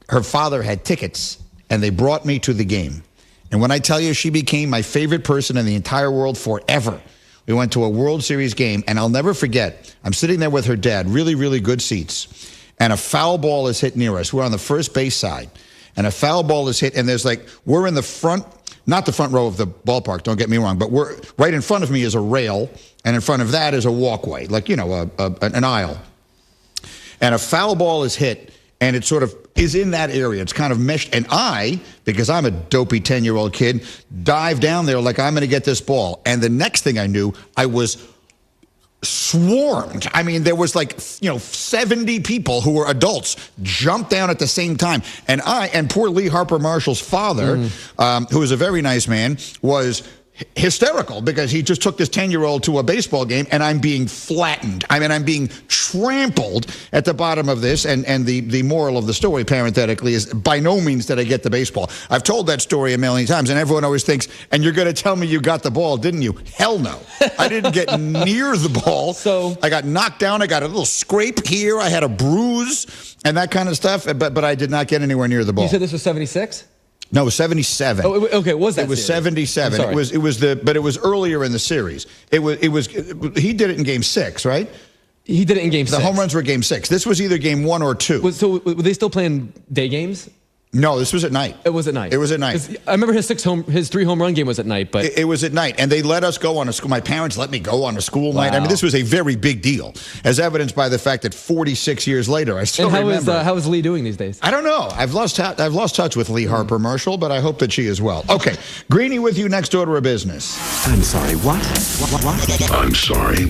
her father had tickets, and they brought me to the game. And when I tell you she became my favorite person in the entire world forever, we went to a World Series game, and I'll never forget, I'm sitting there with her dad, really, really good seats, and a foul ball is hit near us. We're on the first base side, and a foul ball is hit, and there's like, we're in the front, not the front row of the ballpark, don't get me wrong, but we're right in front of me is a rail, and in front of that is a walkway, like, you know, an aisle. And a foul ball is hit, and it sort of is in that area. It's kind of meshed. And I, because I'm a dopey 10-year-old kid, dive down there like I'm going to get this ball. And the next thing I knew, I was swarmed. I mean, there was like, 70 people who were adults jumped down at the same time. And poor Lee Harper Marshall's father, who was a very nice man, was hysterical because he just took this 10-year-old to a baseball game, and I'm being flattened. I mean, I'm being trampled at the bottom of this, and the moral of the story, parenthetically, is by no means did I get the baseball. I've told that story a million times, and everyone always thinks, and you're going to tell me you got the ball, didn't you? Hell no. I didn't get near the ball. So I got knocked down. I got a little scrape here. I had a bruise and that kind of stuff, but I did not get anywhere near the ball. You said this was 76? No, it was 77. Oh, okay. It was that? It was series? 77. But it was earlier in the series. He did it in game 6, right? He did it in game 6. The home runs were game 6. This was either game 1 or 2. So were they still playing day games? No, this was at night. It was at night. It was at night. I remember his 3 home run game was at night, but it was at night, and they let us go on a school. My parents let me go on a school night. I mean, this was a very big deal, as evidenced by the fact that 46 years later, I still remember. How is Lee doing these days? I don't know. I've lost touch with Lee Harper Marshall, but I hope that she is well. Okay, Greeny with you. Next order of business. I'm sorry. What? I'm sorry.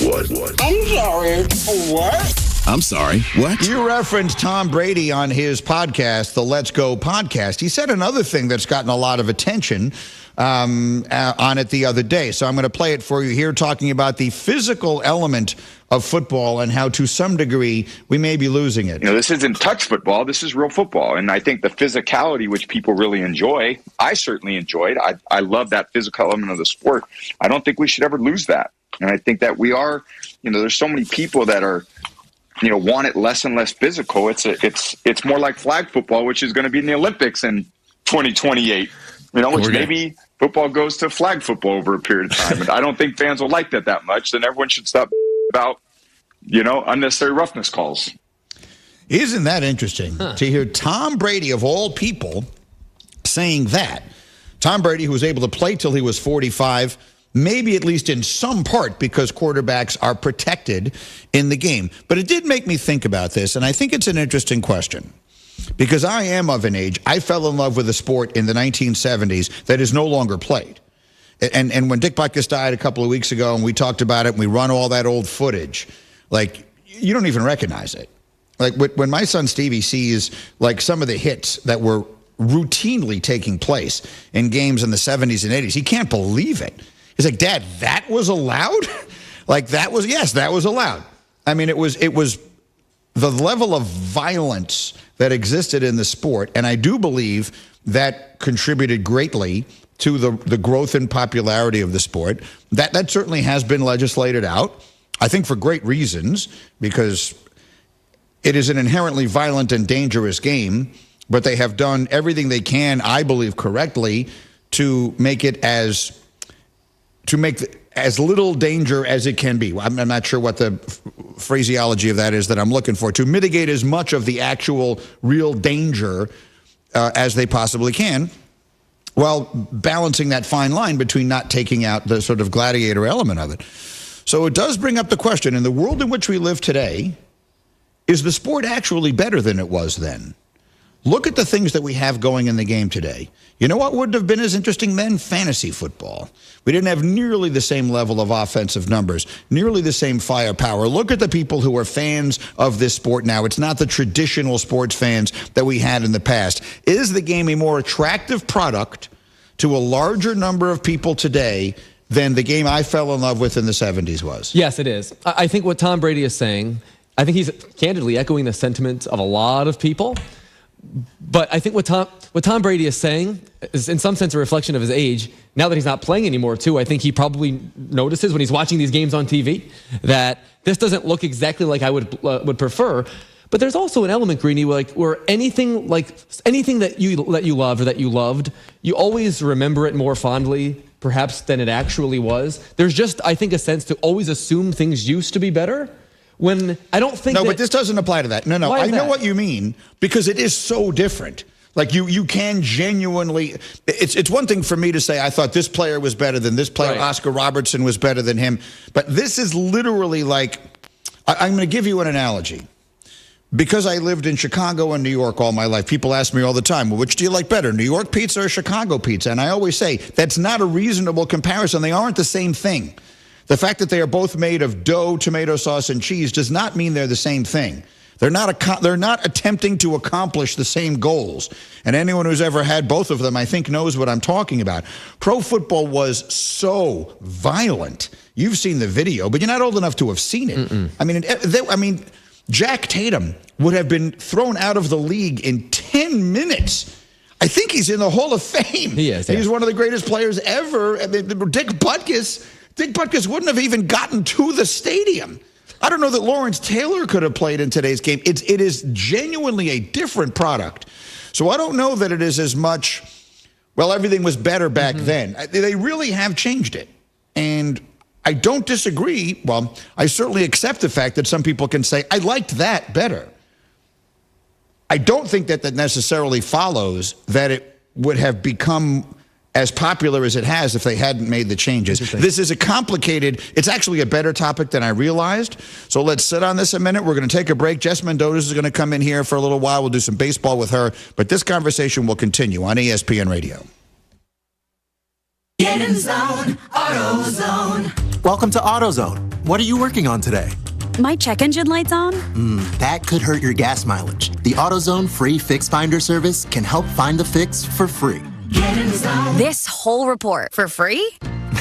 What? I'm sorry. What? I'm sorry, what? You referenced Tom Brady on his podcast, the Let's Go podcast. He said another thing that's gotten a lot of attention on it the other day. So I'm going to play it for you here, talking about the physical element of football and how, to some degree, we may be losing it. This isn't touch football. This is real football. And I think the physicality, which people really enjoy, I certainly enjoyed. I love that physical element of the sport. I don't think we should ever lose that. And I think that we are, there's so many people that are, want it less and less physical. It's more like flag football, which is going to be in the Olympics in 2028. Which maybe football goes to flag football over a period of time. And I don't think fans will like that much. Then everyone should stop about, unnecessary roughness calls. Isn't that interesting to hear Tom Brady, of all people, saying that? Tom Brady, who was able to play till he was 45, maybe at least in some part because quarterbacks are protected in the game. But it did make me think about this, and I think it's an interesting question. Because I am of an age, I fell in love with a sport in the 1970s that is no longer played. And when Dick Butkus died a couple of weeks ago and we talked about it and we run all that old footage, like, you don't even recognize it. Like, when my son Stevie sees, like, some of the hits that were routinely taking place in games in the 70s and 80s, he can't believe it. He's like, Dad, that was allowed? Yes, that was allowed. I mean, it was the level of violence that existed in the sport, and I do believe that contributed greatly to the growth and popularity of the sport. That certainly has been legislated out, I think for great reasons, because it is an inherently violent and dangerous game, but they have done everything they can, I believe correctly, to make it as little danger as it can be. I'm not sure what the phraseology of that is that I'm looking for. To mitigate as much of the actual real danger as they possibly can, while balancing that fine line between not taking out the sort of gladiator element of it. So it does bring up the question, in the world in which we live today, is the sport actually better than it was then? Look at the things that we have going in the game today. You know what would have been as interesting then? Fantasy football. We didn't have nearly the same level of offensive numbers, nearly the same firepower. Look at the people who are fans of this sport now. It's not the traditional sports fans that we had in the past. Is the game a more attractive product to a larger number of people today than the game I fell in love with in the 70s was? Yes, it is. I think what Tom Brady is saying I think he's candidly echoing the sentiment of a lot of people. But I think what Tom Brady is saying is in some sense a reflection of his age. Now that he's not playing anymore, too, I think he probably notices when he's watching these games on TV that this doesn't look exactly like I would prefer. But there's also an element, Greeny, where anything that you love or that you loved, you always remember it more fondly, perhaps, than it actually was. There's just, I think, a sense to always assume things used to be better. When I don't think but this doesn't apply to that. No, I know what you mean, because it is so different. Like you can genuinely, it's one thing for me to say, I thought this player was better than this player, right. Oscar Robertson was better than him. But this is literally like, I'm going to give you an analogy. Because I lived in Chicago and New York all my life, people ask me all the time, well, which do you like better, New York pizza or Chicago pizza? And I always say, that's not a reasonable comparison. They aren't the same thing. The fact that they are both made of dough, tomato sauce, and cheese does not mean they're the same thing. They're not attempting to accomplish the same goals. And anyone who's ever had both of them, I think, knows what I'm talking about. Pro football was so violent. You've seen the video, but you're not old enough to have seen it. I mean, Jack Tatum would have been thrown out of the league in 10 minutes. I think he's in the Hall of Fame. He is. Yeah. He's one of the greatest players ever. I mean, Dick Butkus wouldn't have even gotten to the stadium. I don't know that Lawrence Taylor could have played in today's game. It is genuinely a different product. So I don't know that it is as much, well, everything was better back then. They really have changed it. And I don't disagree. Well, I certainly accept the fact that some people can say, I liked that better. I don't think that necessarily follows that it would have become as popular as it has if they hadn't made the changes. This is it's actually a better topic than I realized. So let's sit on this a minute. We're going to take a break. Jess Mendoza is going to come in here for a little while. We'll do some baseball with her. But this conversation will continue on ESPN Radio. Get in zone, AutoZone. Welcome to AutoZone. What are you working on today? My check engine light's on? That could hurt your gas mileage. The AutoZone free Fix Finder service can help find the fix for free. Get in zone. This whole report for free?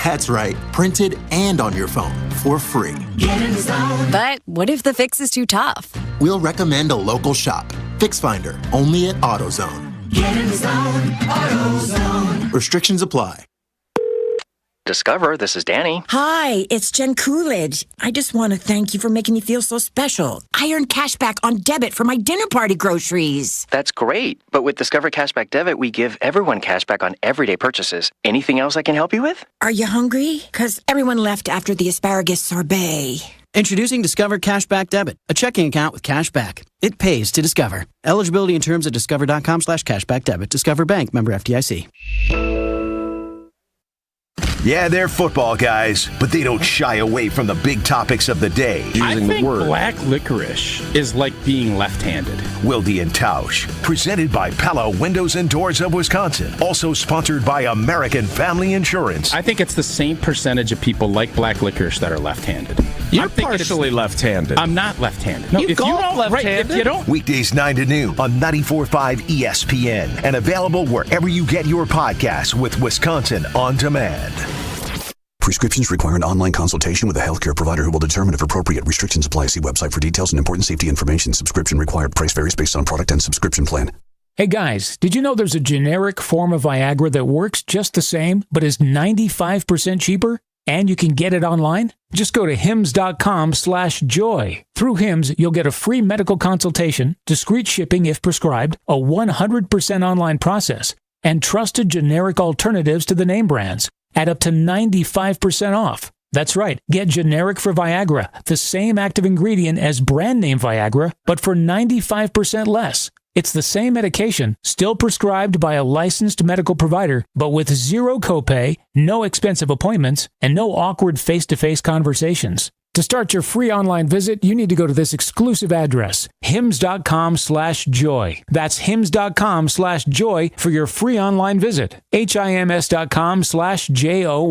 That's right. Printed and on your phone for free. Get in zone. But what if the fix is too tough? We'll recommend a local shop. Fix Finder, only at AutoZone. Get in zone, AutoZone. Restrictions apply. Discover, this is Danny. Hi, it's Jen Coolidge. I just want to thank you for making me feel so special. I earned cash back on debit for my dinner party groceries. That's great. But with Discover Cashback Debit, we give everyone cash back on everyday purchases. Anything else I can help you with? Are you hungry? Because everyone left after the asparagus sorbet. Introducing Discover Cashback Debit, a checking account with cash back. It pays to Discover. Eligibility and terms at discover.com/cashback debit. Discover Bank, member FDIC. Yeah, they're football guys, but they don't shy away from the big topics of the day. I think black licorice is like being left-handed. Wilde and Tausch, presented by Pella Windows and Doors of Wisconsin. Also sponsored by American Family Insurance. I think it's the same percentage of people like black licorice that are left-handed. You're partially left-handed. I'm not left-handed. No, you golf left-handed. If you don't. Weekdays 9 to noon on 94.5 ESPN and available wherever you get your podcasts with Wisconsin On Demand. Prescriptions require an online consultation with a healthcare provider who will determine if appropriate. Restrictions apply. See website for details and important safety information. Subscription required. Price varies based on product and subscription plan. Hey guys, did you know there's a generic form of Viagra that works just the same, but is 95% cheaper? And you can get it online? Just go to hims.com/joy. Through Hims, you'll get a free medical consultation, discreet shipping if prescribed, a 100% online process, and trusted generic alternatives to the name brands at up to 95% off. That's right. Get generic for Viagra, the same active ingredient as brand name Viagra, but for 95% less. It's the same medication, still prescribed by a licensed medical provider, but with zero copay, no expensive appointments, and no awkward face-to-face conversations. To start your free online visit, you need to go to this exclusive address, hims.com/joy. That's hims.com/joy for your free online visit. HIMS.com/JOY.